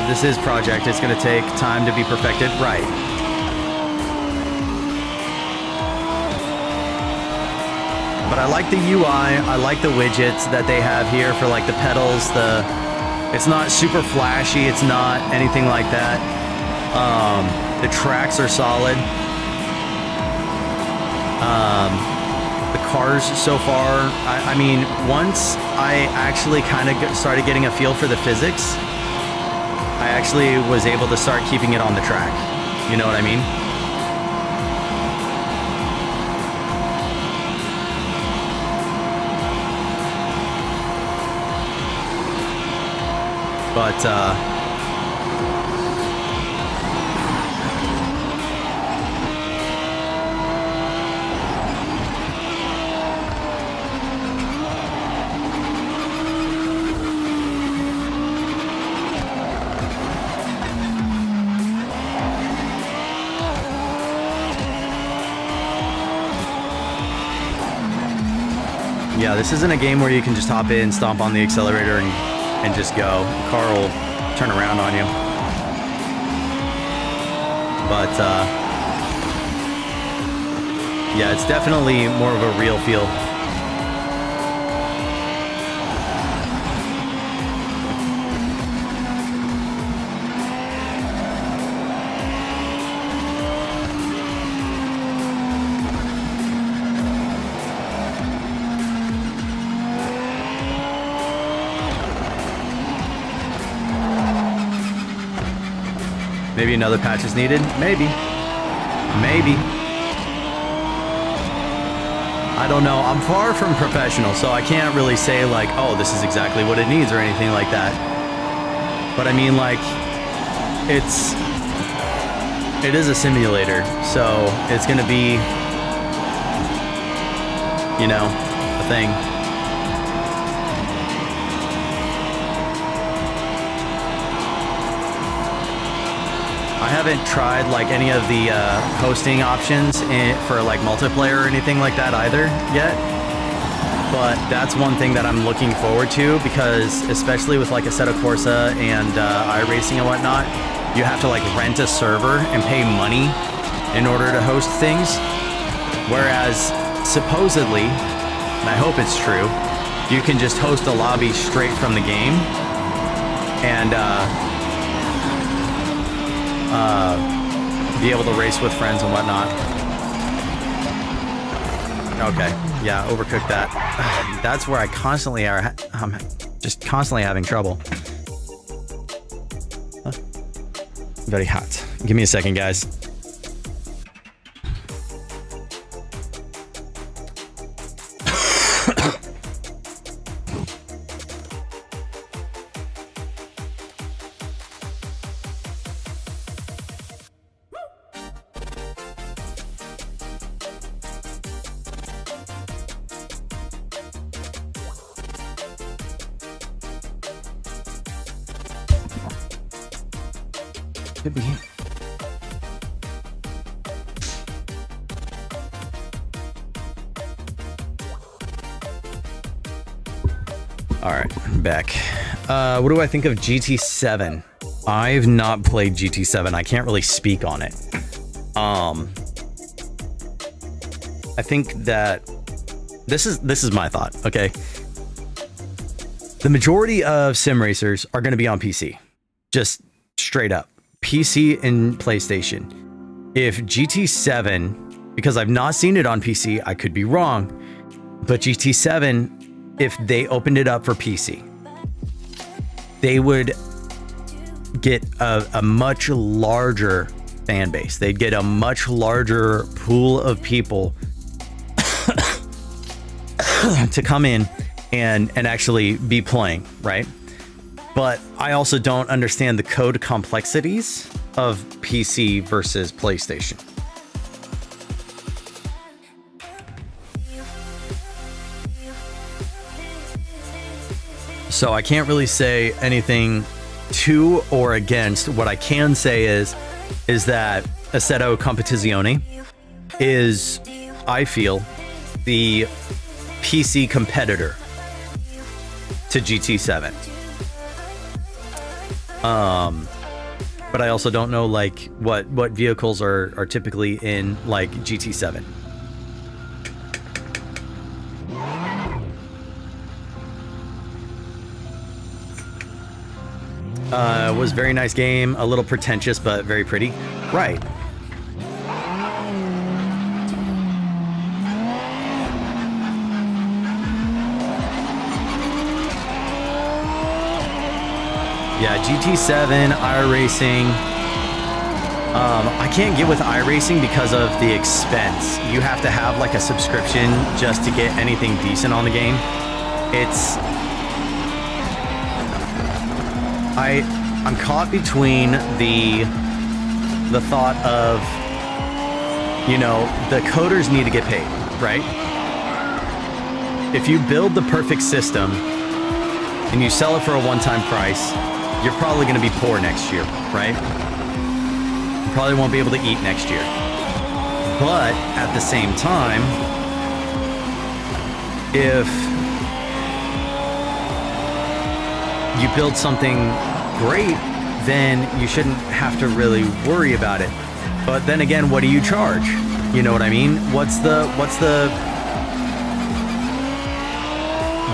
This is Project. It's going to take time to be perfected. Right. But I like the UI. I like the widgets that they have here for like the pedals. It's not super flashy. It's not anything like that. The tracks are solid. The cars so far, I mean, once I actually kind of started getting a feel for the physics, I actually was able to start keeping it on the track. You know what I mean? But Yeah, this isn't a game where you can just hop in, stomp on the accelerator, and just go. The car will turn around on you. But, yeah, it's definitely more of a real feel. Maybe another patch is needed. Maybe. Maybe. I don't know. I'm far from professional, so I can't really say like, oh, this is exactly what it needs or anything like that. But I mean, like, it is a simulator, so it's gonna be, you know, a thing. I haven't tried like any of the hosting options for like multiplayer or anything like that either yet. But that's one thing that I'm looking forward to, because especially with like Assetto Corsa and iRacing and whatnot, you have to like rent a server and pay money in order to host things. Whereas supposedly, and I hope it's true, you can just host a lobby straight from the game and be able to race with friends and whatnot. Okay, yeah, overcooked that. That's where I constantly are. I'm just constantly having trouble. Huh? Very hot. Give me a second, guys. Could be. All right, back. What do I think of GT7? I've not played GT7. I can't really speak on it. I think that this is my thought. Okay, the majority of sim racers are going to be on PC, just straight up. PC and PlayStation. If GT7, because I've not seen it on PC, I could be wrong, but GT7, if they opened it up for PC, they would get a much larger fan base. They'd get a much larger pool of people to come in and actually be playing, right? But I also don't understand the code complexities of PC versus PlayStation. So I can't really say anything to or against. What I can say is that Assetto Competizione is, I feel, the PC competitor to GT7. But I also don't know like what vehicles are typically in like GT7. It was a very nice game, a little pretentious but very pretty. Right. Yeah, GT7, iRacing. I can't get with iRacing because of the expense. You have to have like a subscription just to get anything decent on the game. I'm caught between the thought of, you know, the coders need to get paid, right? If you build the perfect system and you sell it for a one-time price, you're probably going to be poor next year, right? You probably won't be able to eat next year. But at the same time, if you build something great, then you shouldn't have to really worry about it. But then again, what do you charge? You know what I mean?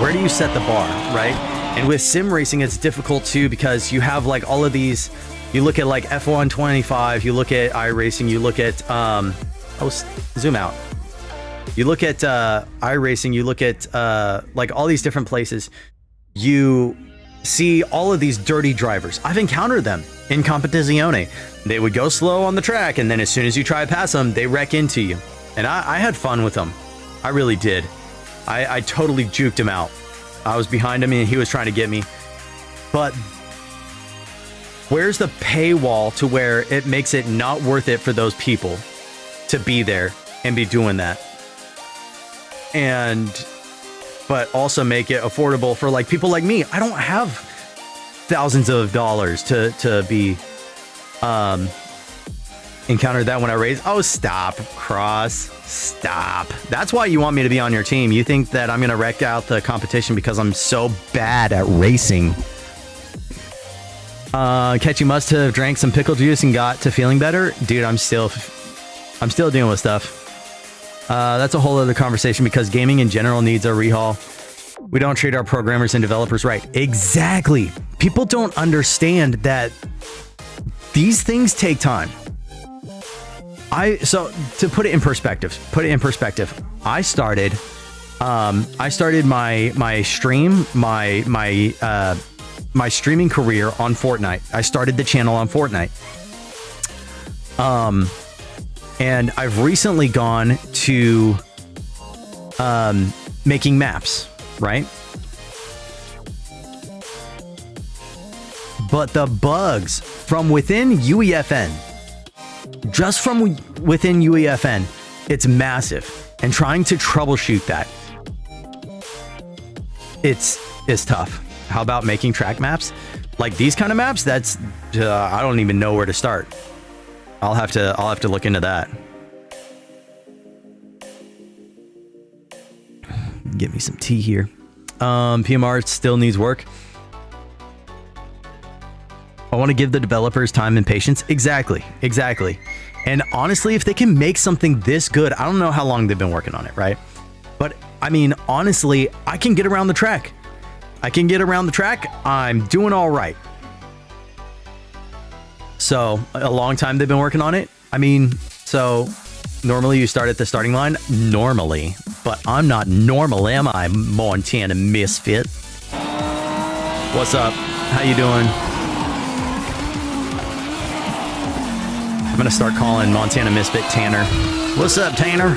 Where do you set the bar, right? And with sim racing, it's difficult too, because you have like all of these, you look at like F125, you look at iRacing, you look at, zoom out. You look at iRacing, you look at like all these different places. You see all of these dirty drivers. I've encountered them in Competizione. They would go slow on the track, and then as soon as you try to pass them, they wreck into you. And I had fun with them. I really did. I totally juked him out. I was behind him and he was trying to get me. But where's the paywall to where it makes it not worth it for those people to be there and be doing that? But also make it affordable for like people like me. I don't have thousands of dollars to be encountered that when I race. Oh, stop, Cross. Stop. That's why you want me to be on your team. You think that I'm gonna wreck out the competition because I'm so bad at racing. Catchy must have drank some pickle juice and got to feeling better. Dude, I'm still dealing with stuff. That's a whole other conversation because gaming in general needs a rehaul. We don't treat our programmers and developers right. Exactly. People don't understand that these things take time. So to put it in perspective, I started my stream, my streaming career on Fortnite. I started the channel on Fortnite. And I've recently gone to making maps, right? But the bugs from within UEFN, just from within UEFN, it's massive. And trying to troubleshoot that, it's tough. How about making track maps? Like these kind of maps, that's I don't even know where to start. I'll have to look into that. Get me some tea here. PMR still needs work. I want to give the developers time and patience. Exactly. And honestly, if they can make something this good, I don't know how long they've been working on it, right? But I mean, honestly, I can get around the track. I'm doing all right. So a long time they've been working on it. I mean, so normally you start at the starting line. Normally, but I'm not normal, am I, Montana Misfit? What's up? How you doing? I'm gonna start calling Montana Misfit Tanner. What's up, Tanner?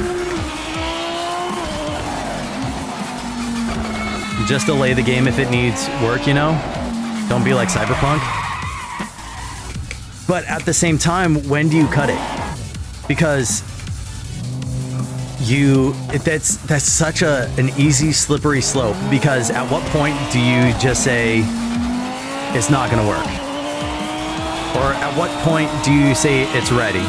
Just delay the game if it needs work, you know? Don't be like Cyberpunk. But at the same time, when do you cut it? Because that's such an easy slippery slope, because at what point do you just say it's not gonna work? Or at what point do you say it's ready?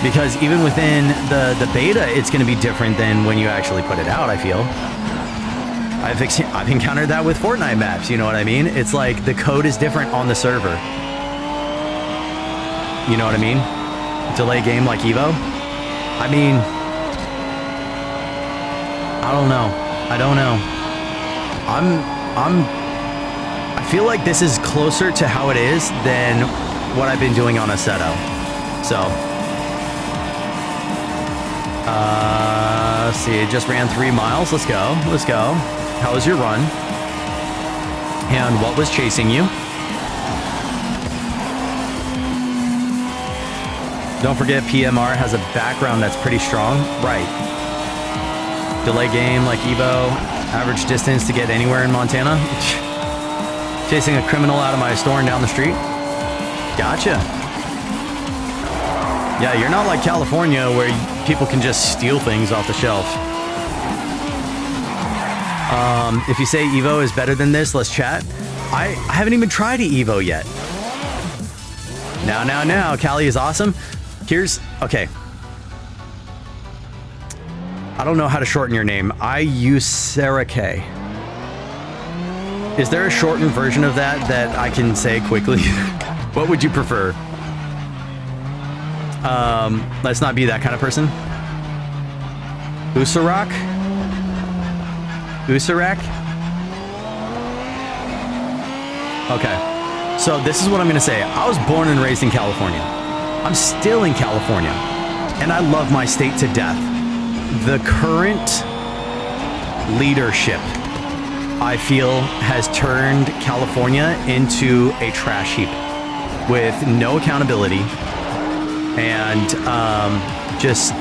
Because even within the beta, it's going to be different than when you actually put it out, I feel. I've encountered that with Fortnite maps, you know what I mean? It's like the code is different on the server. You know what I mean? Delay game like Evo. I mean, I don't know. I feel like this is closer to how it is than what I've been doing on Assetto. So, let's see, it just ran 3 miles. Let's go. How was your run? And what was chasing you? Don't forget, PMR has a background that's pretty strong. Right. Delay game like Evo. Average distance to get anywhere in Montana. Chasing a criminal out of my store and down the street. Gotcha. Yeah, you're not like California where people can just steal things off the shelf. If you say Evo is better than this, let's chat. I haven't even tried a Evo yet. Now, Cali is awesome. Okay. I don't know how to shorten your name. I use Sarah K. Is there a shortened version of that I can say quickly? What would you prefer? Let's not be that kind of person. Usarak? Usarak? Okay. So this is what I'm going to say. I was born and raised in California. I'm still in California. And I love my state to death. The current leadership, I feel, has turned California into a trash heap with no accountability and just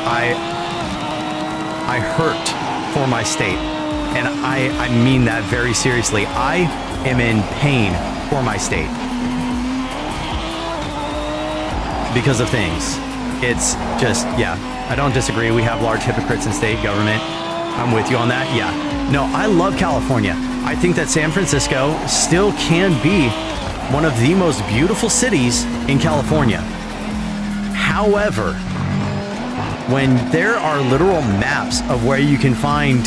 I hurt for my state, and I mean that very seriously. I am in pain for my state because of things. It's just, yeah, I don't disagree. We have large hypocrites in state government. I'm with you on that. Yeah. No, I love California. I think that San Francisco still can be one of the most beautiful cities in California. However, when there are literal maps of where you can find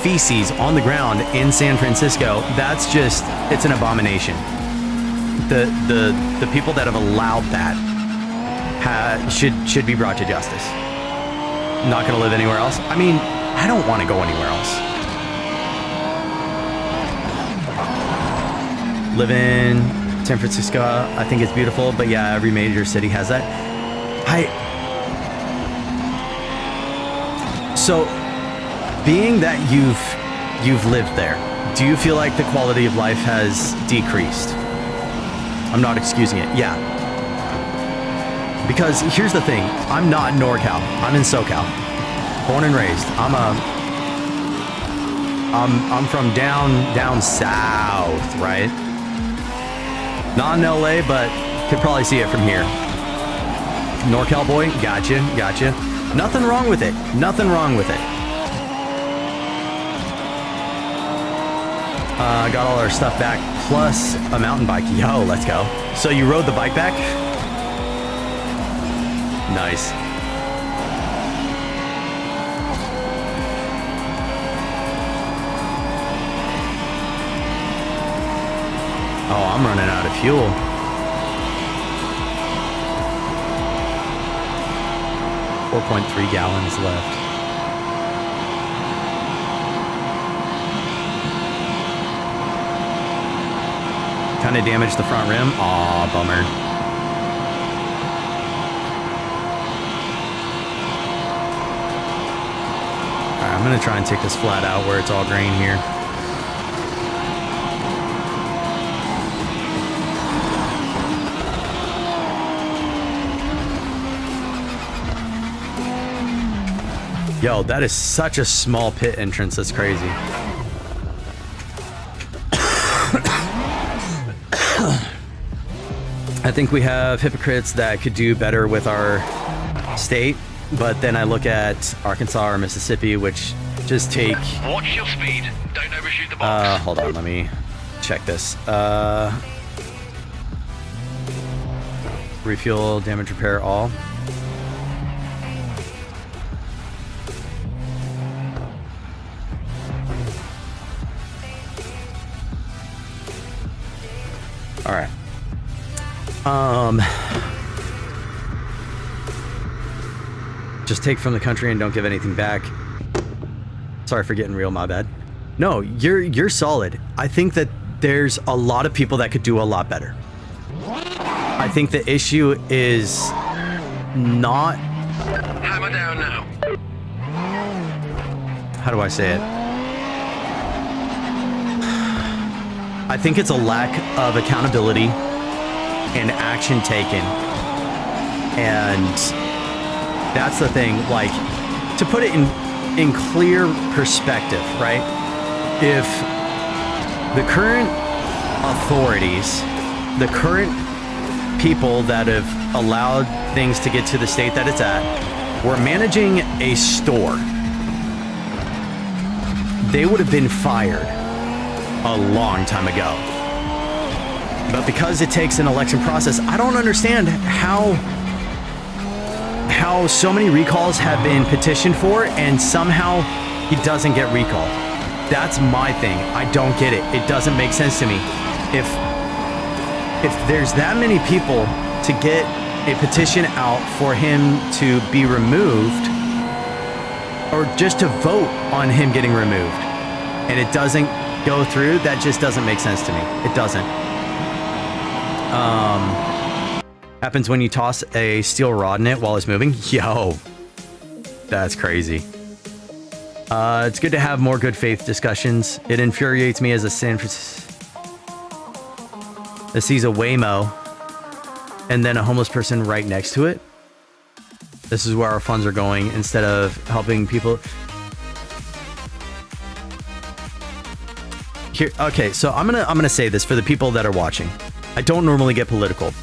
feces on the ground in San Francisco, that's just, it's an abomination. The people that have allowed that should be brought to justice. Not going to live anywhere else. I mean, I don't want to go anywhere else. Live in San Francisco, I think it's beautiful, but yeah, every major city has that. So, being that you've lived there, do you feel like the quality of life has decreased? I'm not excusing it. Yeah. Because here's the thing, I'm not in NorCal, I'm in SoCal. Born and raised. I'm from down south, right? Not in LA, but could probably see it from here. NorCal boy, gotcha. Nothing wrong with it. Nothing wrong with it. Got all our stuff back, plus a mountain bike. Yo, let's go. So you rode the bike back? Nice. Oh, I'm running out of fuel. .3 gallons left. Kind of damaged the front rim. Aw, bummer. Alright, I'm gonna try and take this flat out where it's all grain here. Yo, that is such a small pit entrance. That's crazy. I think we have hypocrites that could do better with our state, but then I look at Arkansas or Mississippi, which just take... Watch your speed. Don't overshoot the box. Hold on, let me check this. Refuel, damage repair, all. All right. Just take from the country and don't give anything back. Sorry for getting real, my bad. No, you're solid. I think that there's a lot of people that could do a lot better. I think the issue is not... Hammer down now. How do I say it? I think it's a lack of accountability and action taken. And that's the thing, like, to put it in clear perspective, right? If the current authorities, the current people that have allowed things to get to the state that it's at, were managing a store, they would have been fired a long time ago. But because it takes an election process, I don't understand how so many recalls have been petitioned for and somehow he doesn't get recalled. That's my thing. I don't get it. It doesn't make sense to me. If there's that many people to get a petition out for him to be removed, or just to vote on him getting removed, and it doesn't go through, that just doesn't make sense to me. It doesn't. Happens when you toss a steel rod in it while it's moving. Yo, that's crazy. It's good to have more good faith discussions. It infuriates me as a San Francisco that sees a Waymo and then a homeless person right next to it. This is where our funds are going instead of helping people. Here, okay, so I'm gonna say this for the people that are watching. I don't normally get political,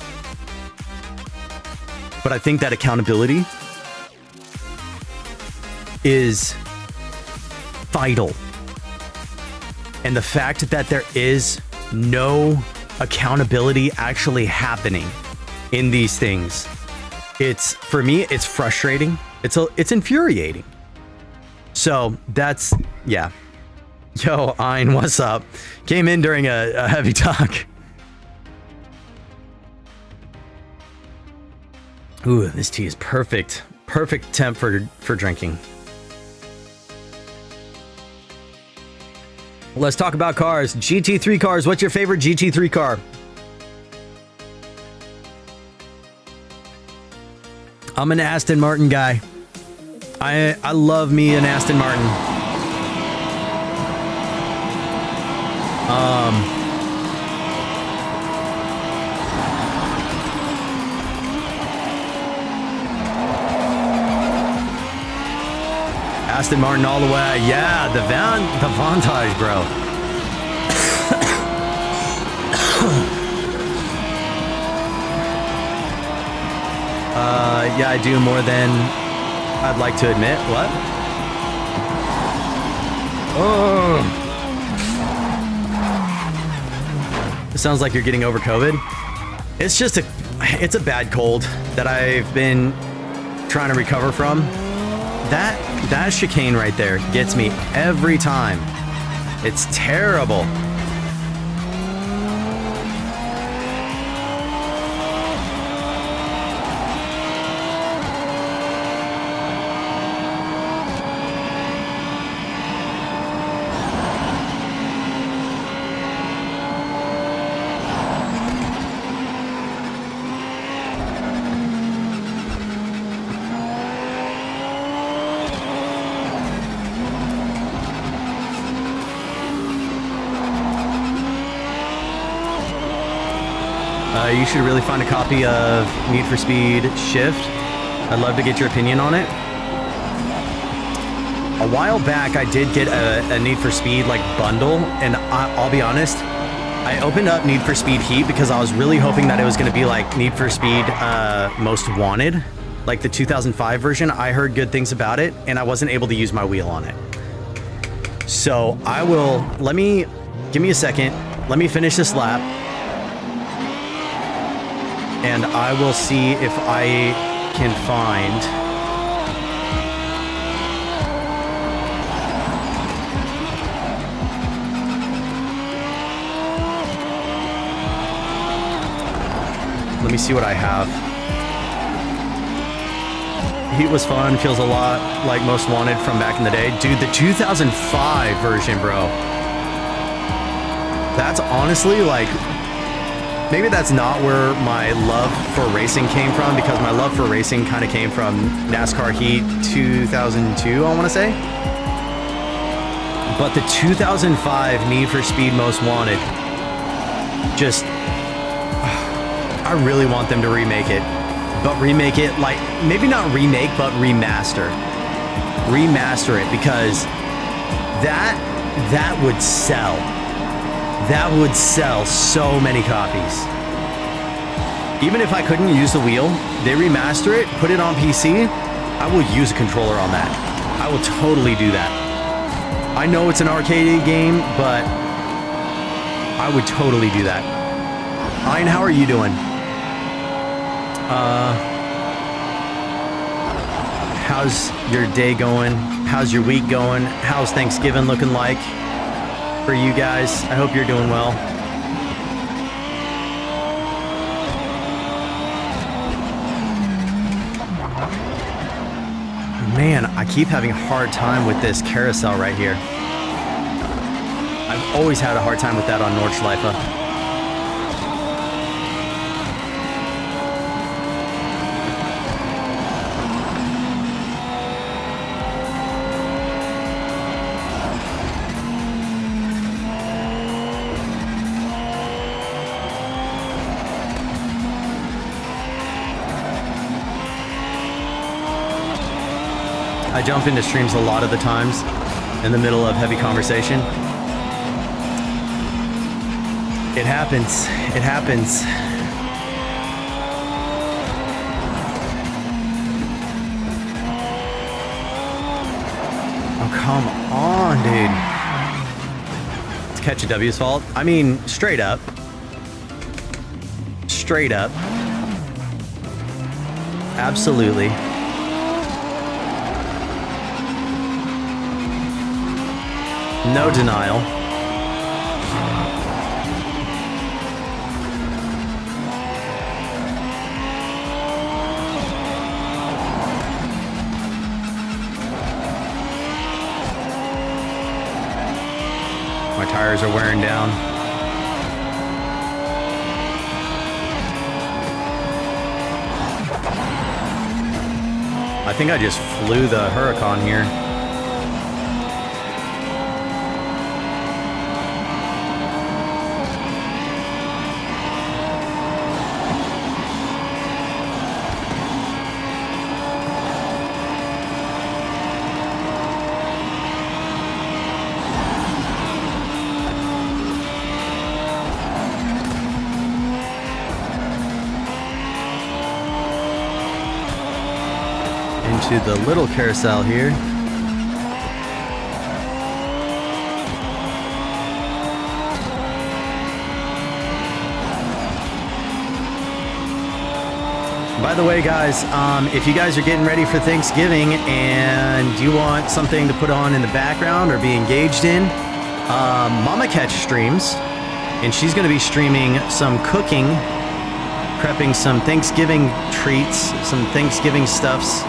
but I think that accountability is vital. And the fact that there is no accountability actually happening in these things, it's, for me, it's frustrating. It's infuriating. So that's, yeah. Yo, Ein, what's up? Came in during a heavy talk. Ooh, this tea is perfect. Perfect temp for drinking. Let's talk about cars. GT3 cars. What's your favorite GT3 car? I'm an Aston Martin guy. I love me an Aston Martin. Aston Martin all the way. Yeah, the Vantage, bro. Yeah, I do more than I'd like to admit. What? Oh. It sounds like you're getting over COVID. It's just it's a bad cold that I've been trying to recover from. That chicane right there gets me every time. It's terrible. You should really find a copy of Need for Speed Shift. I'd love to get your opinion on it. A while back, I did get a Need for Speed like bundle, and I'll be honest, I opened up Need for Speed Heat because I was really hoping that it was going to be like Need for Speed Most Wanted, like the 2005 version. I heard good things about it, and I wasn't able to use my wheel on it. So give me a second. Let me finish this lap. And I will see if I can find let me see what I have. Heat was fun, feels a lot like Most Wanted from back in the day. Dude, the 2005 version, bro. That's honestly like, maybe that's not where my love for racing came from, because my love for racing kind of came from NASCAR Heat 2002, I want to say. But the 2005 Need for Speed Most Wanted, just, I really want them to remake it. But remake it like, maybe not remake, but remaster. Remaster it, because that would sell. That would sell so many copies. Even if I couldn't use the wheel, they remaster it, put it on PC, I will use a controller on that. I will totally do that. I know it's an arcade game, but I would totally do that. Ian, how are you doing? How's your day going? How's your week going? How's Thanksgiving looking like? for you guys. I hope you're doing well. Man, I keep having a hard time with this carousel right here. I've always had a hard time with that on Nordschleife. I jump into streams a lot of the times in the middle of heavy conversation. It happens. It happens. Oh, come on, dude. It's Catch a W's fault. I mean, straight up. Straight up. Absolutely. No denial. My tires are wearing down. I think I just flew the Huracan here. Into the little carousel here. By the way, guys, if you guys are getting ready for Thanksgiving and you want something to put on in the background or be engaged in, Mama Catch streams, and she's going to be streaming some cooking, prepping some Thanksgiving treats, some Thanksgiving stuffs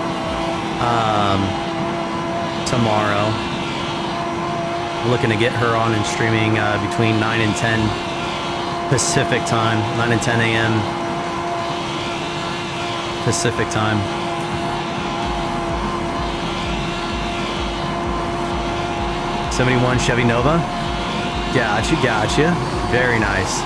tomorrow. I'm looking to get her on and streaming between 9 and 10 Pacific time, 9 and 10 a.m. Pacific time. '71 Chevy Nova. Gotcha. Very nice.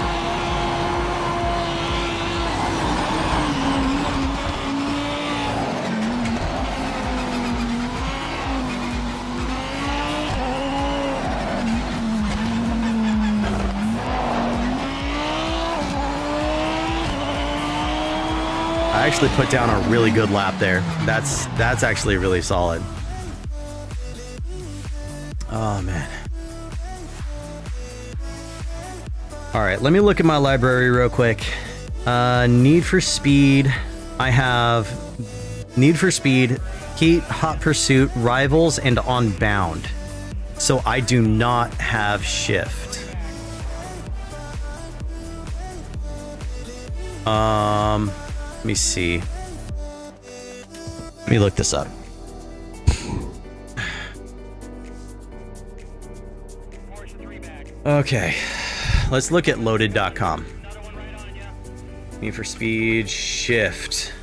I actually put down a really good lap there. That's actually really solid. Oh man. All right, let me look at my library real quick. Need for Speed. I have Need for Speed, Heat, Hot Pursuit, Rivals, and On Bound. So I do not have Shift. Let me see. Let me look this up. Okay, let's look at loaded.com. Need for Speed, Shift.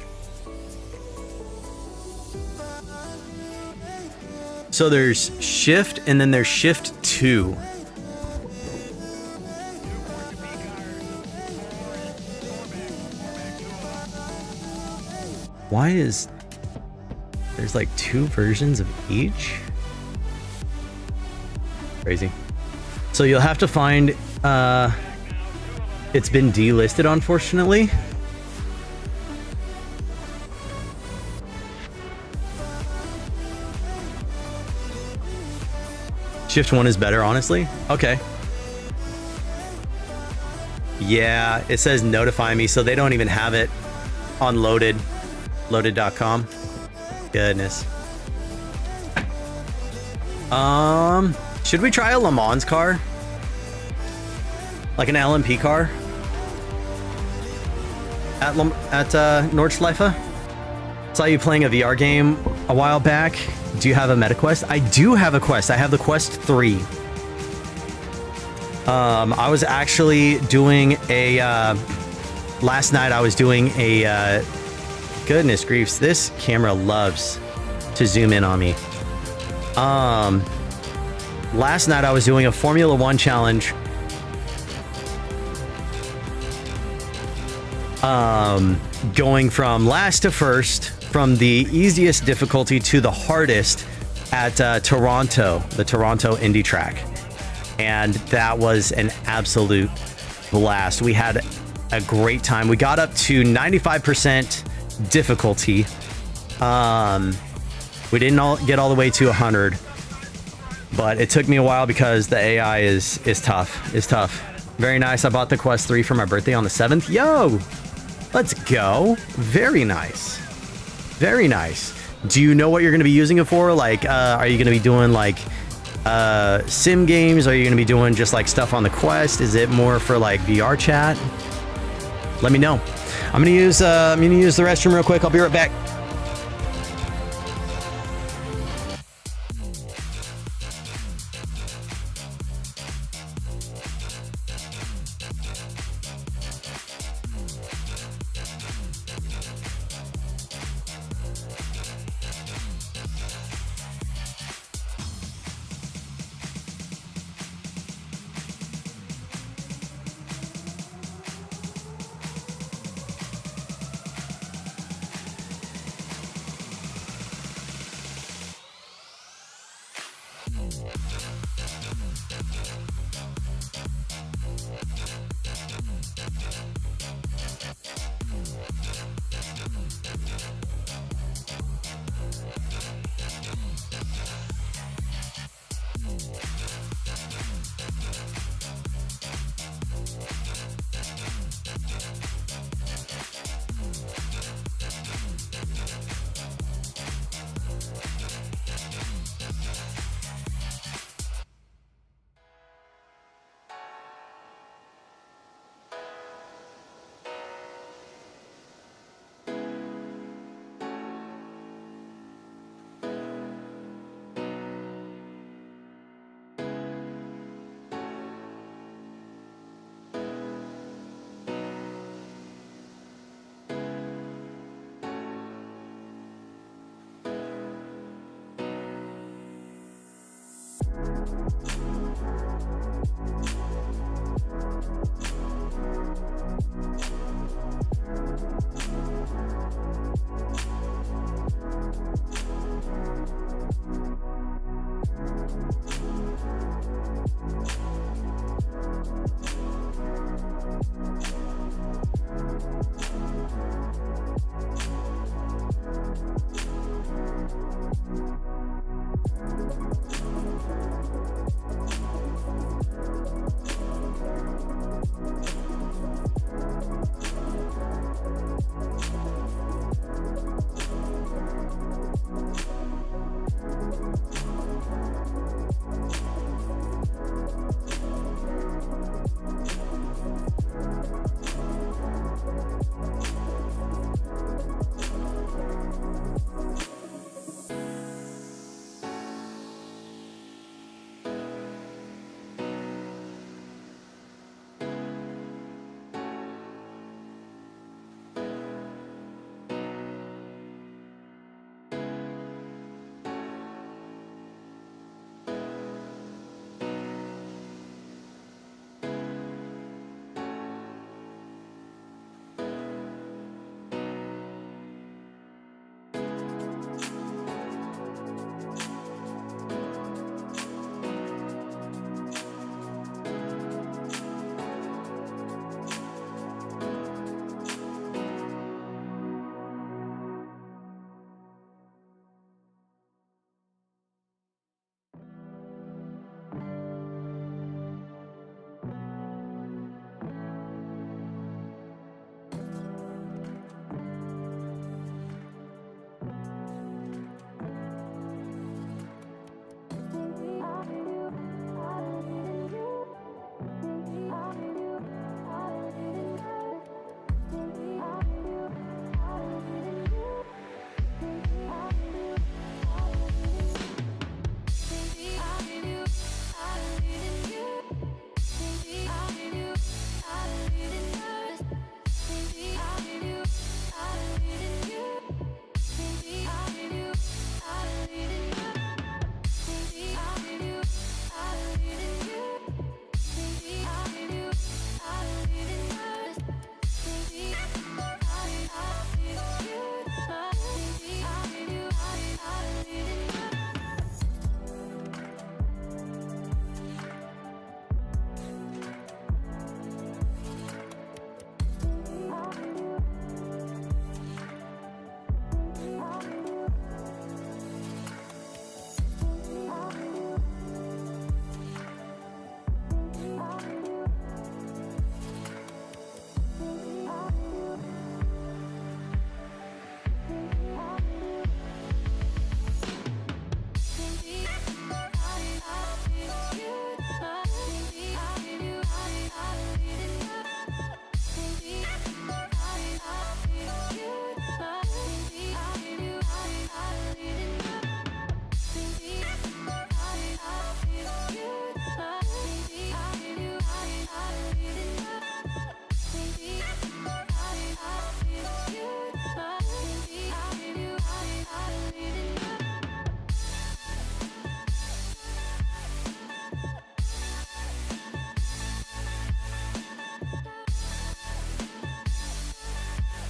So there's Shift and then there's Shift 2. Why is there's like two versions of each? Crazy. So you'll have to find it's been delisted, unfortunately. Shift 1 is better, honestly. Okay. Yeah, it says notify me, so they don't even have it on loaded.com. Goodness. Should we try a Le Mans car? Like an LMP car at Nordschleife. Saw you playing a VR game a while back. Do you have a MetaQuest? I do have a Quest. I have the Quest 3. I was actually doing a last night. I was doing a goodness griefs. This camera loves to zoom in on me. Last night I was doing a Formula One challenge. Going from last to first, from the easiest difficulty to the hardest at Toronto, the Toronto Indy track. And that was an absolute blast. We had a great time. We got up to 95% difficulty. We didn't get all the way to 100, but it took me a while because the AI is tough. It's tough. Very nice. I bought the Quest 3 for my birthday on the 7th. Yo, let's go. Very nice. Very nice. Do you know what you're going to be using it for? Like, are you going to be doing like sim games? Are you going to be doing just like stuff on the Quest? Is it more for like VR chat? Let me know. I'm going to use the restroom real quick. I'll be right back.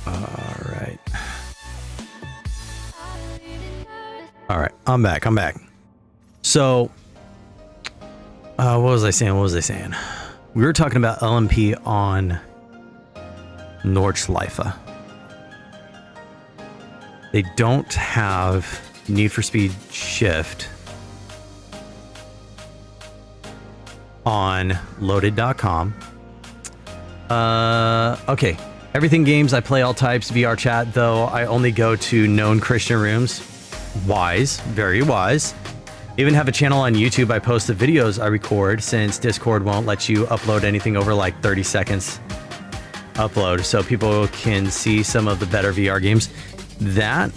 All right, I'm back. So, what was I saying? We were talking about LMP on Nordschleife. They don't have Need for Speed Shift on loaded.com. Okay. Everything games, I play all types. VR chat, though, I only go to known Christian rooms. Wise. Very wise. Even have a channel on YouTube. I post the videos I record since Discord won't let you upload anything over like 30 seconds upload, so people can see some of the better VR games. That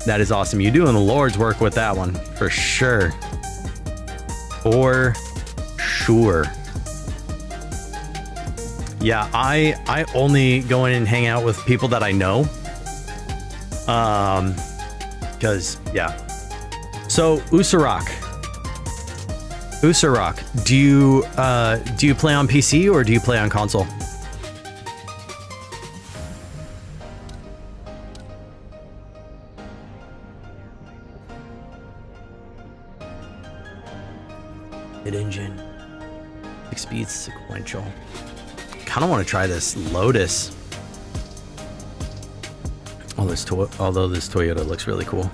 is awesome. You doing the Lord's work with that one, for sure. For sure. Yeah, I only go in and hang out with people that I know. Because, yeah. So, Usarak, do you play on PC or do you play on console? Mid-engine, 6-speed sequential. Kind of want to try this Lotus. Although this Toyota looks really cool.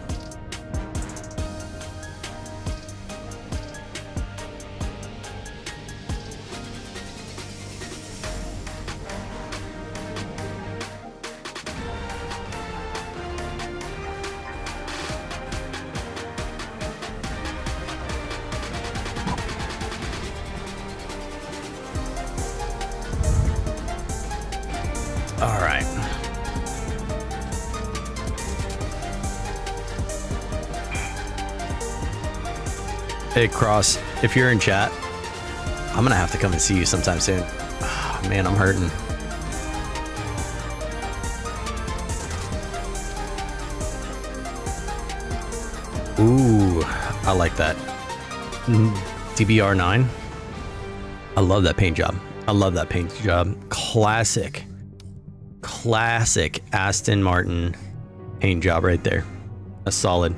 All right. Hey, Cross, if you're in chat, I'm gonna have to come and see you sometime soon. Oh, man, I'm hurting. Ooh, I like that. DBR9. I love that paint job. Classic Aston Martin paint job right there. That's solid.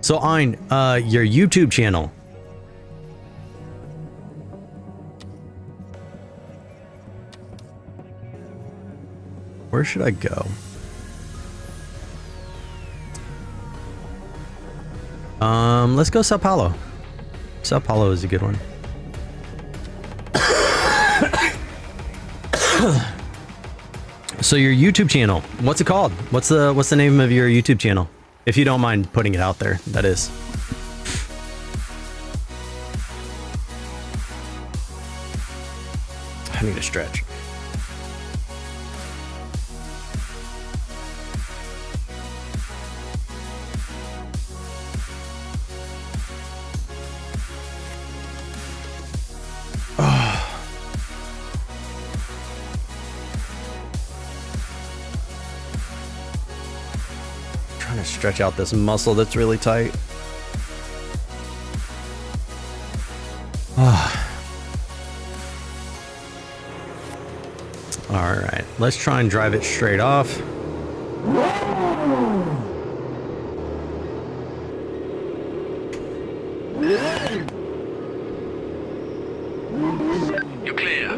So, Ein, your YouTube channel. Where should I go? Let's go Sao Paulo. Sao Paulo is a good one. So your YouTube channel, what's it called? What's the name of your YouTube channel? If you don't mind putting it out there, that is. I need a stretch. Trying to stretch out this muscle that's really tight. All right, let's try and drive it straight off. You're clear.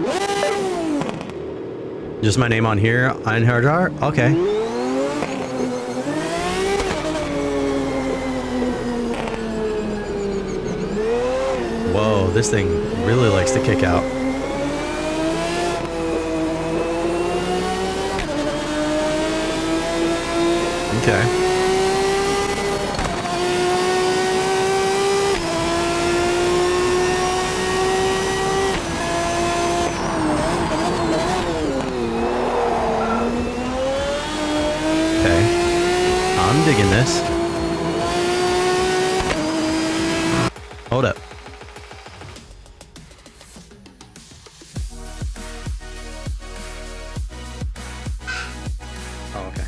Just my name on here, Einhardar? Okay. Whoa, this thing really likes to kick out. Okay. Okay. I'm digging this. Hold up. Oh, okay.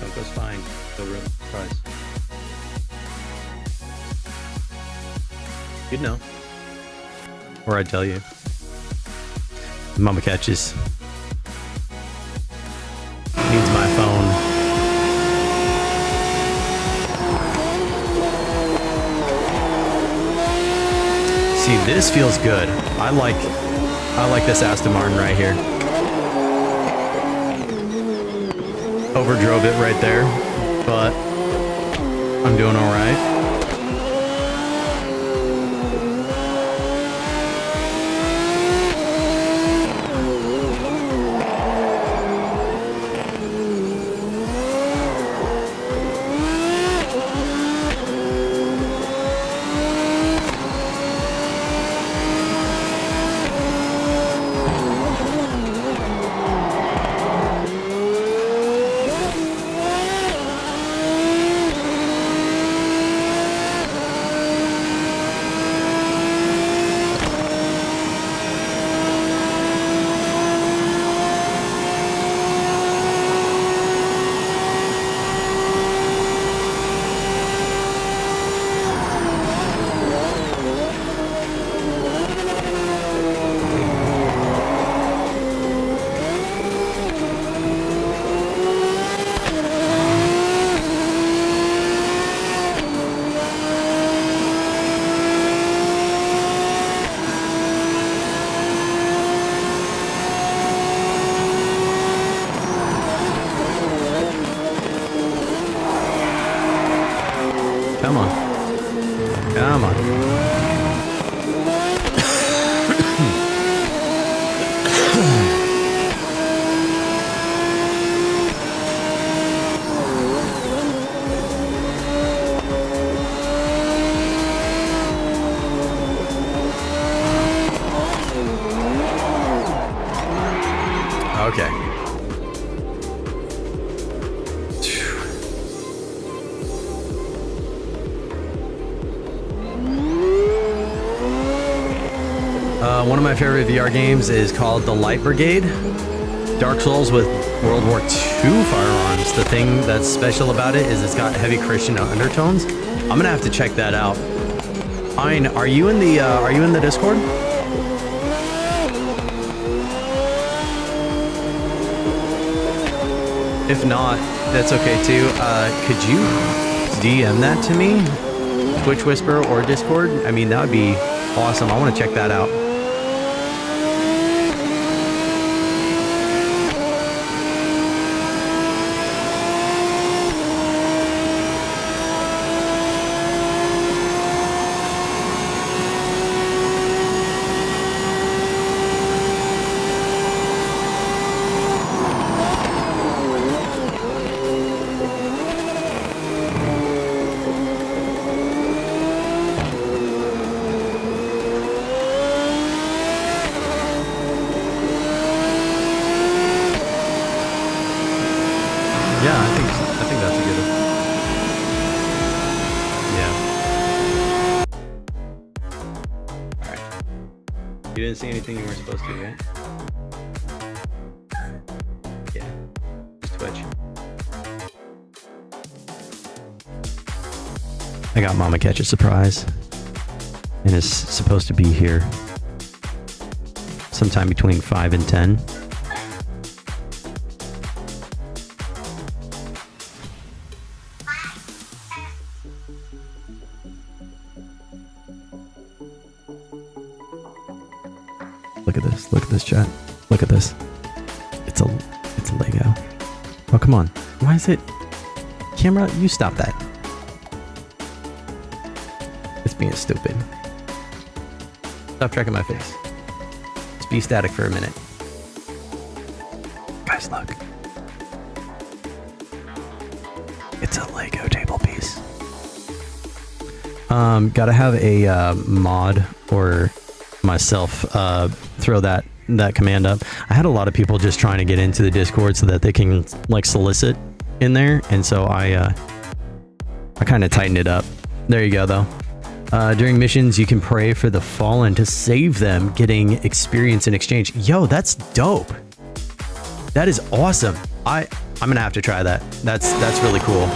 Don't go spying. No room. Surprise. You'd know. Or I'd tell you. Mama catches. Needs my phone. See, this feels good. I like this Aston Martin right here. Overdrove it right there, but I'm doing all right. Come on. Come on. Okay. One of my favorite VR games is called The Light Brigade. Dark Souls with World War II firearms. The thing that's special about it is it's got heavy Christian undertones. I'm gonna have to check that out. Ein, are you in the Discord? If not, that's okay too. Could you DM that to me? Twitch Whisper or Discord? I mean, that would be awesome. I want to check that out. You didn't see anything you weren't supposed to, right? Yeah. Just Twitch. I got Mama Catch a surprise. And is supposed to be here sometime between 5 and 10. Look at this. Look at this, chat. Look at this. It's a Lego. Oh, come on. Why is it? Camera, you stop that. It's being stupid. Stop tracking my face. Just be static for a minute. Guys, look. It's a Lego table piece. Gotta have a mod or myself throw that command up. I had a lot of people just trying to get into the Discord so that they can like solicit in there, and so I kind of tightened it up. There you go though. During missions you can pray for the fallen to save them, getting experience in exchange. Yo, that's dope. That is awesome. I'm gonna have to try that. That's really cool.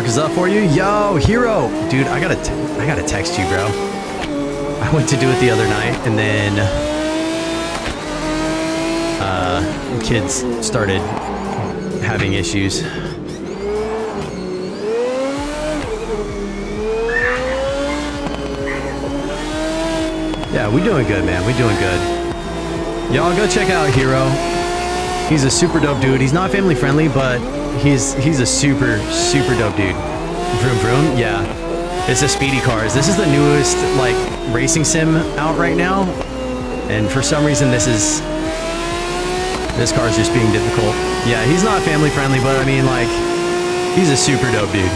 is up for you. Yo, Hero. Dude, I gotta text you, bro. I went to do it the other night, and then kids started having issues. Yeah, we doing good, man. We doing good. Y'all go check out Hero. He's a super dope dude. He's not family friendly, but he's a super dope dude. Vroom vroom. Yeah, it's a speedy cars. This is the newest like racing sim out right now, and for some reason this car's just being difficult. Yeah, he's not family friendly, but I mean like he's a super dope dude.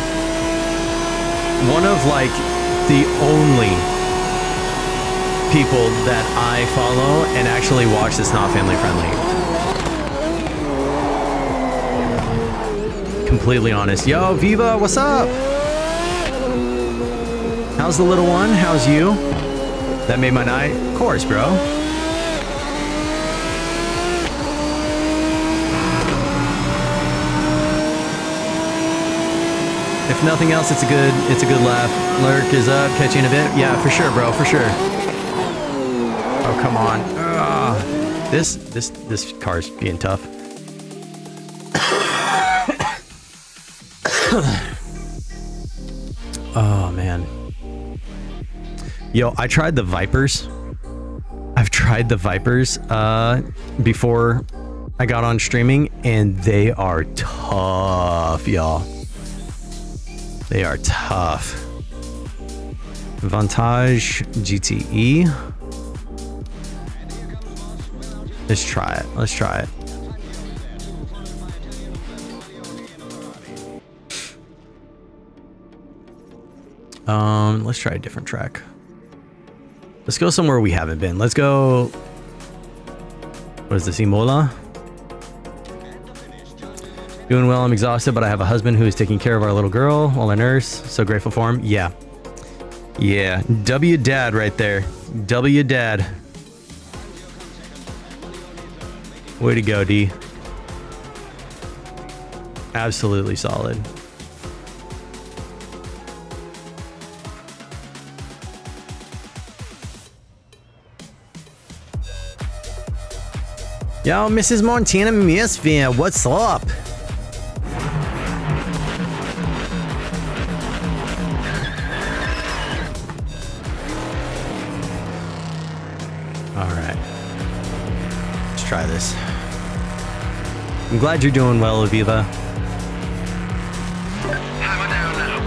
One of like the only people that I follow and actually watch that's not family friendly. Completely honest. Yo, Viva, what's up? How's the little one? How's you? That made my night. Of course, bro. If nothing else, it's a good laugh. Lurk is up. Catch you in a bit. Yeah, for sure, bro. For sure. Oh, come on. Ugh. This car's being tough. Oh man. Yo, I tried the Vipers. I've tried the Vipers before I got on streaming, and they are tough, y'all. They are tough. Vantage GTE. Let's try it. Let's try it. Let's try a different track. Let's go somewhere we haven't been. Let's go. What is this? Imola? Doing well. I'm exhausted, but I have a husband who is taking care of our little girl while I nurse. So grateful for him. Yeah. Yeah. W dad right there. W dad. Way to go, D. Absolutely solid. Yo, Mrs. Montana Misfit, what's up? All right. Let's try this. I'm glad you're doing well, Aviva. Hammer down now.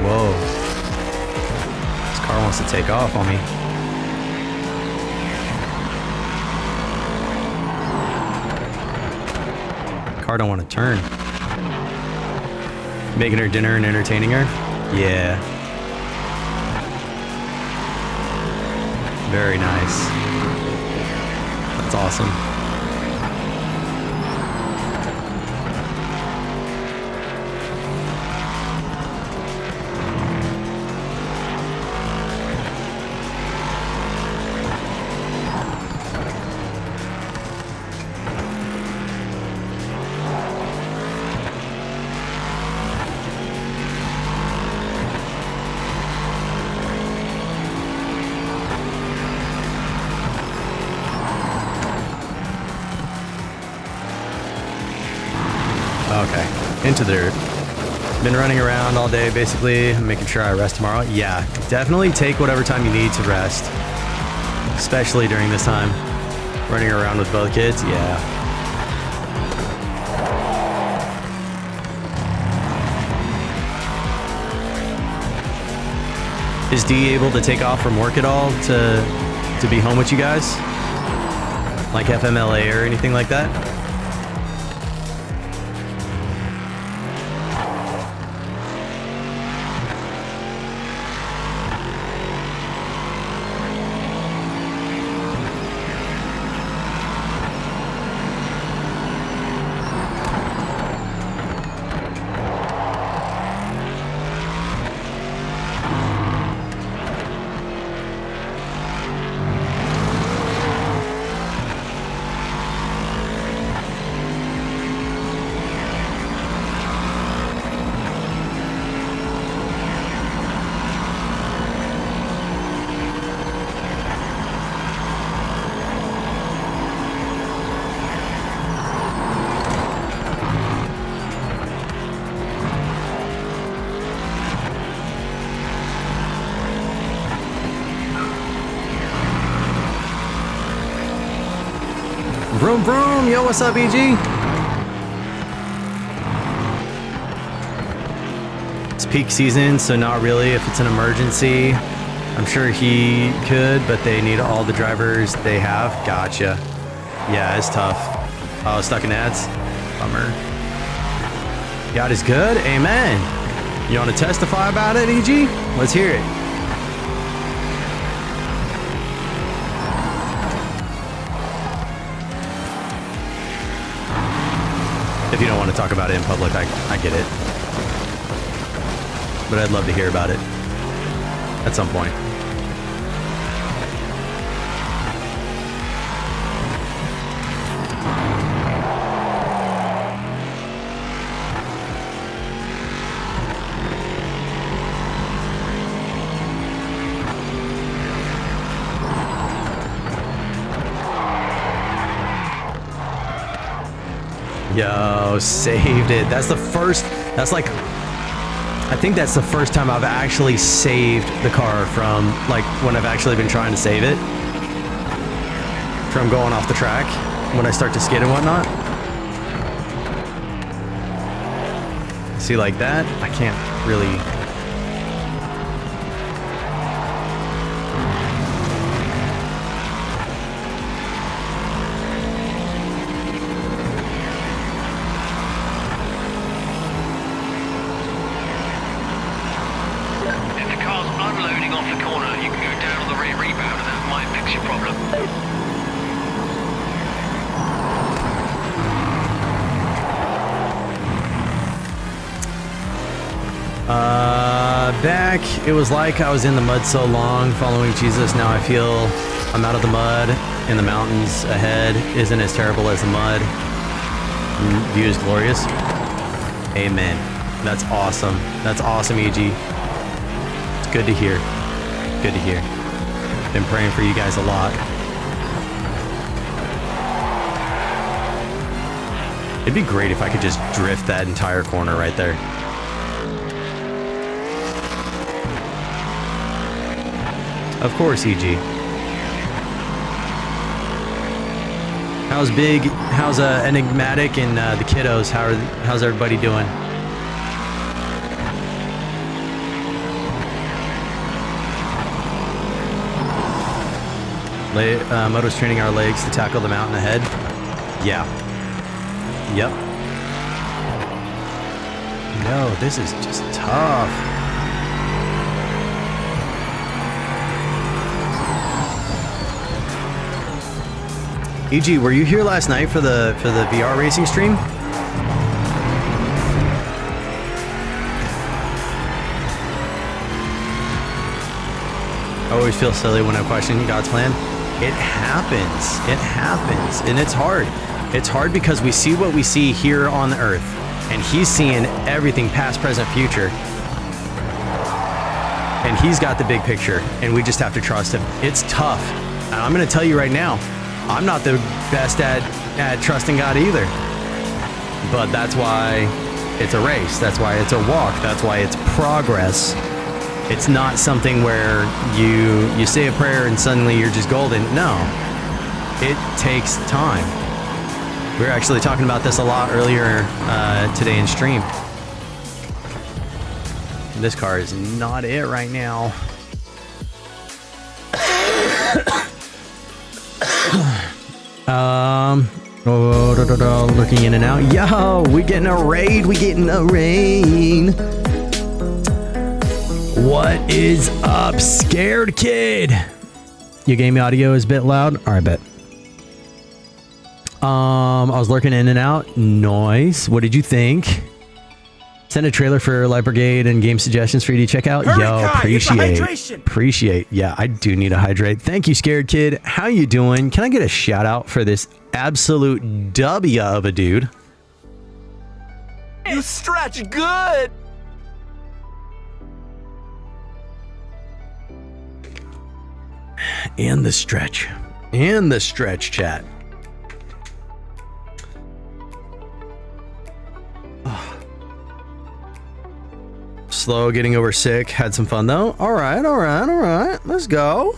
Whoa. This car wants to take off on me. Car don't want to turn. Making her dinner and entertaining her? Yeah. Very nice. That's awesome. Okay, into the dirt. Been running around all day, basically, making sure I rest tomorrow. Yeah, definitely take whatever time you need to rest, especially during this time. Running around with both kids, yeah. Is Dee able to take off from work at all to be home with you guys? Like FMLA or anything like that? Vroom vroom. Yo, what's up, EG? It's peak season, so not really. If it's an emergency, I'm sure he could, but they need all the drivers they have. Gotcha. Yeah, it's tough. Oh, stuck in ads? Bummer. God is good. Amen. You want to testify about it, EG? Let's hear it. If you don't want to talk about it in public, I get it. But I'd love to hear about it at some point. Yo, saved it. That's the first, that's like, I think that's the first time I've actually saved the car from, like, when I've actually been trying to save it from going off the track when I start to skid and whatnot. See, like that, I can't really. Back, it was like I was in the mud so long following Jesus. Now I feel I'm out of the mud and the mountains ahead isn't as terrible as the mud. View is glorious. Amen. That's awesome. That's awesome, EG. It's good to hear. Good to hear. Been praying for you guys a lot. It'd be great if I could just drift that entire corner right there. Of course, EG. How's Big? How's Enigmatic and the kiddos? How's everybody doing? Moto's training our legs to tackle the mountain ahead. Yeah. Yep. No, this is just tough. EG, were you here last night for the VR racing stream? I always feel silly when I question God's plan. It happens. It happens. And it's hard. It's hard because we see what we see here on the earth. And he's seeing everything past, present, future. And he's got the big picture. And we just have to trust him. It's tough. And I'm going to tell you right now, I'm not the best at trusting God either. But that's why it's a race. That's why it's a walk. That's why it's progress. It's not something where you say a prayer and suddenly you're just golden. No. It takes time. We were actually talking about this a lot earlier today in stream. This car is not it right now. Looking in and out. Yo, we getting a raid. We getting a raid. What is up, scared kid? Your game audio is a bit loud. All right, bet. I was lurking in and out. Noise. What did you think? Send a trailer for Light Brigade and game suggestions for you to check out. Yo, appreciate. Yeah, I do need a hydrate. Thank you, scared kid. How you doing? Can I get a shout out for this absolute W of a dude? You stretch good. And the stretch chat. Slow getting over sick. Had some fun though. All right. Let's go.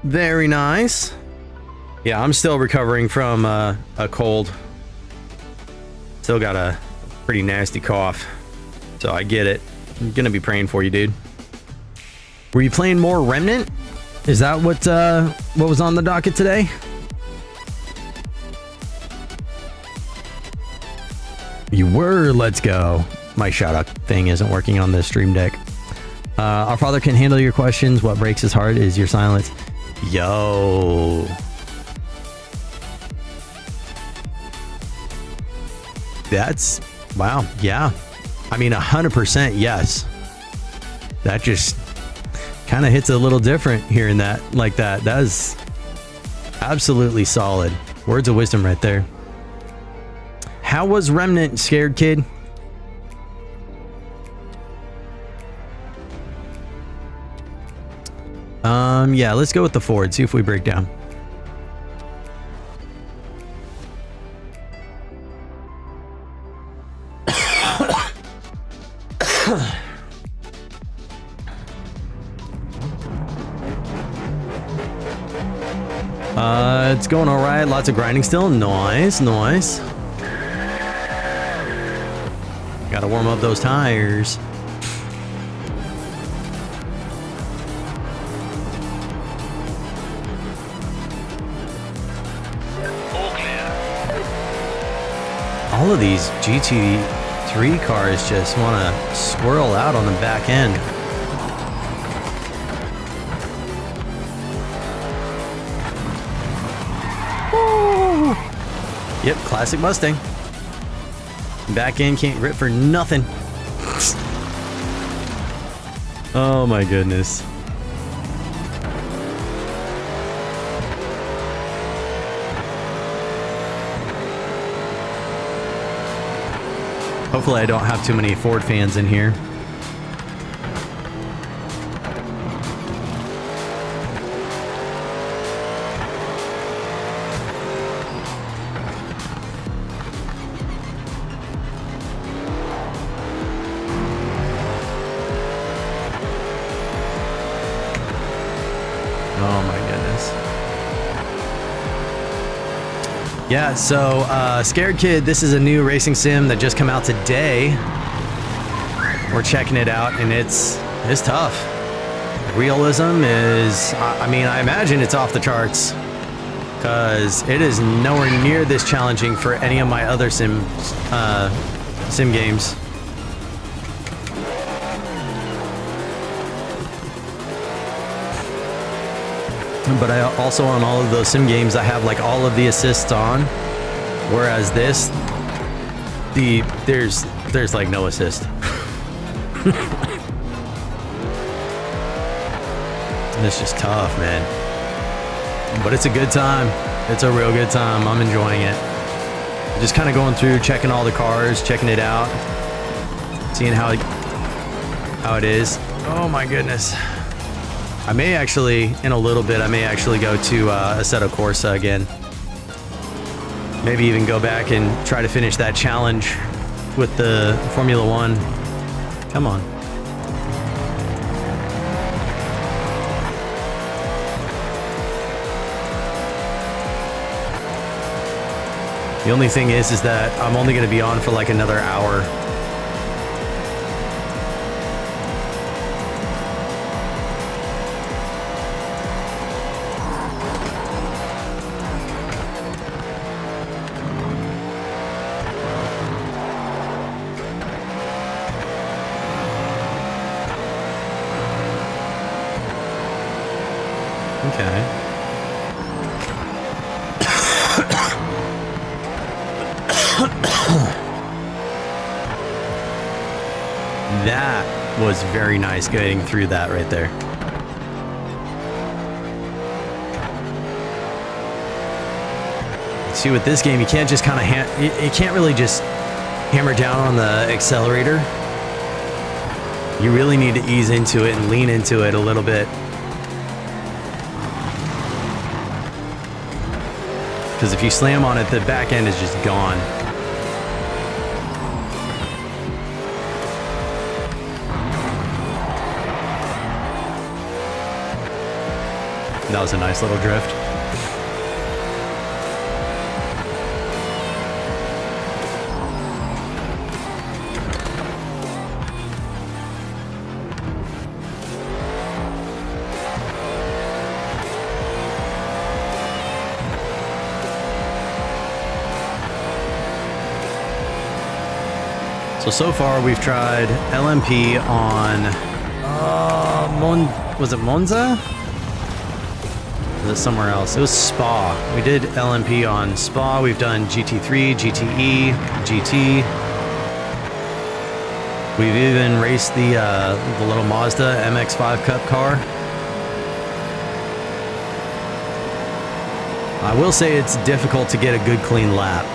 Very nice. Yeah, I'm still recovering from a cold. Still got a pretty nasty cough. So I get it. I'm gonna be praying for you, dude. Were you playing more Remnant? Is that what was on the docket today? You were. Let's go. My shout out thing isn't working on the stream deck. Our Father can handle your questions. What breaks his heart is your silence. Yo. That's wow. Yeah. I mean, 100% yes. That just kind of hits a little different hearing that like that. That is absolutely solid. Words of wisdom right there. How was Remnant, scared kid? Yeah, let's go with the Ford. See if we break down. It's going all right. Lots of grinding still. Nice, nice. Gotta warm up those tires. All clear. All of these GT3 cars just want to swirl out on the back end. Woo! Yep, classic Mustang. Back end can't grip for nothing. Oh my goodness. Hopefully I don't have too many Ford fans in here. Oh my goodness. Yeah, so Scared Kid, this is a new racing sim that just come out today. We're checking it out and it's tough. Realism is, I mean, I imagine it's off the charts because it is nowhere near this challenging for any of my other sim games. But I also, on all of those sim games, I have like all of the assists on, whereas this, there's like no assist. It's just tough, man. But it's a good time. It's a real good time. I'm enjoying it. Just kind of going through, checking all the cars, checking it out, seeing how it is. Oh my goodness. I may actually, in a little bit, I may actually go to Assetto Corsa again. Maybe even go back and try to finish that challenge with the Formula One. Come on. The only thing is that I'm only going to be on for like another hour. Okay. That was very nice getting through that right there. See, with this game, you can't just kind of you can't really just hammer down on the accelerator. You really need to ease into it and lean into it a little bit. Because if you slam on it, the back end is just gone. That was a nice little drift. So far we've tried LMP on, was it Monza? Was it somewhere else? It was Spa. We did LMP on Spa. We've done GT3, GTE, GT. We've even raced the little Mazda MX-5 Cup car. I will say it's difficult to get a good clean lap.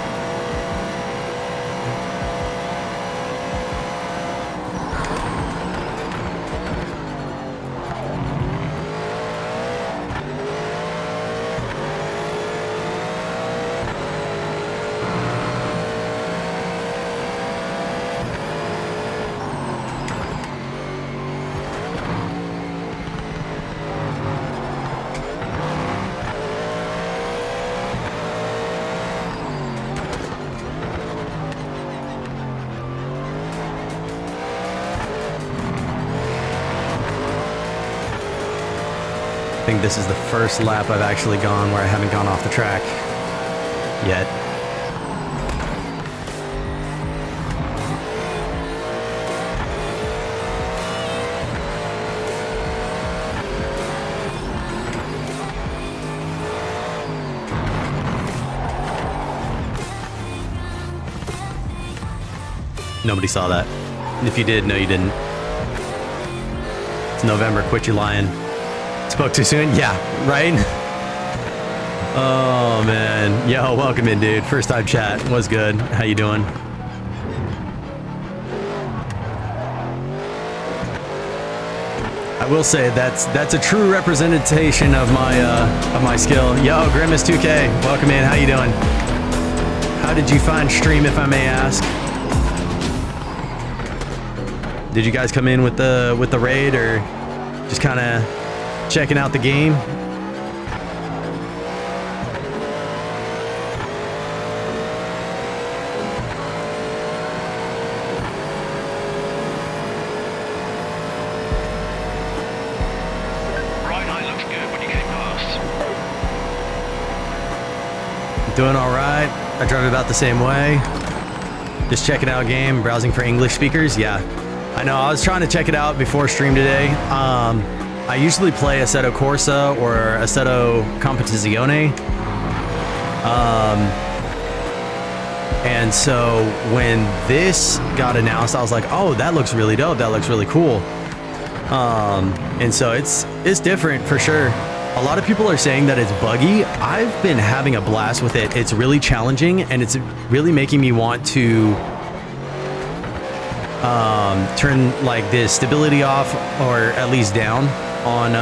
I think this is the first lap I've actually gone where I haven't gone off the track yet. Nobody saw that. If you did, no you didn't. It's November, quit your lying. Spoke too soon? Yeah, right? Oh, man. Yo, welcome in, dude. First time chat. What's good? How you doing? I will say that's a true representation of my skill. Yo, Grimace2K, welcome in. How you doing? How did you find stream, if I may ask? Did you guys come in with the raid or just kind of checking out the game? Right eye looks good when you came past. Doing all right. I drive about the same way. Just checking out game, browsing for English speakers. Yeah, I know. I was trying to check it out before stream today. I usually play Assetto Corsa or Assetto Competizione. And so when this got announced, I was like, oh, that looks really dope. That looks really cool. And so it's different for sure. A lot of people are saying that it's buggy. I've been having a blast with it. It's really challenging and it's really making me want to turn like the stability off or at least down on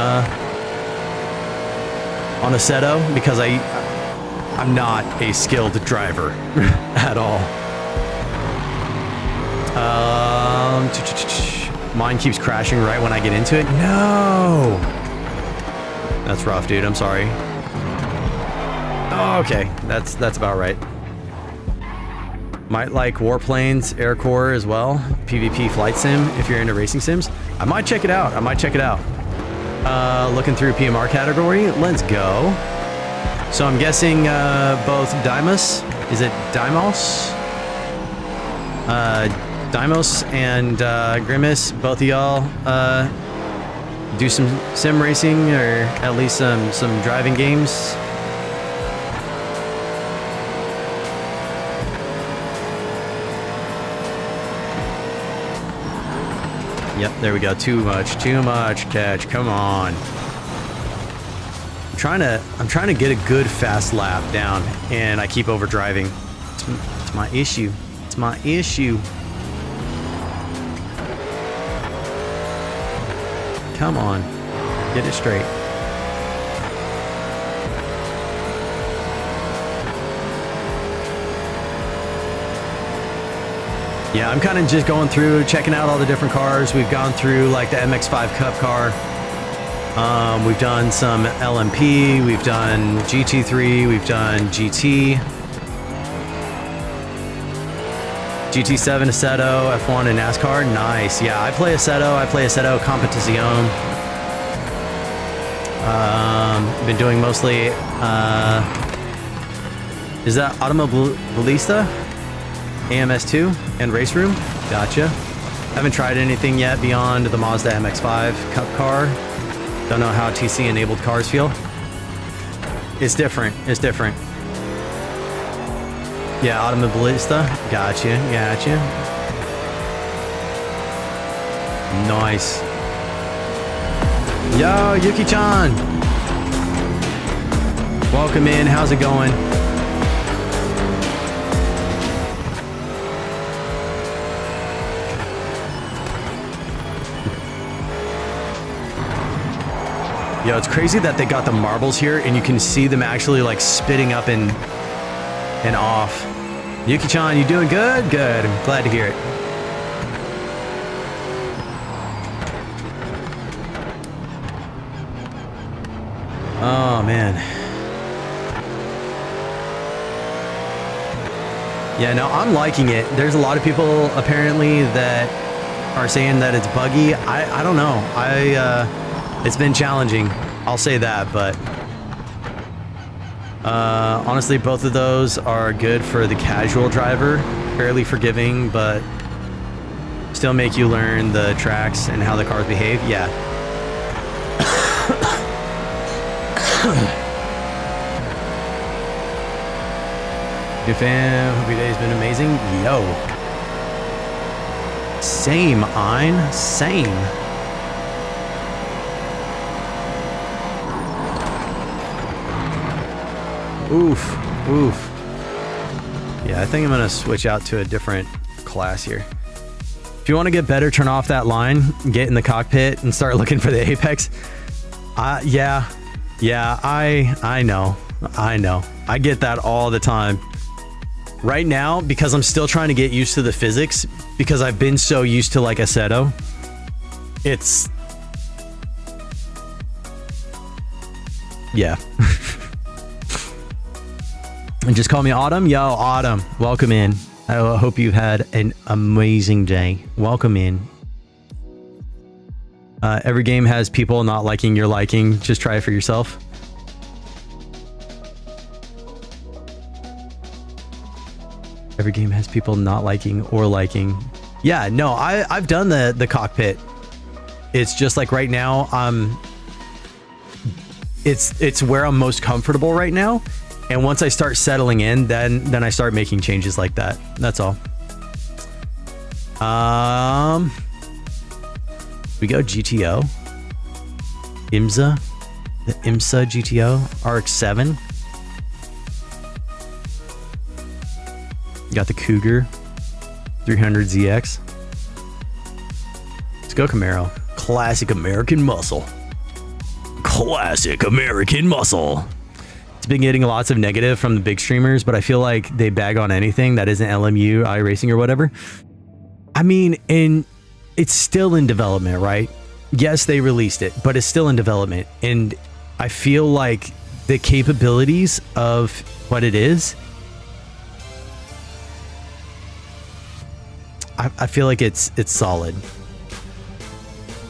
Assetto because I'm not a skilled driver at all. Mine keeps crashing right when I get into it. No, that's rough, dude. I'm sorry. Oh, okay, that's about right. Might like Warplanes, Air Corps as well. PvP flight sim if you're into racing sims. I might check it out. Looking through PMR category. Let's go. So I'm guessing both Deimos. Is it Deimos? Deimos and Grimace, both of y'all do some sim racing or at least some driving games. Yep, there we go. Too much catch. Come on. I'm trying to get a good fast lap down, and I keep over driving. It's my issue. It's my issue. Come on, get it straight. Yeah, I'm kind of just going through, checking out all the different cars. We've gone through like the MX-5 Cup car. We've done some LMP. We've done GT3. We've done GT. GT7, Assetto, F1, and NASCAR. Nice. Yeah, I play Assetto Competizione. Been doing mostly, is that Automobilista? AMS2 and race room. Gotcha. Haven't tried anything yet beyond the Mazda MX-5 Cup car. Don't know how TC enabled cars feel. It's different. It's different. Yeah, Automobilista. Gotcha. Gotcha. Nice. Yo, Yuki-chan. Welcome in. How's it going? Yo, it's crazy that they got the marbles here and you can see them actually like spitting up and off. Yuki-chan, you doing good? Good. I'm glad to hear it. Oh, man. Yeah, no, I'm liking it. There's a lot of people apparently that are saying that it's buggy. I don't know. It's been challenging. I'll say that, but honestly, both of those are good for the casual driver. Fairly forgiving, but still make you learn the tracks and how the cars behave. Yeah. Good fam. Hope your day's been amazing. Yo. Same, Ein. Same. Oof. Oof. Yeah, I think I'm going to switch out to a different class here. If you want to get better, turn off that line, get in the cockpit, and start looking for the apex. Yeah, I know. I get that all the time. Right now, because I'm still trying to get used to the physics, because I've been so used to like Assetto, it's... Yeah. And just call me Autumn. Yo, Autumn, welcome in. I hope you've had an amazing day. Welcome in. Every game has people not liking your liking. Just try it for yourself. Every game has people not liking or liking. Yeah, no, I've done the cockpit. It's just like right now, it's where I'm most comfortable right now. And once I start settling in, then I start making changes like that. That's all. We go GTO. IMSA. The IMSA GTO. RX-7. Got the Cougar 300ZX. Let's go Camaro. Classic American muscle. Classic American muscle. It's been getting lots of negative from the big streamers, but I feel like they bag on anything that isn't LMU, iRacing, or whatever. I mean, it's still in development, right? Yes, they released it, but it's still in development. And I feel like the capabilities of what it is, I feel like it's solid.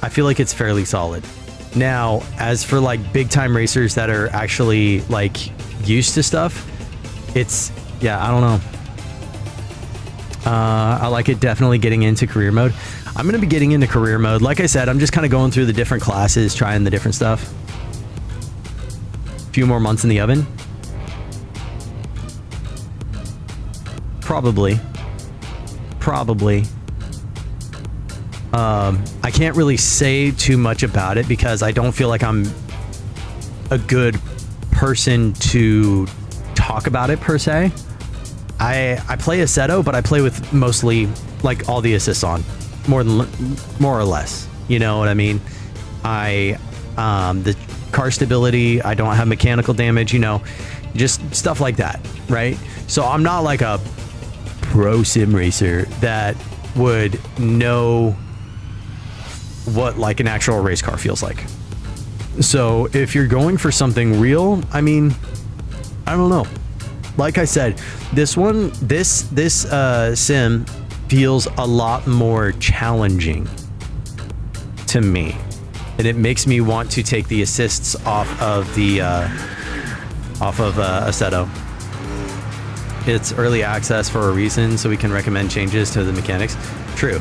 I feel like it's fairly solid. Now, as for like big time racers that are actually like used to stuff, it's, yeah, I don't know. I like it definitely getting into career mode. I'm going to be getting into career mode. Like I said, I'm just kind of going through the different classes, trying the different stuff. A few more months in the oven. Probably. I can't really say too much about it because I don't feel like I'm a good person to talk about it per se. I play Assetto, but I play with mostly like all the assists on, more or less. You know what I mean? The car stability, I don't have mechanical damage, you know, just stuff like that, right? So I'm not like a pro sim racer that would know what like an actual race car feels like. So if you're going for something real, I mean, I don't know. Like I said, this sim feels a lot more challenging to me, and it makes me want to take the assists off of Assetto. it's early access for a reason, so we can recommend changes to the mechanics. True.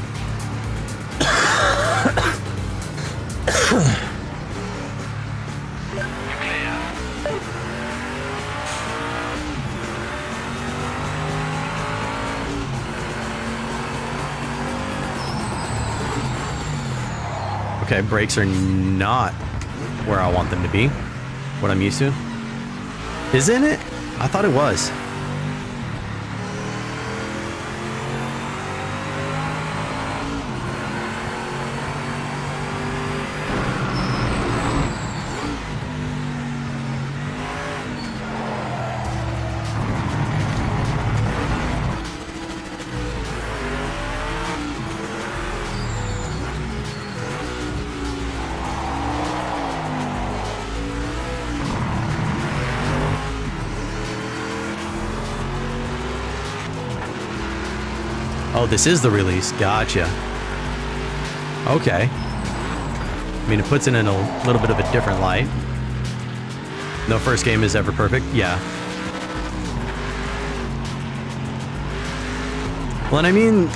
Okay, brakes are not where I want them to be. What I'm used to. Isn't it? I thought it was. Oh, this is the release. Gotcha. Okay. I mean, it puts it in a little bit of a different light. No first game is ever perfect. Yeah. Well, and I mean,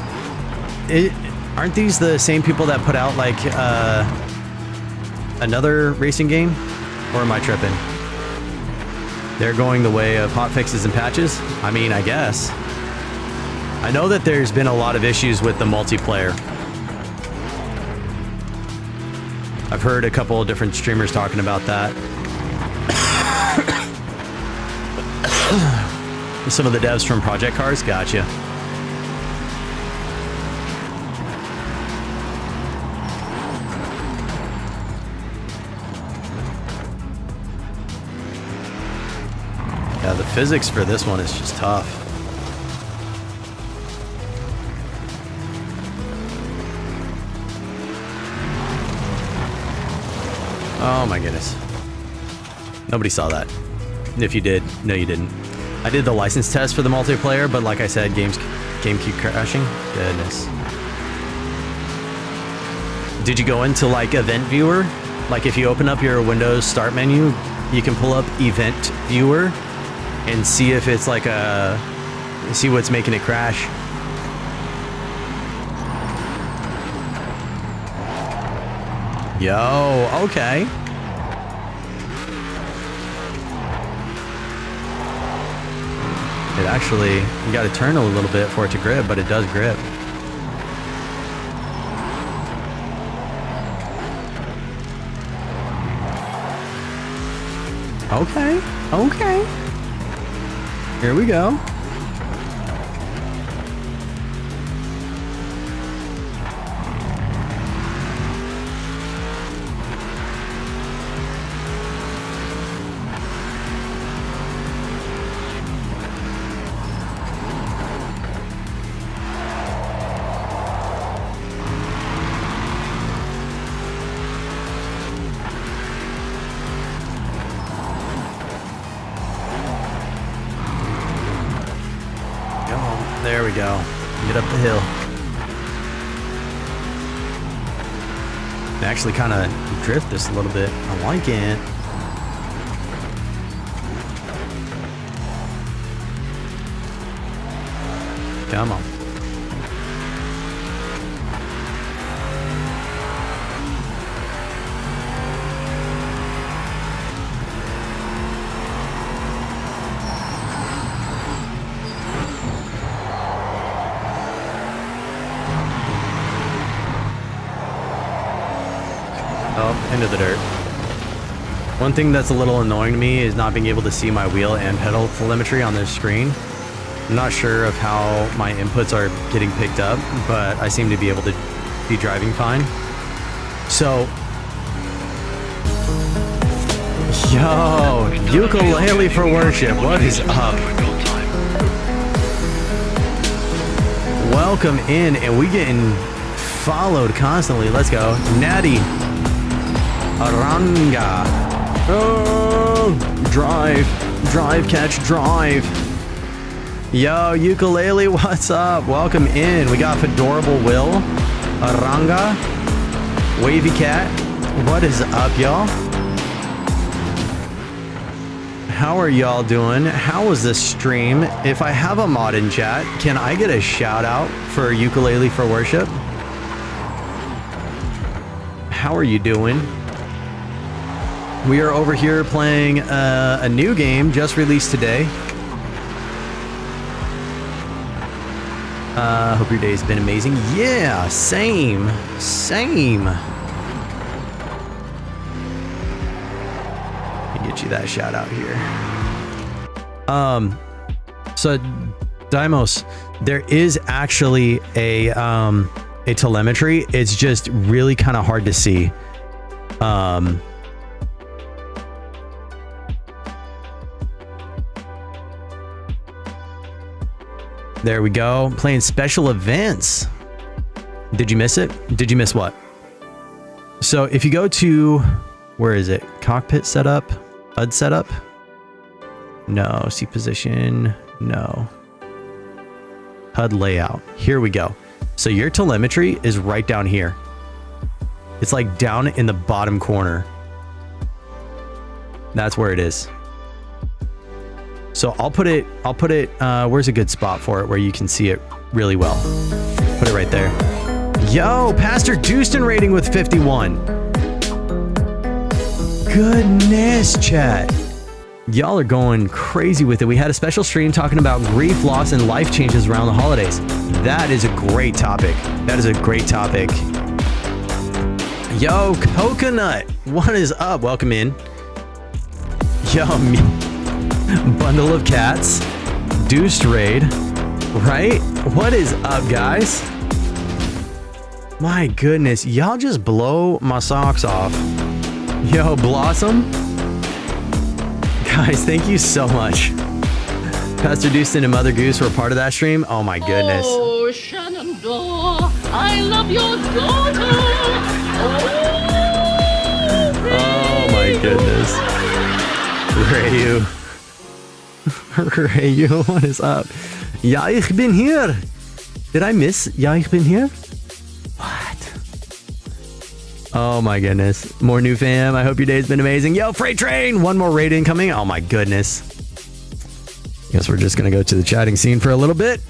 aren't these the same people that put out, like, another racing game? Or am I tripping? They're going the way of hotfixes and patches? I mean, I guess. I know that there's been a lot of issues with the multiplayer. I've heard a couple of different streamers talking about that. Some of the devs from Project Cars, gotcha. Yeah, the physics for this one is just tough. Oh my goodness. Nobody saw that. If you did, no you didn't. I did the license test for the multiplayer, but like I said, game keep crashing. Goodness. Did you go into like event viewer? Like if you open up your Windows start menu, you can pull up event viewer and see if it's like see what's making it crash. Yo, okay. It actually, you gotta turn a little bit for it to grip, but it does grip. Okay, okay. Here we go. There we go. Get up the hill. Actually kind of drift this a little bit. I like it. Come on. Oh, into the dirt. One thing that's a little annoying to me is not being able to see my wheel and pedal telemetry on this screen. I'm not sure of how my inputs are getting picked up, but I seem to be able to be driving fine. So, yo, ukulele for worship, what is up? Welcome in, and we getting followed constantly. Let's go. Natty. Aranga. Oh, drive, catch, drive. Yo, ukulele, what's up? Welcome in. We got Fedorable Will, Aranga, Wavy Cat. What is up, y'all? How are y'all doing? How was this stream? If I have a mod in chat, can I get a shout out for Ukulele for Worship? How are you doing? We are over here playing a new game just released today. Hope your day's been amazing. Yeah, same. Get you that shout out here. So Dimos, there is actually a telemetry. It's just really kind of hard to see. There we go. Playing special events. Did you miss it? Did you miss what? So if you go to, where is it? Cockpit setup? HUD setup? No. Seat position? No. HUD layout. Here we go. So your telemetry is right down here. It's like down in the bottom corner. That's where it is. So I'll put it, where's a good spot for it where you can see it really well? Put it right there. Yo, Pastor Dustin rating with 51. Goodness, chat. Y'all are going crazy with it. We had a special stream talking about grief, loss, and life changes around the holidays. That is a great topic. That is a great topic. Yo, Coconut, what is up? Welcome in. Yo, Bundle of Cats, Deuced Raid, right? What is up, guys? My goodness, y'all just blow my socks off. Yo, Blossom. Guys, thank you so much. Pastor Dustin and Mother Goose were part of that stream. Oh my goodness. Oh, Shenandoah, I love your daughter. Oh my goodness. Rayu. Rayu, what is up? Ja, ich bin hier. Did I miss? Ja, ich bin here? What? Oh my goodness. More new fam. I hope your day's been amazing. Yo, Freight Train. One more raid incoming. Oh my goodness. Guess we're just going to go to the chatting scene for a little bit.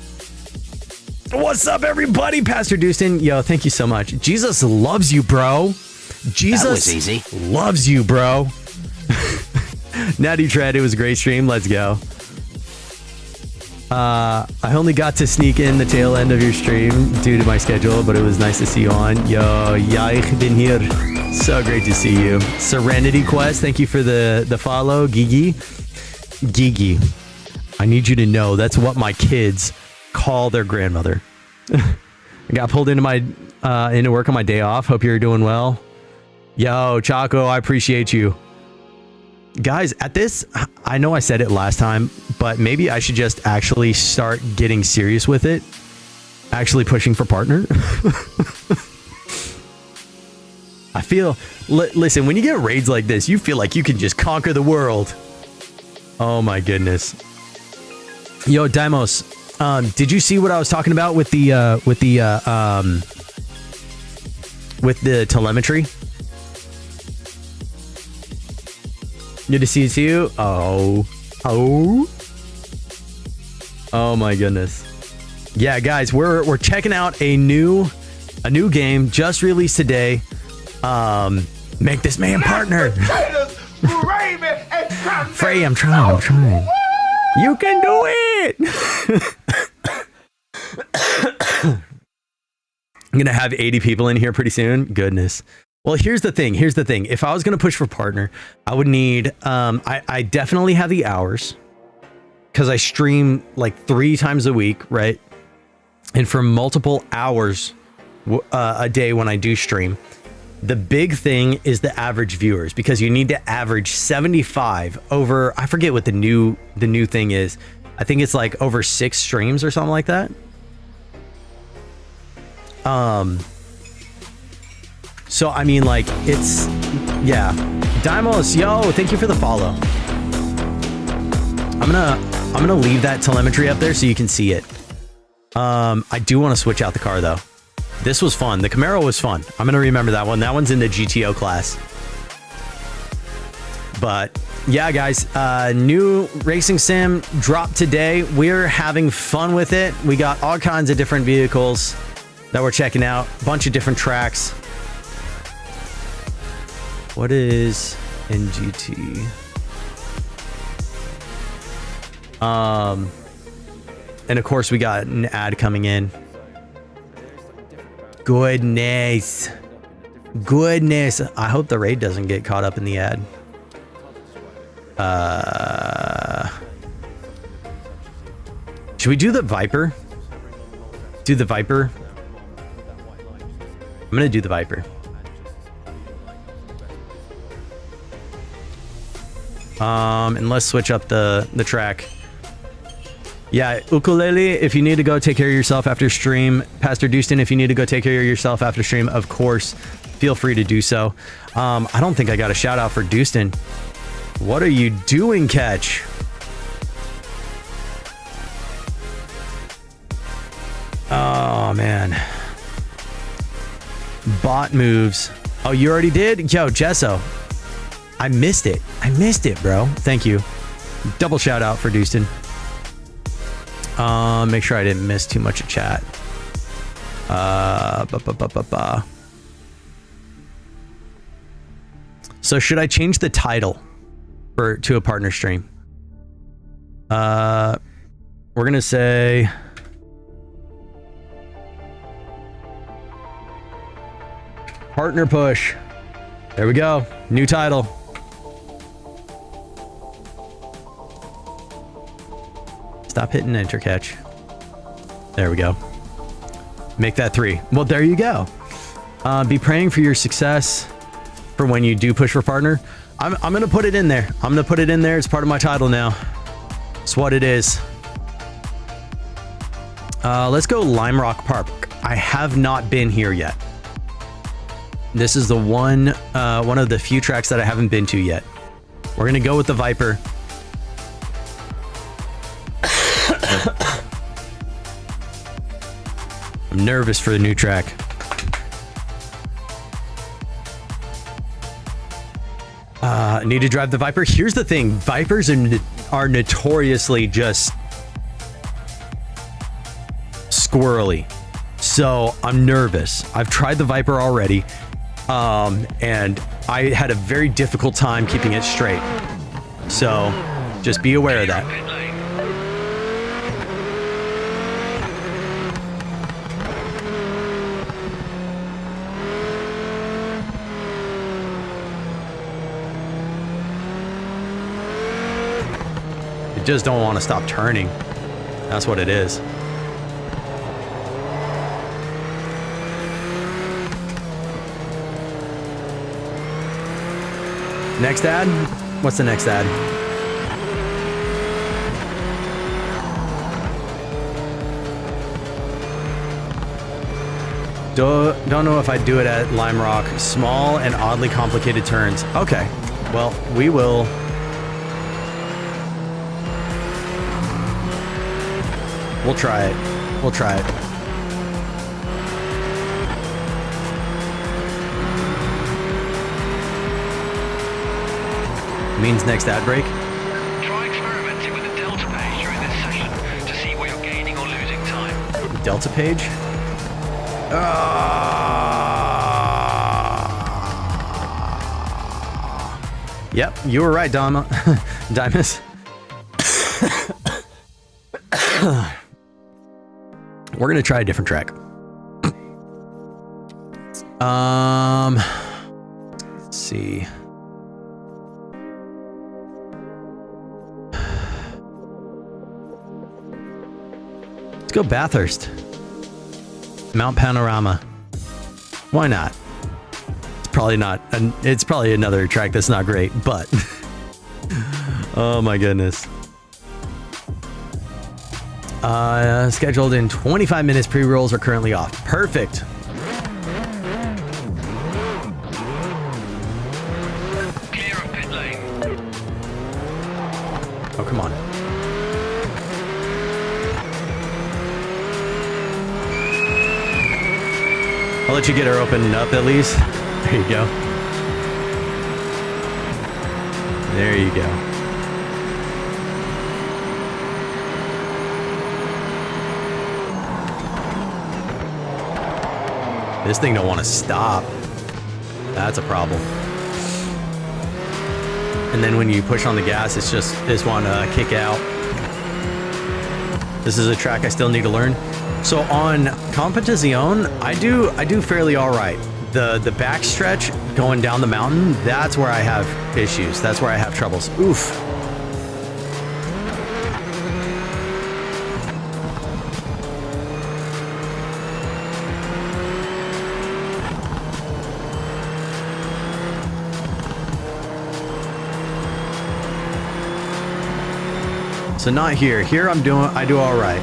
What's up, everybody? Pastor Dustin. Yo, thank you so much. Jesus loves you, bro. Jesus that was easy. Loves you, bro. Natty Tread, it was a great stream. Let's go. I only got to sneak in the tail end of your stream due to my schedule, but it was nice to see you on. Yo, ja, ich bin hier. So great to see you. Serenity Quest, thank you for the follow. Gigi. I need you to know that's what my kids call their grandmother. I got pulled into my into work on my day off. Hope you're doing well. Yo, Chaco, I appreciate you. Guys, at this, I know I said it last time, but maybe I should just actually start getting serious with it. Actually pushing for partner. I feel, listen, when you get raids like this, you feel like you can just conquer the world. Oh my goodness. Yo, Dimos, did you see what I was talking about with the telemetry? Good to see you too. Oh my goodness. Yeah, guys, we're checking out a new game just released today. Make this man partner. Frey, I'm trying. You can do it. I'm gonna have 80 people in here pretty soon. Goodness. Well, here's the thing. If I was going to push for partner, I would need, I definitely have the hours because I stream like 3 times a week, right? And for multiple hours a day when I do stream, the big thing is the average viewers because you need to average 75 over, I forget what the new thing is. I think it's like over 6 streams or something like that. So I mean, like, it's, yeah. Dimos, yo, thank you for the follow. I'm gonna leave that telemetry up there so you can see it. I do want to switch out the car though. This was fun. The Camaro was fun. I'm gonna remember that one. That one's in the GTO class. But yeah, guys, new racing sim dropped today. We're having fun with it. We got all kinds of different vehicles that we're checking out. A bunch of different tracks. What is NGT? And of course we got an ad coming in. Goodness. I hope the raid doesn't get caught up in the ad. Should we do the Viper? Do the Viper? I'm gonna do the Viper. And let's switch up the track. Yeah, Ukulele, if you need to go take care of yourself after stream. Pastor Dustin, if you need to go take care of yourself after stream, of course, feel free to do so. I don't think I got a shout out for Dustin. What are you doing, Catch? Oh, man. Bot moves. Oh, you already did? Yo, Jesso. I missed it. Bro. Thank you. Double shout out for Dustin. Make sure I didn't miss too much of chat. So should I change the title to a partner stream? We're gonna say partner push. There we go. New title. Stop hitting enter, Catch. There we go. Make that 3. Well, there you go. Be praying for your success for when you do push for partner. I'm gonna put it in there. It's part of my title now. It's what it is. Let's go Lime Rock Park. I have not been here yet. This is the one of the few tracks that I haven't been to yet. We're gonna go with the Viper. I'm nervous for the new track. I need to drive the Viper. Here's the thing. Vipers are notoriously just squirrely. So I'm nervous. I've tried the Viper already. And I had a very difficult time keeping it straight. So just be aware of that. Just don't want to stop turning. That's what it is. Next ad? What's the next ad? Don't know if I do it at Lime Rock. Small and oddly complicated turns. Okay. Well, we will. We'll try it. Means next ad break. Try experimenting with the Delta page during this session to see where you're gaining or losing time. Delta page? Yep, you were right, Dimus. We're gonna try a different track. Let's see. Let's go Bathurst. Mount Panorama. Why not? It's probably another track that's not great, but oh my goodness. Scheduled in 25 minutes. Pre-rolls are currently off. Perfect. Clear of pit lane. Oh, come on. I'll let you get her opened up at least. There you go. There you go. This thing don't want to stop. That's a problem. And then when you push on the gas, it's just want to kick out. This is a track I still need to learn. So on Competizione, I do fairly all right. The back stretch going down the mountain, that's where I have issues. That's where I have troubles. Oof. So not here. Here I do all right.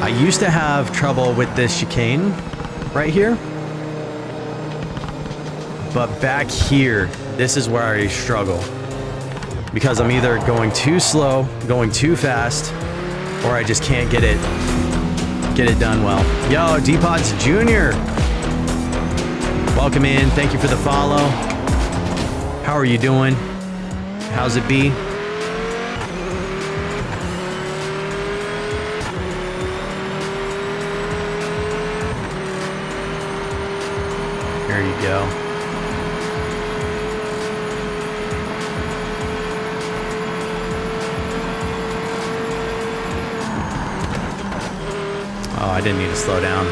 I used to have trouble with this chicane right here. But back here, this is where I struggle. Because I'm either going too slow, going too fast, or I just can't get it done well. Yo, D-Pods Jr. Welcome in. Thank you for the follow. How are you doing? How's it be? There you go. Oh, I didn't need to slow down.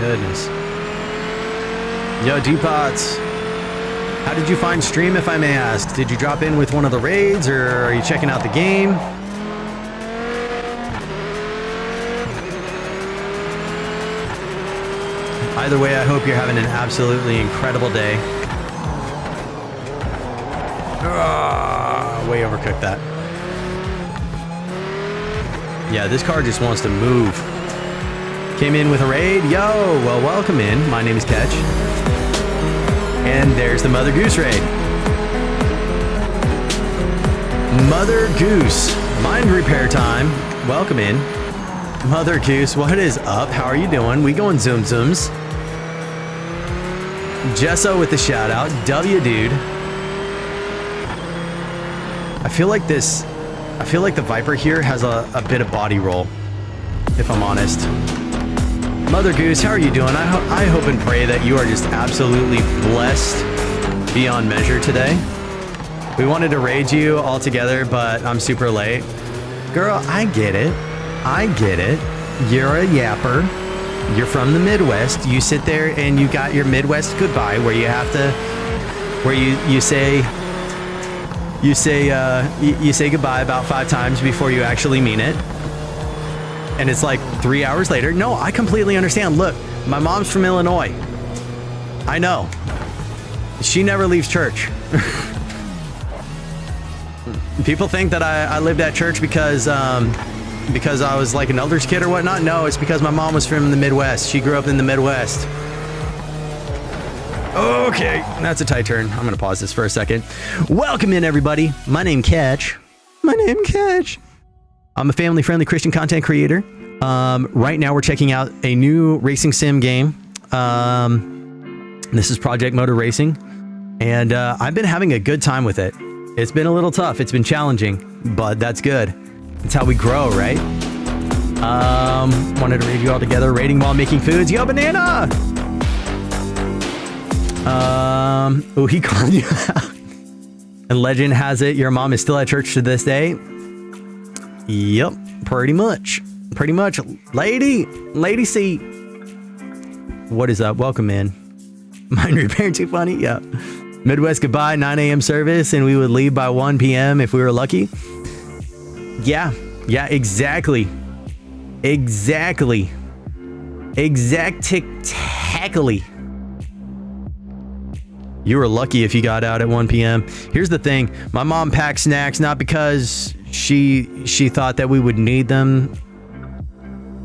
Goodness. Yo, D-Pots. How did you find stream, if I may ask? Did you drop in with one of the raids, or are you checking out the game? Either way, I hope you're having an absolutely incredible day. Way overcooked that. Yeah, this car just wants to move. Came in with a raid. Yo, well, welcome in. My name is Ketch. And there's the Mother Goose raid. Mother Goose, mind repair time. Welcome in. Mother Goose, what is up? How are you doing? We going zoom zooms. Jesso with the shout out. W dude. I feel like the Viper here has a bit of body roll, if I'm honest. Mother Goose, how are you doing? I hope and pray that you are just absolutely blessed beyond measure today. We wanted to raid you all together, but I'm super late. Girl, I get it. I get it. You're a yapper. You're from the Midwest. You sit there and you got your Midwest goodbye where you have to, where you say goodbye about 5 times before you actually mean it. And it's like 3 hours later. No, I completely understand. Look, my mom's from Illinois. I know. She never leaves church. People think that I lived at church because I was like an elder's kid or whatnot. No, it's because my mom was from the Midwest. She grew up in the Midwest. Okay, that's a tight turn. I'm going to pause this for a second. Welcome in, everybody. My name Ketch. I'm a family-friendly Christian content creator. Right now, we're checking out a new racing sim game. This is Project Motor Racing, and I've been having a good time with it. It's been a little tough. It's been challenging, but that's good. It's how we grow, right? Wanted to raid you all together, raiding while making foods. Yo, banana! Oh, he called you out. And legend has it, your mom is still at church to this day. Yep, pretty much. Lady C. What is up? Welcome in. Mind repair too funny? Yeah. Midwest goodbye, 9 a.m. service, and we would leave by 1 p.m. if we were lucky. Yeah, exactly. Exactly. You were lucky if you got out at 1 p.m. Here's the thing. My mom packed snacks not because she thought that we would need them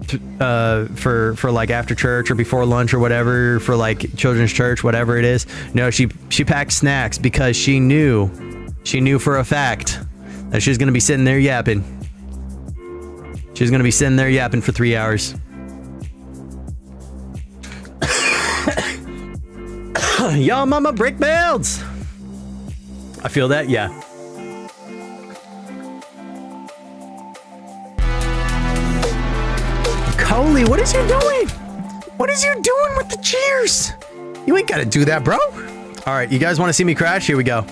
for like after church or before lunch or whatever, for like children's church, whatever it is. No, she packed snacks because she knew for a fact that she was going to be sitting there yapping. She's going to be sitting there yapping for 3 hours. Yo, mama, brick builds. I feel that, yeah. Coley, what is you doing? What is you doing with the cheers? You ain't got to do that, bro. All right, you guys want to see me crash? Here we go.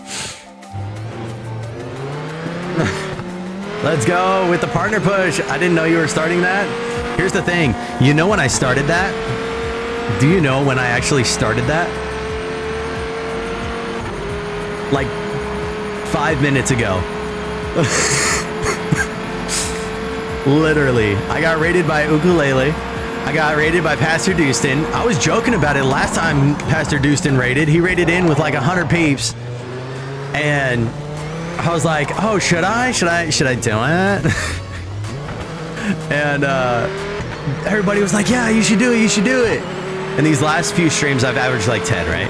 Let's go with the partner push. I didn't know you were starting that. Here's the thing. You know when I started that? Do you know when I actually started that? Like 5 minutes ago. Literally. I got raided by Ukulele. I got raided by Pastor Dustin. I was joking about it last time Pastor Dustin raided. He raided in with like 100 peeps. And I was like, oh, should I do it? And everybody was like, yeah, you should do it. And these last few streams, I've averaged like 10, right?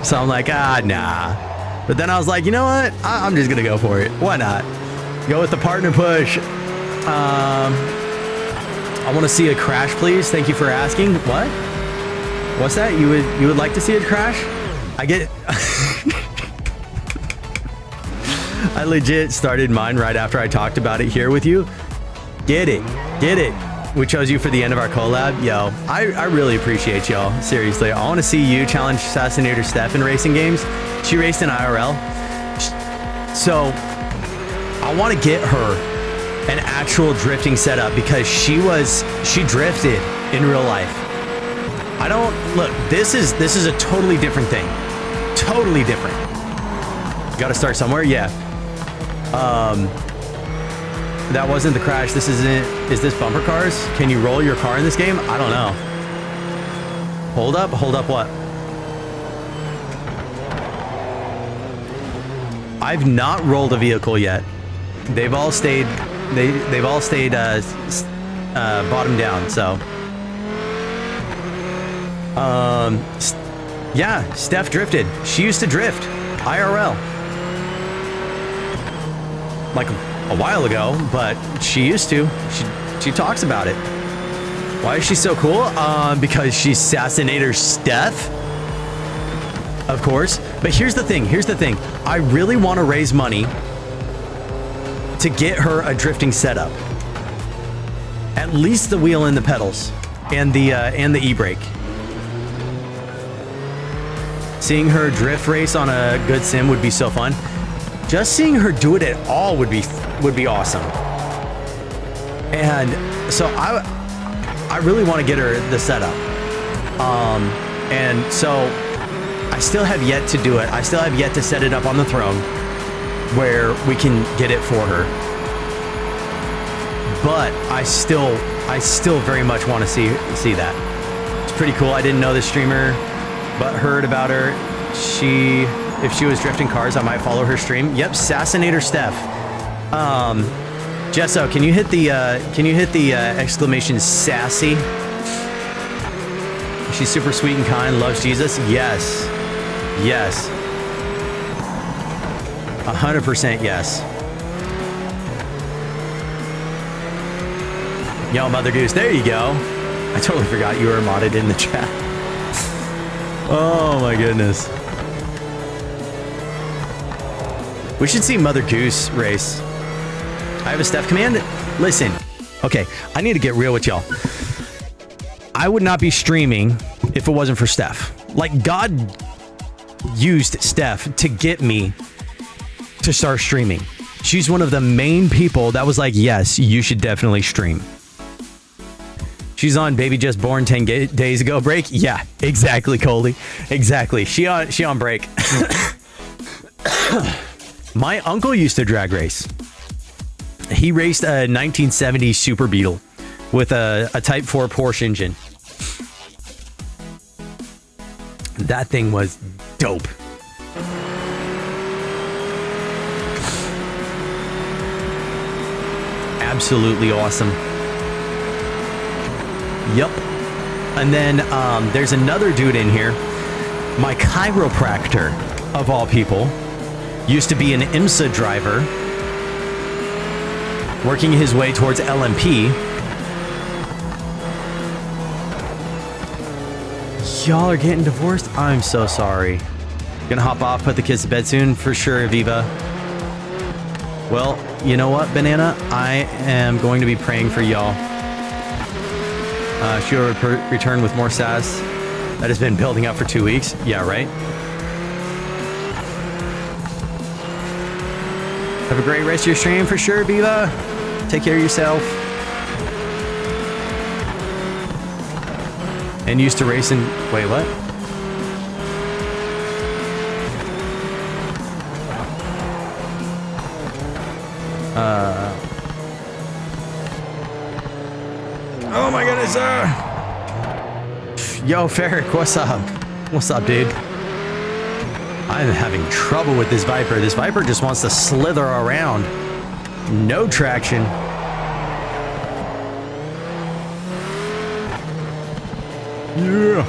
So I'm like, nah. But then I was like, you know what? I'm just going to go for it. Why not? Go with the partner push. I want to see a crash, please. Thank you for asking. What? What's that? You would like to see it crash? I get... I legit started mine right after I talked about it here with you. Get it. We chose you for the end of our collab. Yo, I really appreciate y'all. Seriously, I want to see you challenge Assassinator Steph in racing games. She raced in IRL. So I want to get her an actual drifting setup because she drifted in real life. This is a totally different thing. Totally different. Got to start somewhere. Yeah. That wasn't the crash. This isn't. Is this bumper cars? Can you roll your car in this game? I don't know. Hold up what? I've not rolled a vehicle yet. They've all stayed bottom down. So, yeah, Steph drifted. She used to drift IRL. Like a while ago, but she used to. She talks about it. Why is she so cool? Because she's Assassinator Steph, of course. But here's the thing. I really want to raise money to get her a drifting setup. At least the wheel and the pedals, and the e-brake. Seeing her drift race on a good sim would be so fun. Just seeing her do it at all would be awesome. And so I really want to get her the setup. And so I still have yet to do it. I still have yet to set it up on the throne where we can get it for her. But I still very much want to see that. It's pretty cool. I didn't know this streamer, but heard about her. If she was drifting cars, I might follow her stream. Yep, Assassinator Steph. Jesso, can you hit the exclamation sassy? She's super sweet and kind, loves Jesus. Yes. 100% yes. Yo, Mother Goose, there you go. I totally forgot you were modded in the chat. Oh my goodness. We should see Mother Goose race. I have a Steph command. Listen, okay, I need to get real with y'all. I would not be streaming if it wasn't for Steph. Like, God used Steph to get me to start streaming. She's one of the main people that was like, yes, you should definitely stream. She's on Baby Just Born 10 days ago break. Yeah, exactly, Coley. Exactly. She on break. My uncle used to drag race. He raced a 1970 Super Beetle with a Type 4 Porsche engine. That thing was dope. Absolutely awesome. Yup. And then there's another dude in here. My chiropractor, of all people, used to be an IMSA driver. working his way towards LMP. Y'all are getting divorced? I'm so sorry. Gonna hop off, put the kids to bed soon for sure, Aviva. Well, you know what, Banana? I am going to be praying for y'all. She will return with more sass that has been building up for 2 weeks. Yeah, right? Have a great rest of your stream for sure, Viva. Take care of yourself. And used to race in... Wait, what? Oh my goodness, Yo, Ferric, what's up? What's up, dude? I'm having trouble with this Viper. This Viper just wants to slither around. No traction. Yeah.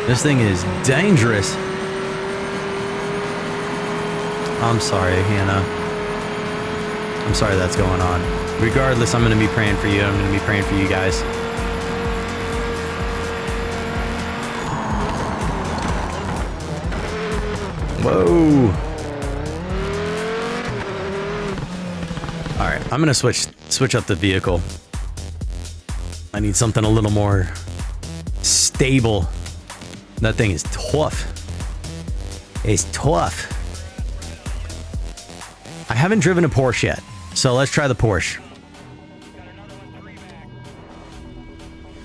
This thing is dangerous. I'm sorry, Hannah. I'm sorry that's going on. Regardless, I'm going to be praying for you. I'm going to be praying for you guys. Whoa. All right, I'm going to switch up the vehicle. I need something a little more stable. That thing is tough. It's tough. I haven't driven a Porsche yet, so let's try the Porsche.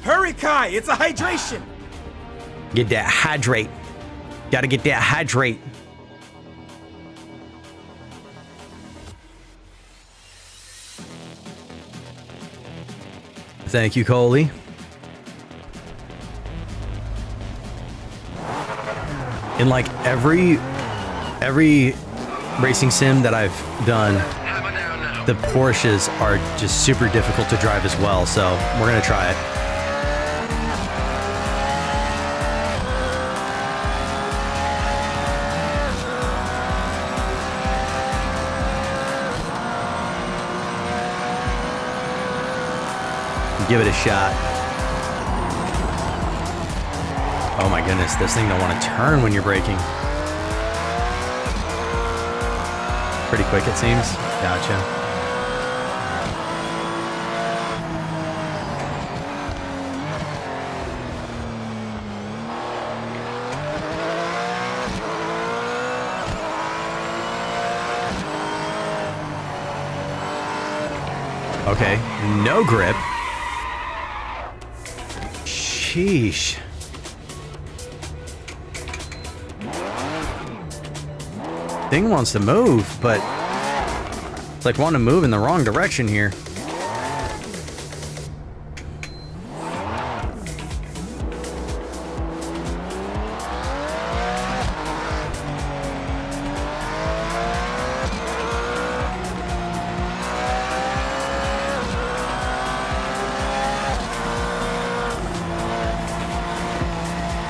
Hurry, Kai! It's a hydration! Get that hydrate. Gotta get that hydrate. Thank you, Coley. In like every racing sim that I've done, the Porsches are just super difficult to drive as well, so we're gonna try it. Give it a shot. Oh my goodness, this thing don't want to turn when you're braking. Pretty quick, it seems. Gotcha. Okay, no grip. Sheesh. Thing wants to move, but it's like wanting to move in the wrong direction here.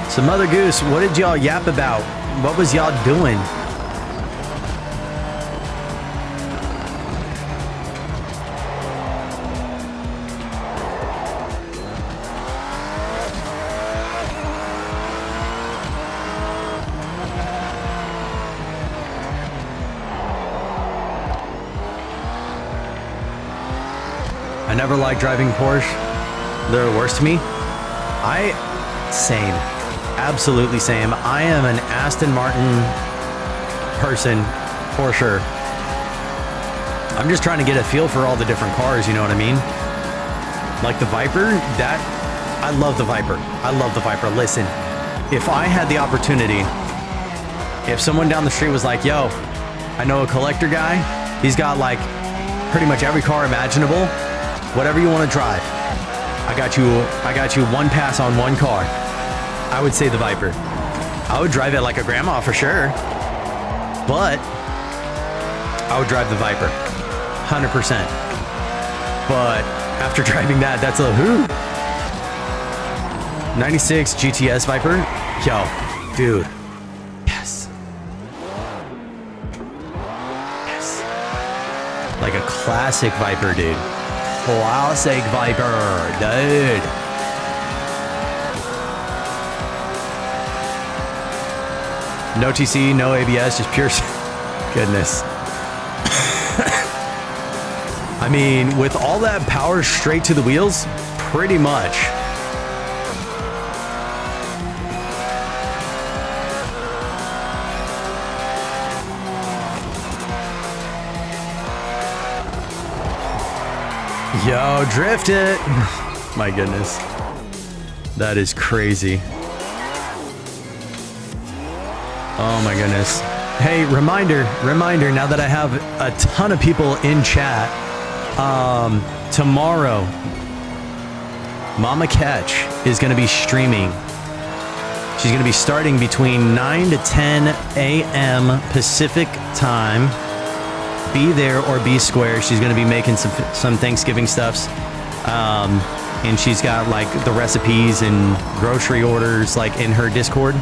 So Mother Goose, what did y'all yap about? What was y'all doing? I never liked driving Porsche. They're the worst to me. Same. Absolutely same. I am an Aston Martin person for sure. I'm just trying to get a feel for all the different cars, you know what I mean? Like the Viper, I love the Viper. I love the Viper. Listen, if I had the opportunity, if someone down the street was like, yo, I know a collector guy, he's got like pretty much every car imaginable, whatever you want to drive, I got you one pass on one car. I would say the Viper. I would drive it like a grandma for sure, but I would drive the Viper 100%. But after driving that's a 96 GTS Viper. Yo, dude. Yes. Like a classic Viper, dude. Classic Viper, dude. No TC, no ABS, just pure goodness. I mean, with all that power straight to the wheels, pretty much. Yo, drift it. My goodness. That is crazy. Oh my goodness. Hey, reminder, now that I have a ton of people in chat, tomorrow, Mama Catch is going to be streaming. She's going to be starting between 9 to 10 a.m. Pacific time. Be there or be square. She's going to be making some Thanksgiving stuffs. And she's got like the recipes and grocery orders like in her Discord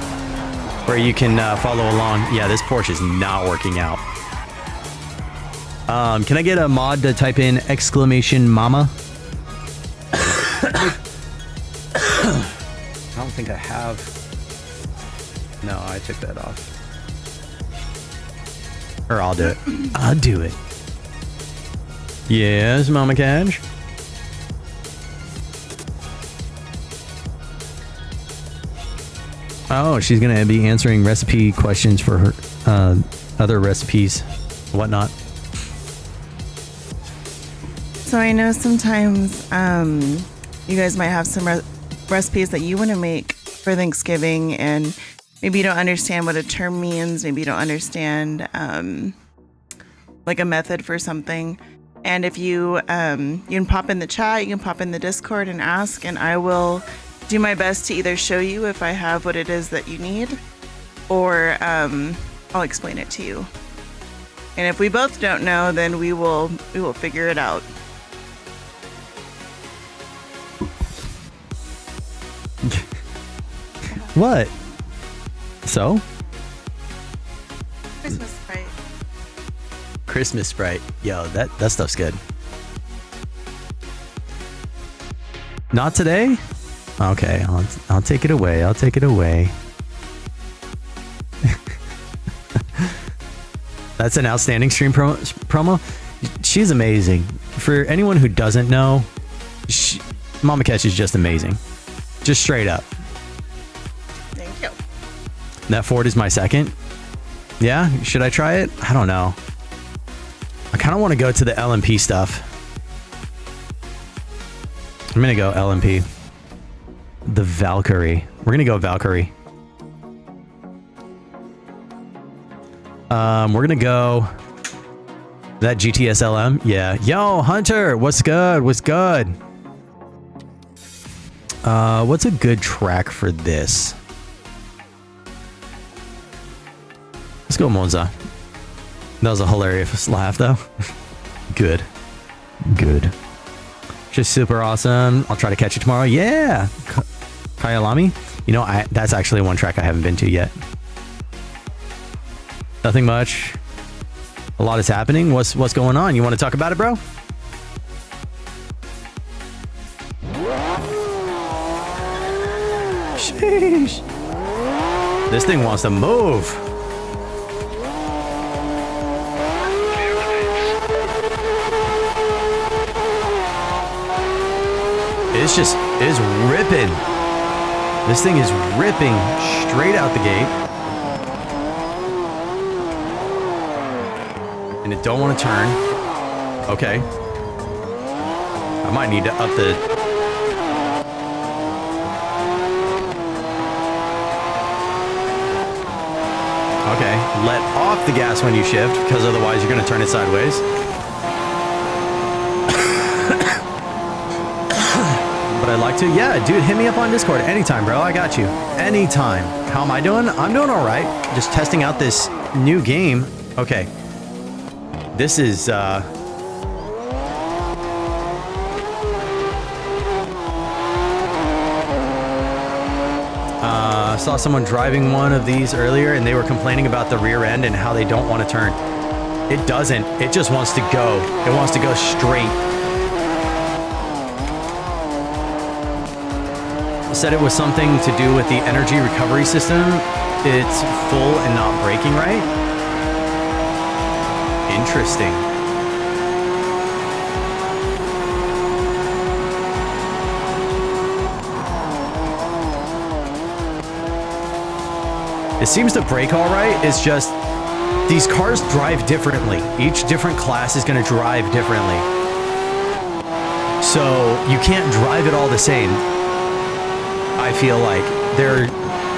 where you can follow along. Yeah, this Porsche is not working out. Can I get a mod to type in exclamation mama? I don't think I have. No, I took that off. Or I'll do it. I'll do it. Yes, Mama Cash. Oh, she's going to be answering recipe questions for her other recipes, whatnot. So I know sometimes you guys might have some recipes that you want to make for Thanksgiving, and maybe you don't understand what a term means. Maybe you don't understand like a method for something. And if you can pop in the chat, you can pop in the Discord and ask, and I will do my best to either show you if I have what it is that you need, or I'll explain it to you. And if we both don't know, then we will figure it out. What? So? Christmas Sprite. Christmas Sprite. Yo, that stuff's good. Not today? Okay, I'll take it away. I'll take it away. That's an outstanding stream promo. She's amazing. For anyone who doesn't know, Mama Catch is just amazing. Just straight up. Thank you. That Ford is my second. Yeah, should I try it? I don't know. I kind of want to go to the LMP stuff. I'm going to go LMP. The Valkyrie. We're going to go Valkyrie. We're going to go that GTS LM. Yeah. Yo, Hunter, what's good? What's good? What's a good track for this? Let's go Monza. That was a hilarious laugh, though. Good. Just super awesome. I'll try to catch you tomorrow. Yeah. Kyalami. You know, that's actually one track I haven't been to yet. Nothing much. A lot is happening. What's going on? You want to talk about it, bro? Sheesh. This thing wants to move. It's ripping. This thing is ripping straight out the gate. And it don't want to turn. Okay. I might need to up the... Okay. Let off the gas when you shift, because otherwise you're going to turn it sideways. But I'd like to. Yeah, dude, hit me up on Discord anytime, bro. I got you. Anytime. How am I doing? I'm doing all right. Just testing out this new game. Okay. This is, I saw someone driving one of these earlier, and they were complaining about the rear end and how they don't want to turn. It doesn't. It just wants to go. It wants to go straight. It said it was something to do with the energy recovery system. It's full and not braking right. Interesting. It seems to brake all right. It's just these cars drive differently. Each different class is going to drive differently. So you can't drive it all the same. I feel like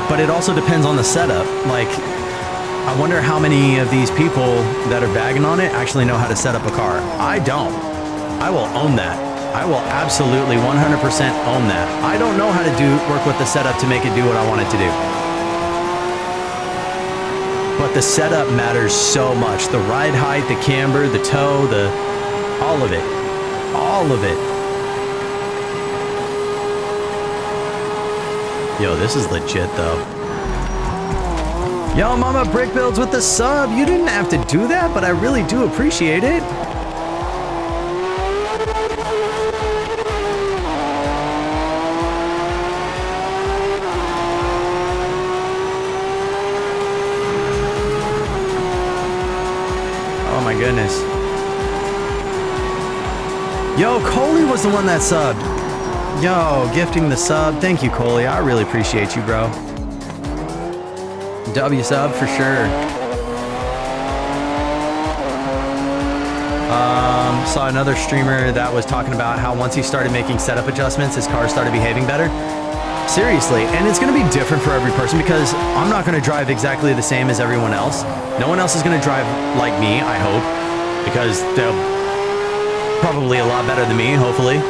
but it also depends on the setup. Like, I wonder how many of these people that are bagging on it actually know how to set up a car. I don't. I will own that. I will absolutely 100% own that. I don't know how to work with the setup to make it do what I want it to do. But the setup matters so much. The ride height, the camber, the tow, all of it. All of it. Yo, this is legit though. Yo, Mama Brick Builds with the sub. You didn't have to do that, but I really do appreciate it. Oh my goodness. Yo, Coley was the one that subbed. Yo, gifting the sub. Thank you, Coley. I really appreciate you, bro. W sub for sure. Saw another streamer that was talking about how once he started making setup adjustments, his car started behaving better. Seriously, and it's going to be different for every person because I'm not going to drive exactly the same as everyone else. No one else is going to drive like me, I hope, because they're probably a lot better than me, hopefully.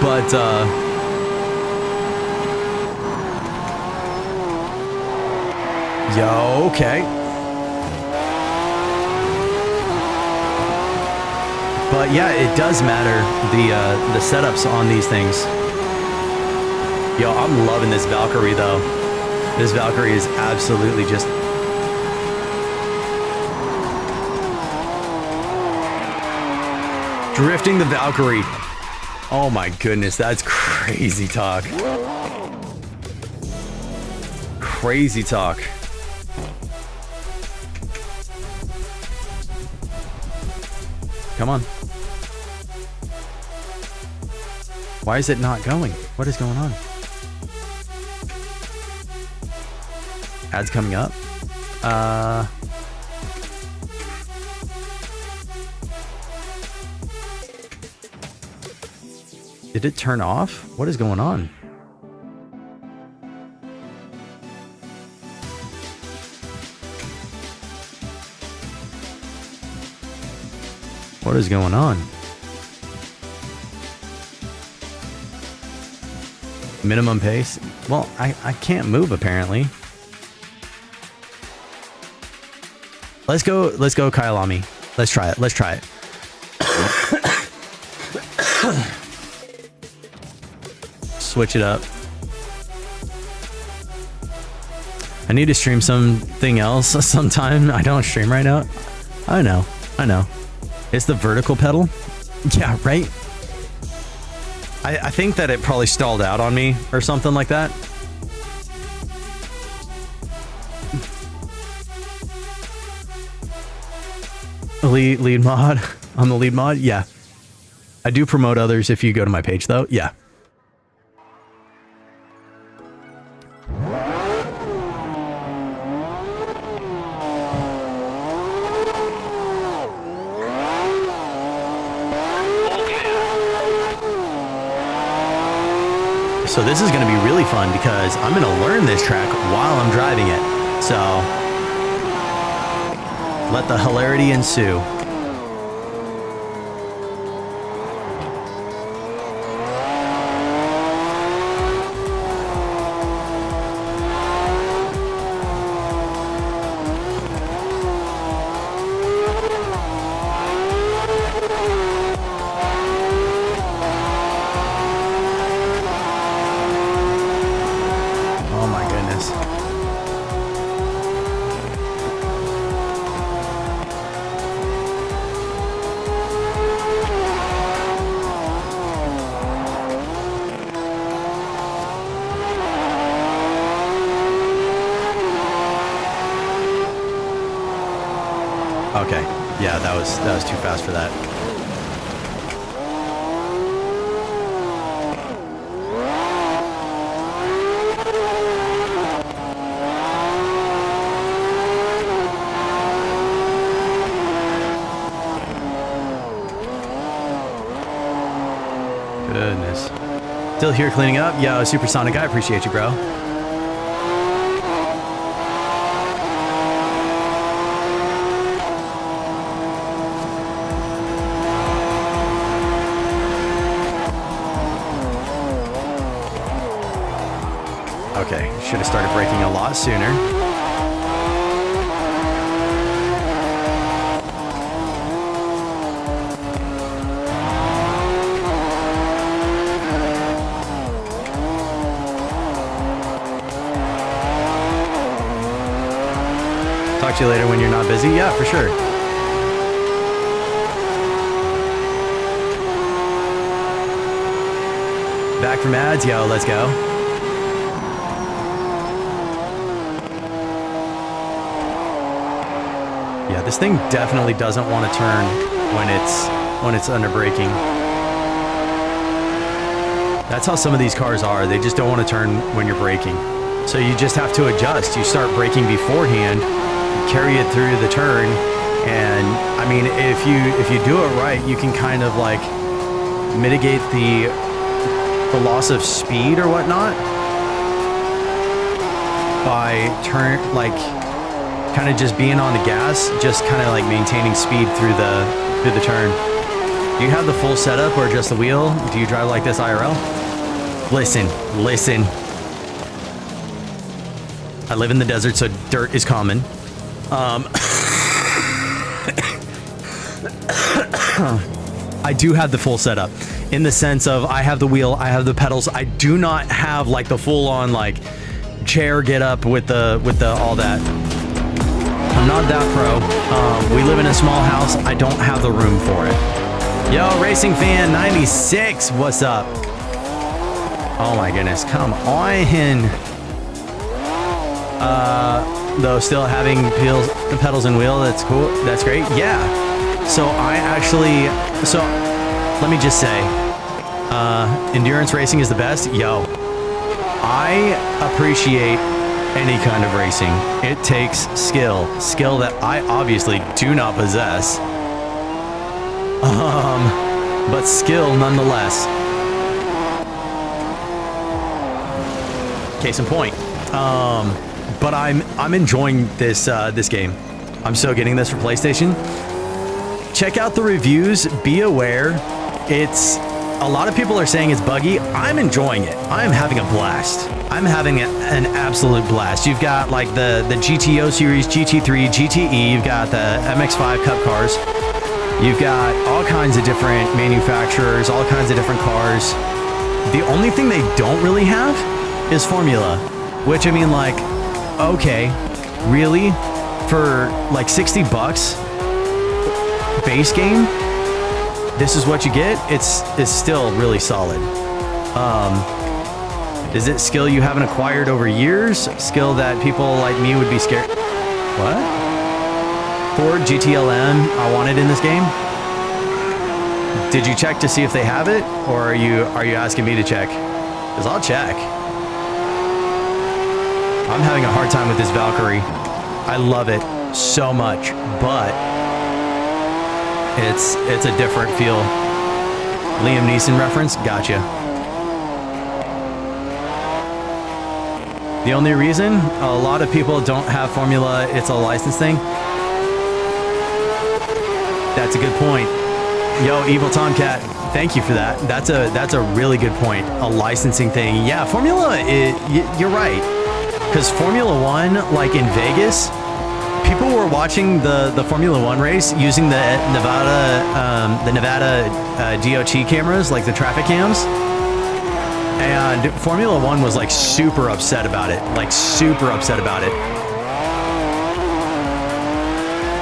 But, yo, okay. But yeah, it does matter, the setups on these things. Yo, I'm loving this Valkyrie though. This Valkyrie is absolutely just... drifting the Valkyrie. Oh my goodness, that's crazy talk. Crazy talk. Come on. Why is it not going? What is going on? Ads coming up. Did it turn off? What is going on? What is going on? Minimum pace? Well, I can't move apparently. Let's go Kyalami. Let's try it. Let's try it. Switch it up. I need to stream something else sometime. I don't stream right now. I know. It's the vertical pedal. Yeah, right? I think that it probably stalled out on me or something like that. Lead mod. I'm the lead mod. Yeah. I do promote others if you go to my page though. Yeah. So this is going to be really fun because I'm going to learn this track while I'm driving it. So let the hilarity ensue. Okay. Yeah, that was too fast for that. Goodness. Still here cleaning up? Yo, Supersonic, I appreciate you, bro. Okay, should have started braking a lot sooner. Talk to you later when you're not busy. Yeah, for sure. Back from ads. Yo, let's go. Yeah, this thing definitely doesn't want to turn when it's under braking. That's how some of these cars are. They just don't want to turn when you're braking. So you just have to adjust. You start braking beforehand, carry it through the turn, and I mean, if you do it right, you can kind of like mitigate the loss of speed or whatnot by kind of just being on the gas, just kind of like maintaining speed through the turn. Do you have the full setup or just the wheel? Do you drive like this IRL? Listen. I live in the desert, so dirt is common. I do have the full setup in the sense of I have the wheel, I have the pedals. I do not have like the full on like chair get up with the all that. I'm not that pro. We live in a small house. I don't have the room for it. Yo, Racing Fan 96, what's up? Oh my goodness, come on. Though still having pedals and wheel, that's cool. That's great. Yeah. So let me just say, endurance racing is the best. Yo, I appreciate any kind of racing. It takes skill that I obviously do not possess. But skill nonetheless. Case in point. But I'm enjoying this game. I'm so getting this for PlayStation. Check out the reviews. Be aware. It's a lot of people are saying it's buggy. I'm enjoying it. I'm having a blast. I'm having an absolute blast. You've got like the GTO series, GT3, GTE. You've got the MX-5 Cup cars. You've got all kinds of different manufacturers, all kinds of different cars. The only thing they don't really have is Formula, which I mean, like, okay, really? For like $60 base game, this is what you get? It's still really solid. Is it skill you haven't acquired over years? Skill that people like me would be scared? What? Ford GTLM, I want it in this game? Did you check to see if they have it? Or are you asking me to check? Because I'll check. I'm having a hard time with this Valkyrie. I love it so much, but it's a different feel. Liam Neeson reference? Gotcha. The only reason a lot of people don't have Formula, it's a license thing. That's a good point. Yo, Evil Tomcat, thank you for that. That's a really good point. A licensing thing. Yeah, Formula, you're right. Because Formula One, like in Vegas, people were watching the Formula One race using the Nevada DOT cameras, like the traffic cams. And Formula One was like super upset about it.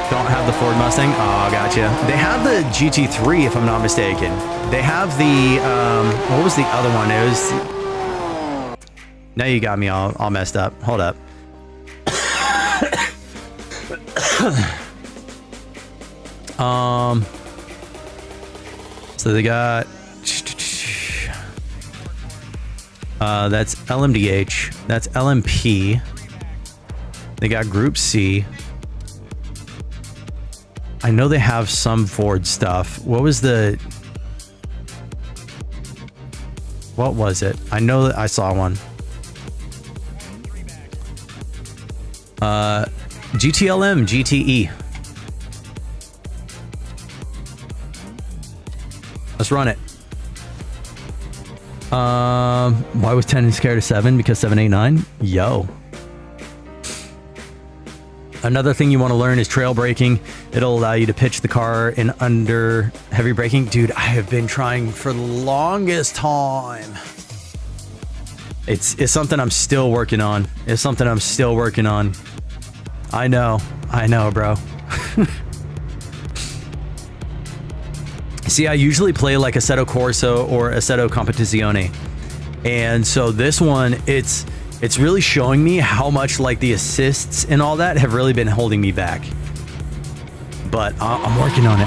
Don't have the Ford Mustang? Oh, gotcha. They have the GT3, if I'm not mistaken. They have the, what was the other one? It was... Now you got me all messed up. Hold up. So they got that's LMDH, that's LMP. They got Group C. I know they have some Ford stuff. What was it? I know that I saw one. GTLM, GTE. Let's run it. Why was 10 scared of 7? Because 7, 8, 9? Yo. Another thing you want to learn is trail braking. It'll allow you to pitch the car in under heavy braking. Dude, I have been trying for the longest time. It's something I'm still working on. I know, bro. See, I usually play like Assetto Corsa or Assetto Competizione. And so this one, it's really showing me how much like the assists and all that have really been holding me back. But I'm working on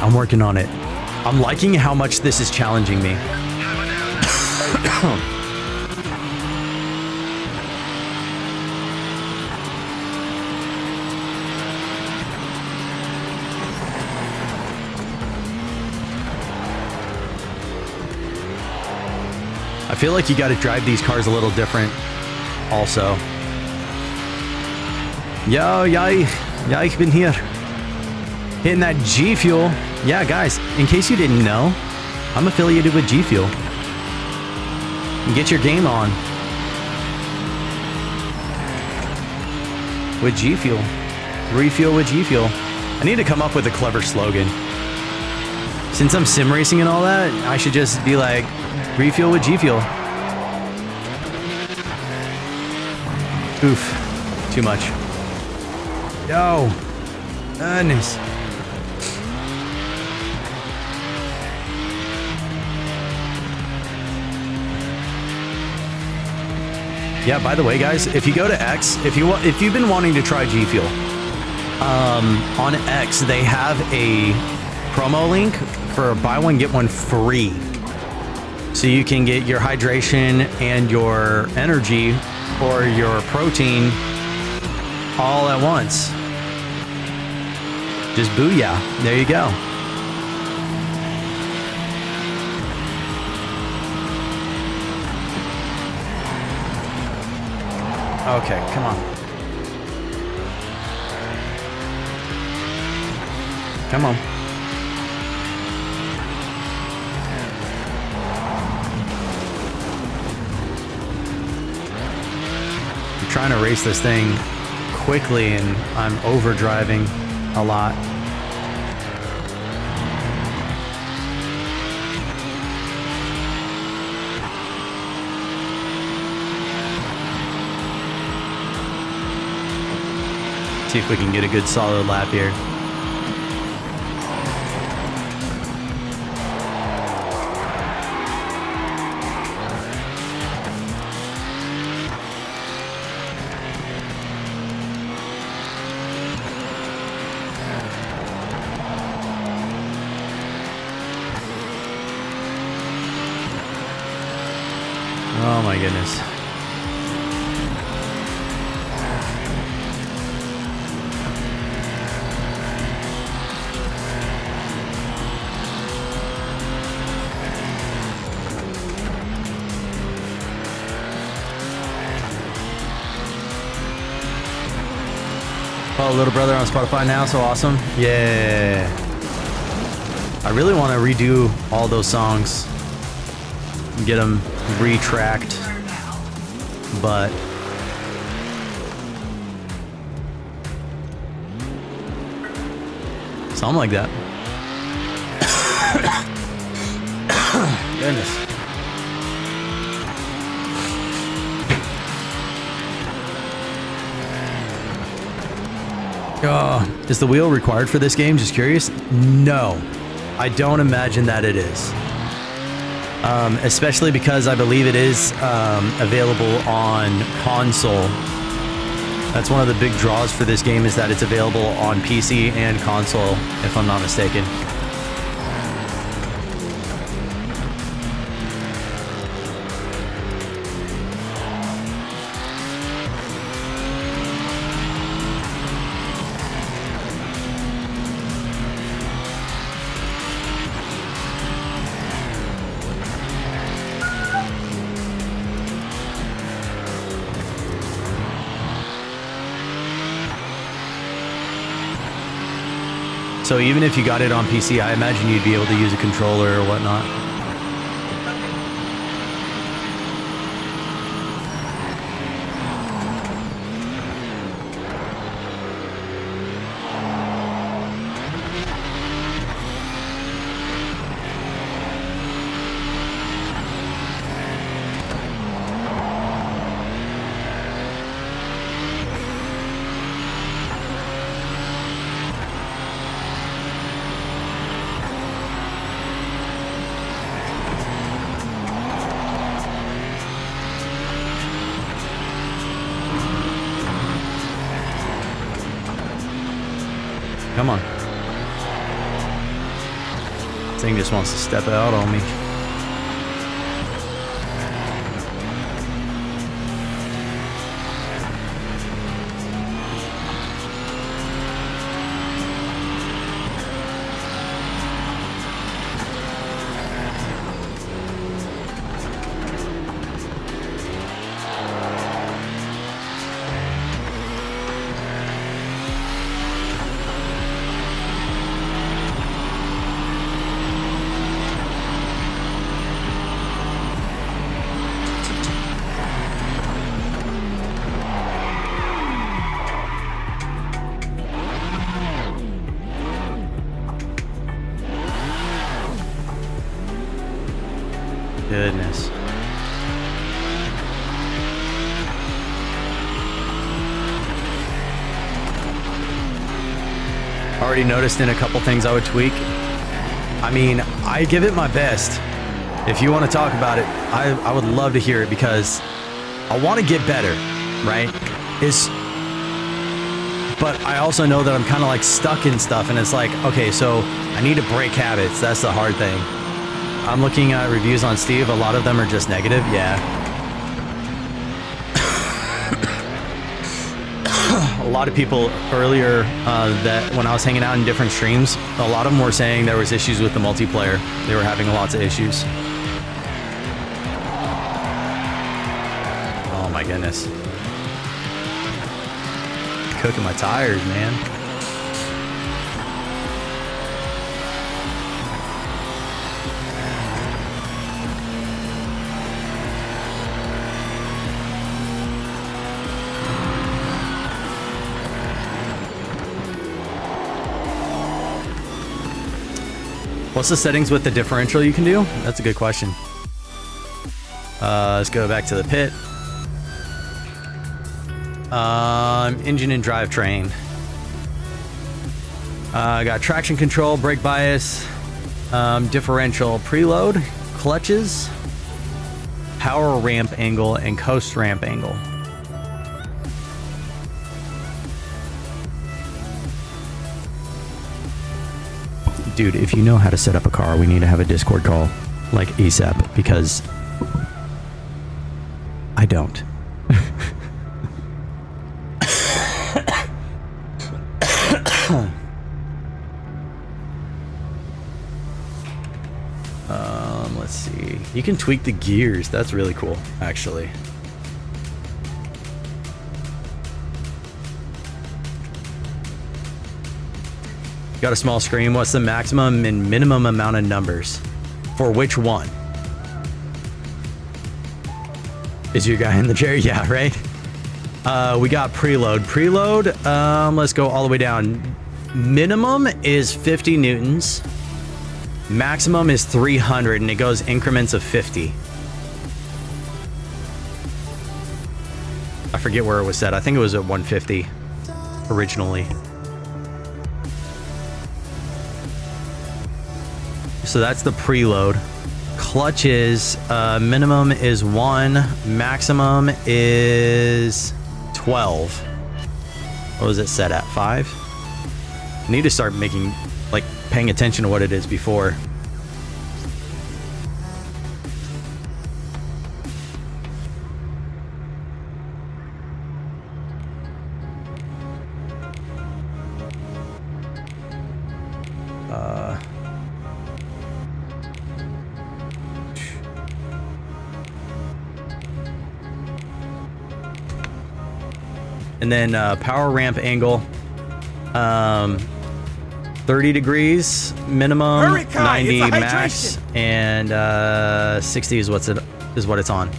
it. I'm liking how much this is challenging me. I feel like you got to drive these cars a little different also. Yo, ich bin here. Hitting that G Fuel. Yeah, guys, in case you didn't know, I'm affiliated with G Fuel. Get your game on. With G Fuel. Refuel with G Fuel. I need to come up with a clever slogan. Since I'm sim racing and all that, I should just be like, refuel with G Fuel. Oof. Too much. Yo. Goodness. Yeah, by the way, guys, if you go to X, if you've been wanting to try G Fuel, on X, they have a promo link for buy one, get one free. So you can get your hydration and your energy or your protein all at once. Just booyah. There you go. Okay, come on. Come on. I'm trying to race this thing quickly and I'm overdriving a lot. See if we can get a good solid lap here. Oh my goodness. Oh, little brother on Spotify now, so awesome. Yeah. I really want to redo all those songs. Get them retracked. But something like that. Goodness. Is the wheel required for this game? Just curious. No, I don't imagine that it is. Especially because I believe it is available on console. That's one of the big draws for this game, is that it's available on PC and console, if I'm not mistaken. So even if you got it on PC, I imagine you'd be able to use a controller or whatnot. Come on. This thing just wants to step out on me. Goodness. Already noticed in a couple things I would tweak. I mean, I give it my best. If you want to talk about it, I would love to hear it, because I want to get better, right? But I also know that I'm kind of like stuck in stuff, and it's like, okay, so I need to break habits. That's the hard thing. I'm looking at reviews on Steve. A lot of them are just negative. Yeah. A lot of people earlier that when I was hanging out in different streams, a lot of them were saying there was issues with the multiplayer. They were having lots of issues. Oh my goodness. Cooking my tires, man. What's the settings with the differential you can do? That's a good question. Let's go back to the pit. Engine and drivetrain. Got traction control, brake bias, differential, preload, clutches, power ramp angle, and coast ramp angle. Dude, if you know how to set up a car, we need to have a Discord call, like ASAP, because I don't. Let's see. You can tweak the gears. That's really cool, actually. Got a small screen. What's the maximum and minimum amount of numbers? For which one? Is your guy in the chair? Yeah, right? We got preload. Preload, let's go all the way down. Minimum is 50 newtons. Maximum is 300, and it goes increments of 50. I forget where it was set. I think it was at 150 originally. So that's the preload. Clutches, minimum is 1, maximum is 12. What was it set at? 5? I need to start making, like, paying attention to what it is before. And then power ramp angle, 30 degrees minimum, Hurry, Kai, 90 it's a max, hydration. and 60 is what it's on.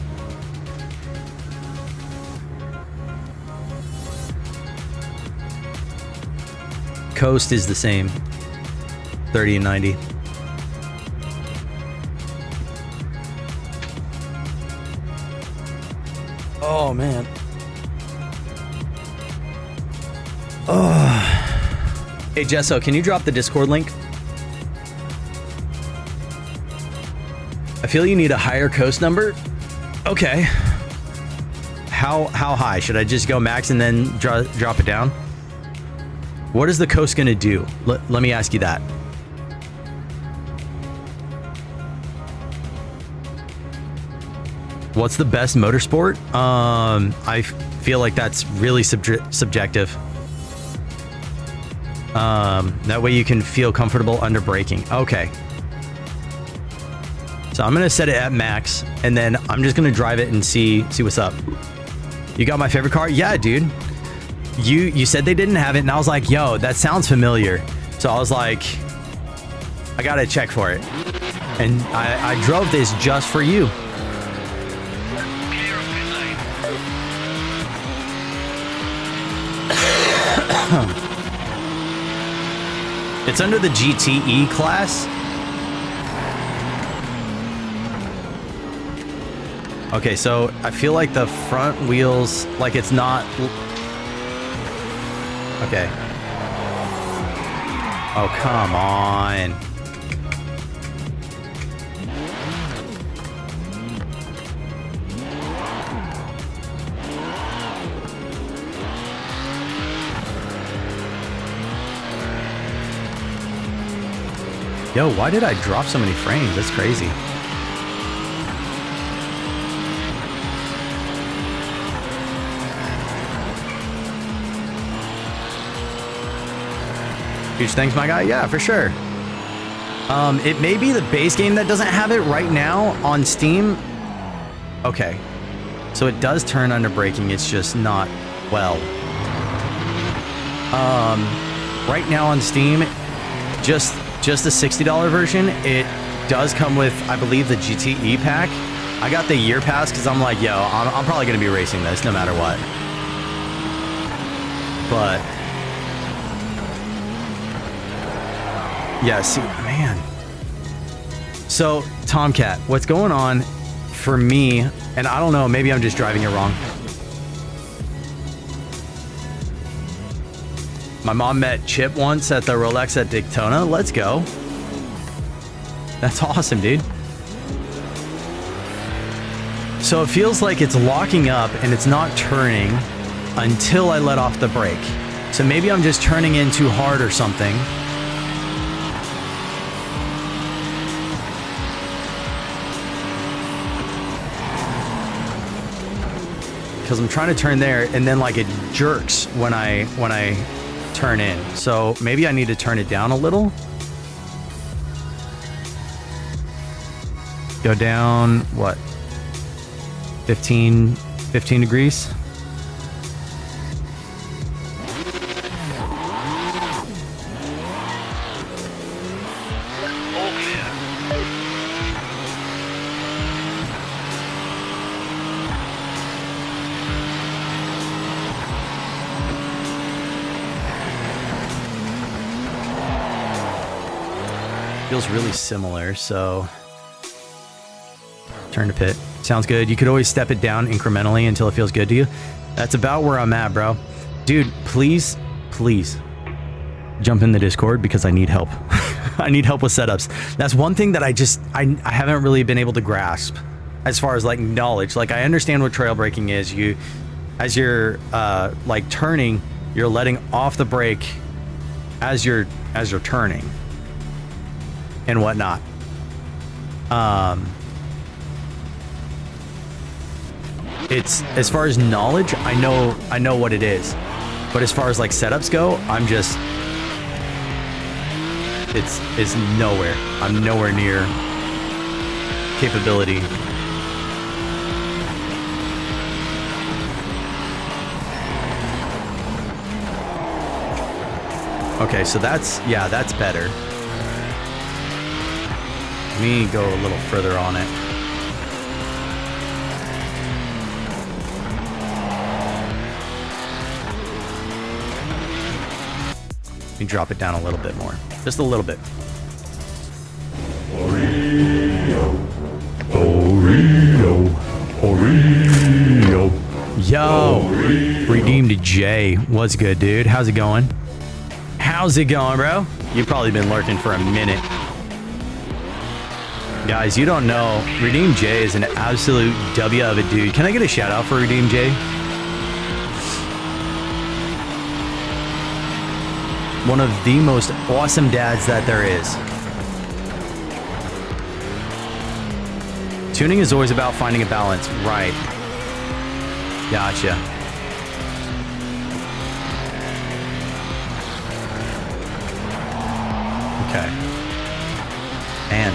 Coast is the same, 30 and 90. Oh man. Hey Jesso, can you drop the Discord link? I feel you need a higher coast number. Okay. How high? Should I just go max and then drop it down? What is the coast gonna do? Let me ask you that. What's the best motorsport? I feel like that's really subjective. That way you can feel comfortable under braking. Okay. So I'm gonna set it at max, and then I'm just gonna drive it and see what's up. You got my favorite car? Yeah, dude. You said they didn't have it, and I was like, yo, that sounds familiar. So I was like, I gotta check for it. And I drove this just for you. Clear of pit lane. It's under the GTE class. Okay, so I feel like the front wheels, like it's not... Okay. Oh, come on. Yo, why did I drop so many frames? That's crazy. Huge thanks, my guy. Yeah, for sure. It may be the base game that doesn't have it right now on Steam. Okay. So it does turn under braking. It's just not well. Right now on Steam, just the $60 version, it does come with, I believe, the GTE pack. I got the year pass because I'm like, yo, I'm probably going to be racing this no matter what. But yeah, see, man. So, Tomcat, what's going on for me, and I don't know, maybe I'm just driving it wrong. My mom met Chip once at the Rolex at Daytona. Let's go. That's awesome, dude. So it feels like it's locking up and it's not turning until I let off the brake. So maybe I'm just turning in too hard or something. Because I'm trying to turn there and then like it jerks when I turn in. So maybe I need to turn it down a little. Go down, what? 15 degrees. All clear. Feels really similar, so turn to pit. Sounds good. You could always step it down incrementally until it feels good to you. That's about where I'm at, bro. Dude, please jump in the Discord because I need help. I need help with setups. That's one thing that I haven't really been able to grasp as far as like knowledge. Like I understand what trail braking is. As you're like turning, You're letting off the brake as you're turning and whatnot. It's, as far as knowledge, I know what it is, but as far as like setups go, I'm just, it's nowhere. I'm nowhere near capability. Okay, so that's better. Let me go a little further on it. Let me drop it down a little bit more. Just a little bit. Yo, Redeemed J. What's good, dude? How's it going? How's it going, bro? You've probably been lurking for a minute. Guys, you don't know, Redeemed J is an absolute W of a dude. Can I get a shout out for Redeemed J? One of the most awesome dads that there is. Tuning is always about finding a balance. Right. Gotcha. Okay. Man.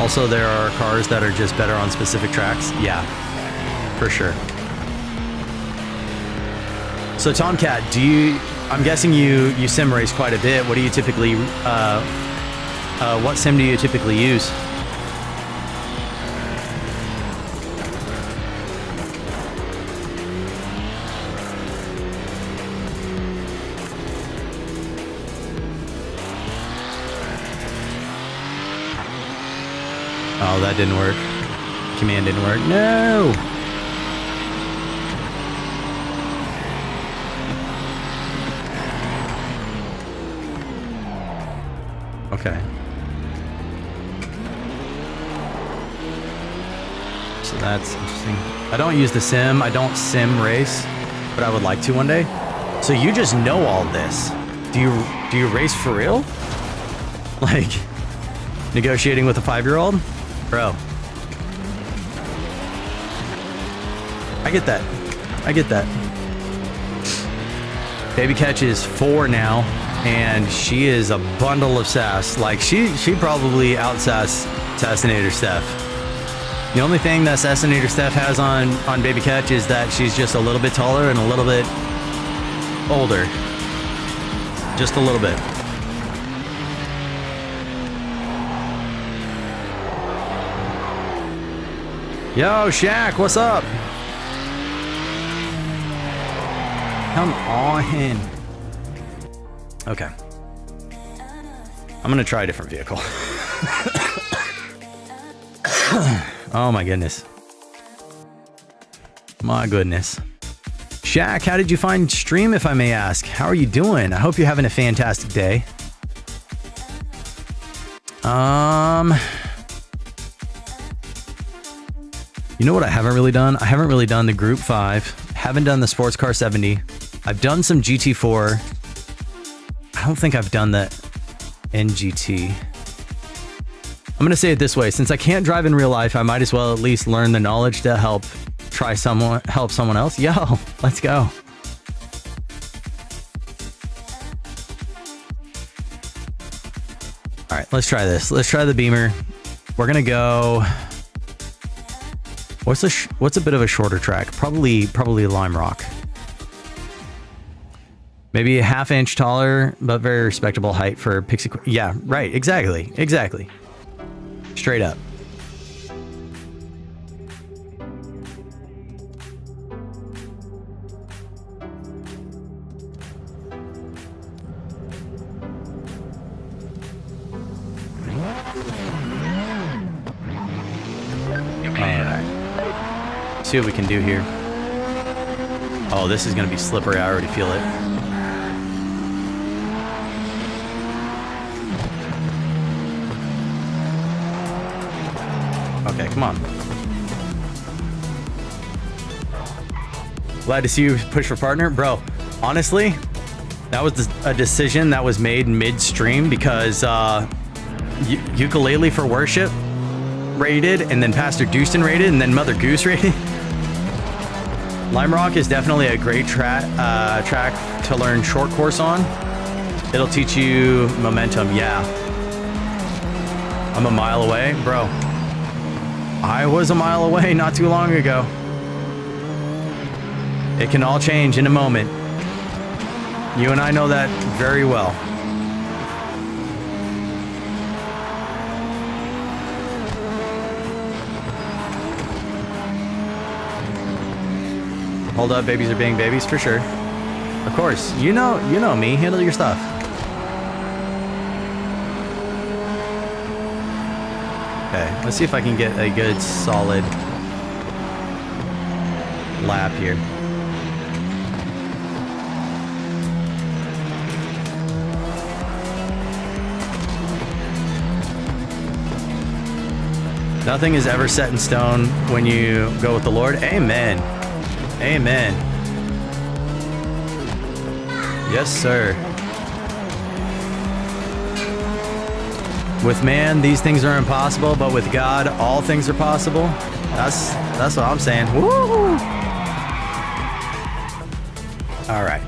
Also, there are cars that are just better on specific tracks. Yeah, for sure. So Tomcat, I'm guessing you sim race quite a bit. What do you typically, what sim do you typically use? Oh, that didn't work. Command didn't work. No! Okay. So that's interesting. I don't use the sim. I don't sim race, but I would like to one day. So you just know all this. Do you race for real? Like, negotiating with a 5-year-old? Bro. I get that. I get that. Baby Catch is 4 now, and she is a bundle of sass. Like, she probably outsass Sassinator Steph. The only thing that Sassinator Steph has on Baby Catch is that she's just a little bit taller and a little bit older. Just a little bit. Yo, Shaq, what's up? Come on. Okay. I'm gonna try a different vehicle. Oh my goodness. My goodness. Shaq, how did you find stream, if I may ask? How are you doing? I hope you're having a fantastic day. You know what I haven't really done? I haven't really done the Group 5. Haven't done the Sports Car 70. I've done some GT4. I don't think I've done the NGT. I'm going to say it this way. Since I can't drive in real life, I might as well at least learn the knowledge to help someone else. Yo, let's go. All right, let's try this. Let's try the Beamer. We're going to go... What's a bit of a shorter track? Probably Lime Rock. Maybe a ½ inch taller, but very respectable height for Pixie. Yeah, right. Exactly. Straight up. see what we can do here. Oh, this is gonna be slippery. I already feel it. Okay, come on. Glad to see you push for partner. Bro, honestly, that was a decision that was made midstream because Ukulele for Worship rated, and then Pastor Dustin rated, and then Mother Goose rated. Lime Rock is definitely a great track to learn short course on. It'll teach you momentum, yeah. I'm a mile away, bro. I was a mile away not too long ago. It can all change in a moment. You and I know that very well. Hold up, babies are being babies for sure. Of course, you know me. Handle your stuff. Okay, let's see if I can get a good solid lap here. Nothing is ever set in stone when you go with the Lord. Amen. Amen. Yes, sir. With man, these things are impossible, but with God, all things are possible. That's what I'm saying. Woo! All right.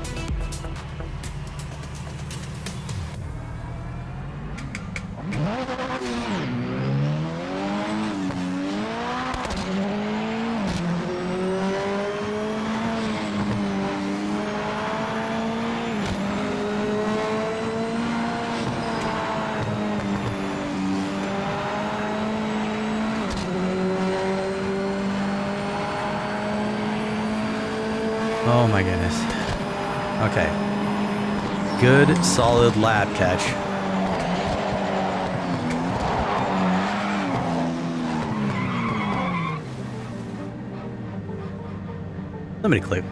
Oh my goodness. Okay. Good, solid lap catch. Somebody clip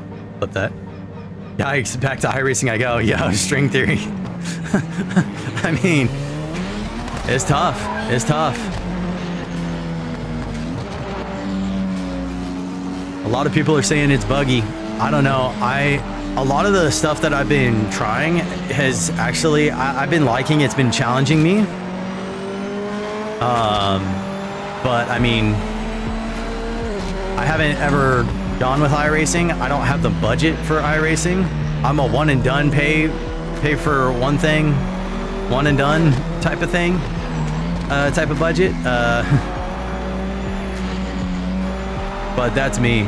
that. Yikes, back to iRacing I go. Yo, string theory. I mean, it's tough. It's tough. A lot of people are saying it's buggy. I don't know. A lot of the stuff that I've been trying has actually, I've been liking. It's been challenging me. But I mean, I haven't ever gone with iRacing. I don't have the budget for iRacing. I'm a one and done, pay for one thing, one and done type of thing, type of budget. But that's me.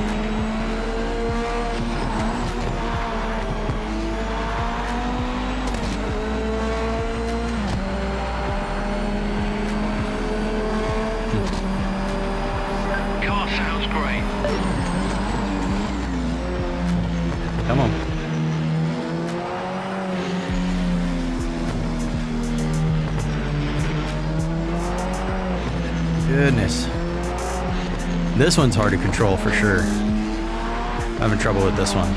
Car sounds great. Come on. Goodness. This one's hard to control for sure. I'm having trouble with this one.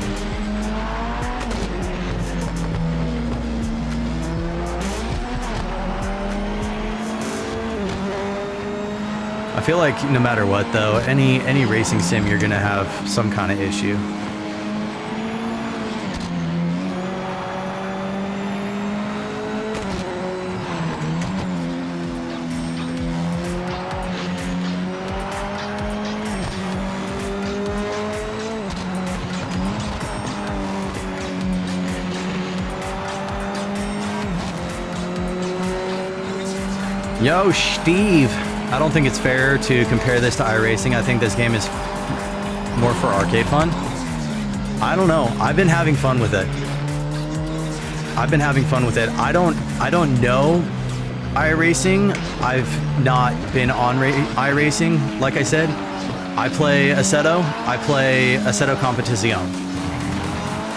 I feel like no matter what though, any racing sim you're gonna have some kind of issue. Yo, Steve. I don't think it's fair to compare this to iRacing. I think this game is more for arcade fun. I don't know. I've been having fun with it. I don't know iRacing. I've not been on iRacing. Like I said, I play Assetto. I play Assetto Competizione.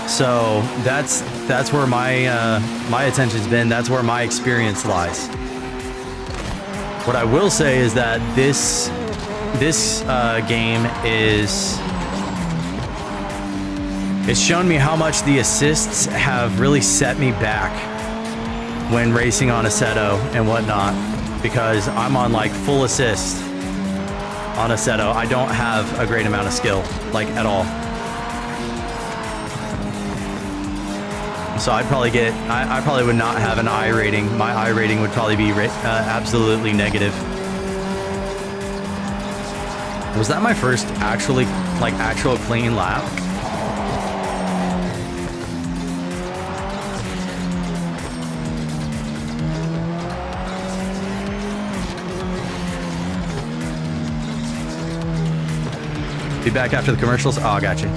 So that's where my attention's been. That's where my experience lies. What I will say is that this game is It's shown me how much the assists have really set me back when racing on Assetto and whatnot, because I'm on like full assist on Assetto. I don't have a great amount of skill, like at all. So I'd probably get, I probably would not have an I rating. My I rating would probably be absolutely negative. Was that my first actual clean lap? Be back after the commercials. Oh, I got you.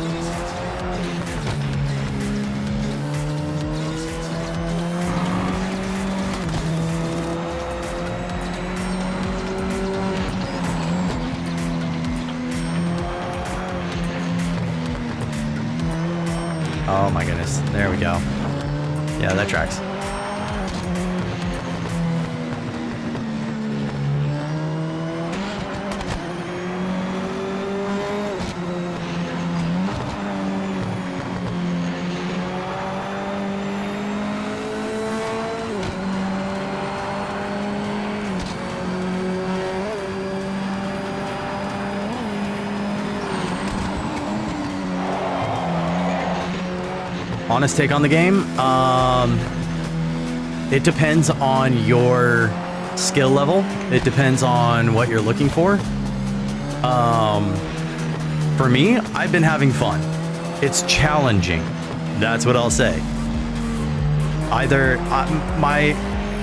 Oh my goodness. There we go. Yeah, that tracks. Honest take on the game, it depends on your skill level. It depends on what you're looking for. For me, I've been having fun. It's challenging. That's what I'll say.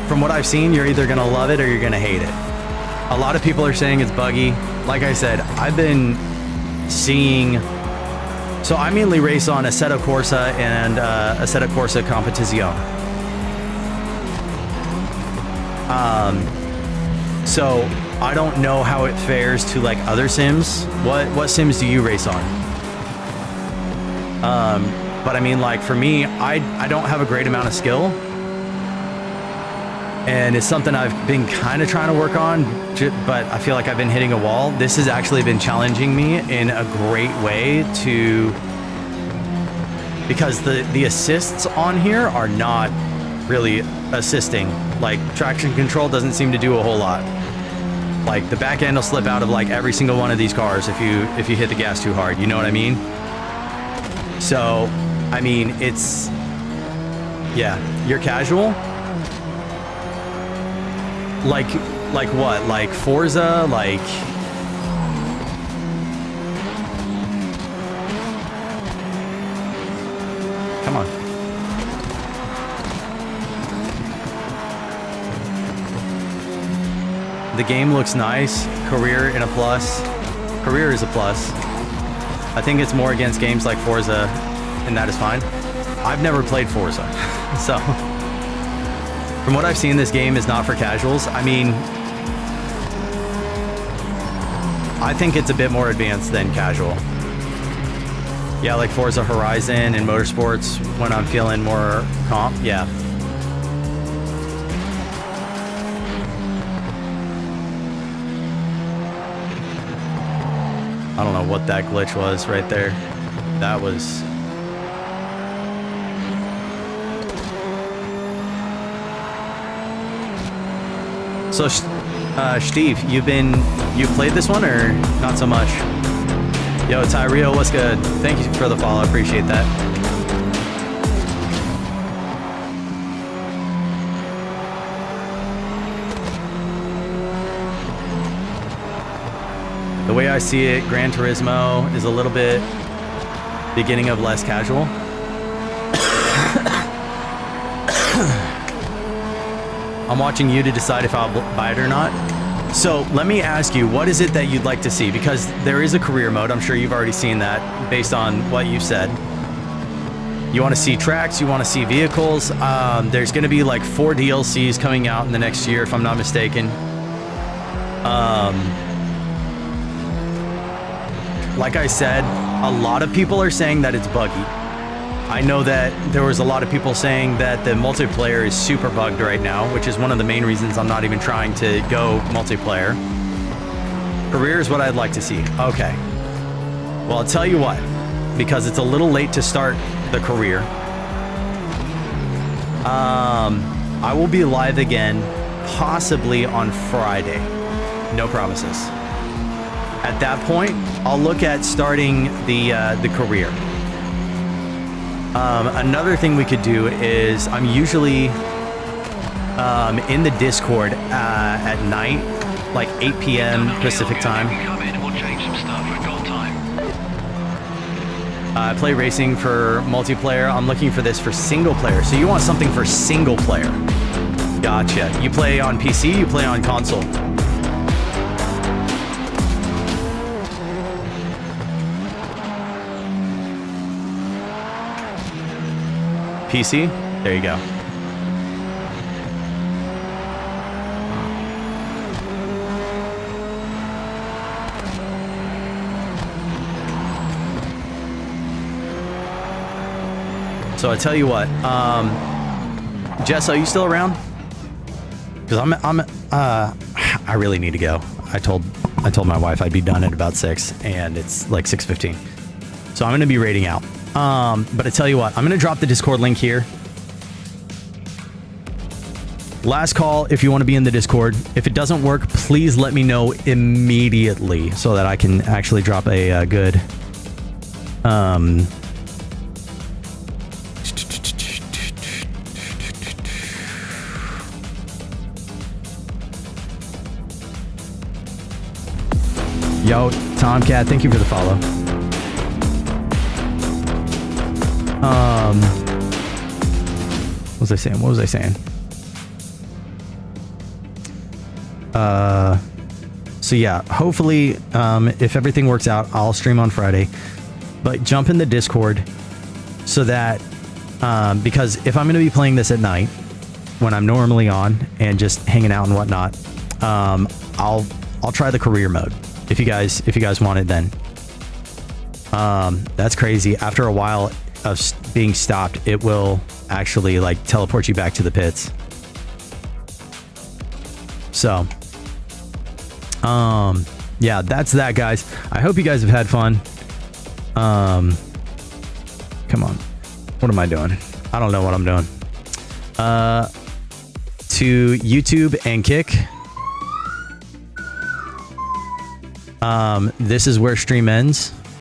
From what I've seen, you're either gonna love it or you're gonna hate it. A lot of people are saying it's buggy. Like I said, I've been seeing. So I mainly race on Assetto Corsa and Assetto Corsa Competizione. So I don't know how it fares to like other sims. What sims do you race on? But I mean, like for me, I don't have a great amount of skill, and it's something I've been kind of trying to work on, but I feel like I've been hitting a wall. This has actually been challenging me in a great way because the assists on here are not really assisting. Like traction control doesn't seem to do a whole lot. Like the back end will slip out of like every single one of these cars if you hit the gas too hard. You know what I mean? So, I mean, yeah, you're casual. Like what? Like Forza? Like... Come on. The game looks nice. Career in a plus. Career is a plus. I think it's more against games like Forza, and that is fine. I've never played Forza, so... From what I've seen, this game is not for casuals. I mean, I think it's a bit more advanced than casual. Yeah, like Forza Horizon and Motorsports when I'm feeling more comp, yeah. I don't know what that glitch was right there. That was... So, Steve, you've played this one or not so much? Yo, Tyrio, what's good? Thank you for the follow. I appreciate that. The way I see it, Gran Turismo is a little bit beginning of less casual. I'm watching you to decide if I'll buy it or not. So let me ask you, what is it that you'd like to see? Because there is a career mode. I'm sure you've already seen that based on what you said. You want to see tracks, you want to see vehicles. There's going to be like 4 DLCs coming out in the next year, if I'm not mistaken. Like I said, a lot of people are saying that it's buggy. I know that there was a lot of people saying that the multiplayer is super bugged right now, which is one of the main reasons I'm not even trying to go multiplayer. Career is what I'd like to see. Okay. Well, I'll tell you what. because it's a little late to start the career. I will be live again, possibly on Friday. No promises. At that point, I'll look at starting the career. Another thing we could do is I'm usually in the Discord at night, like 8 p.m. Pacific time. Come in and we'll change some stuff. We've got time. I play racing for multiplayer. I'm looking for this for single player. So you want something for single player. Gotcha. You play on PC, you play on console. PC? There you go. So I tell you what, Jess, are you still around? Because I really need to go. I told my wife I'd be done at about 6, and it's like 6:15. So I'm going to be raiding out. But I tell you what, I'm going to drop the Discord link here. Last call if you want to be in the Discord. If it doesn't work, please let me know immediately so that I can actually drop a good Yo, Tomcat, thank you for the follow. What was I saying? What was I saying? So yeah, hopefully, if everything works out, I'll stream on Friday. But jump in the Discord so that, because if I'm going to be playing this at night when I'm normally on and just hanging out and whatnot, I'll try the career mode if you guys want it then. That's crazy. After a while of being stopped, it will actually like teleport you back to the pits. So, yeah, that's that, guys. I hope you guys have had fun. Come on. What am I doing? I don't know what I'm doing. To YouTube and Kick. This is where stream ends.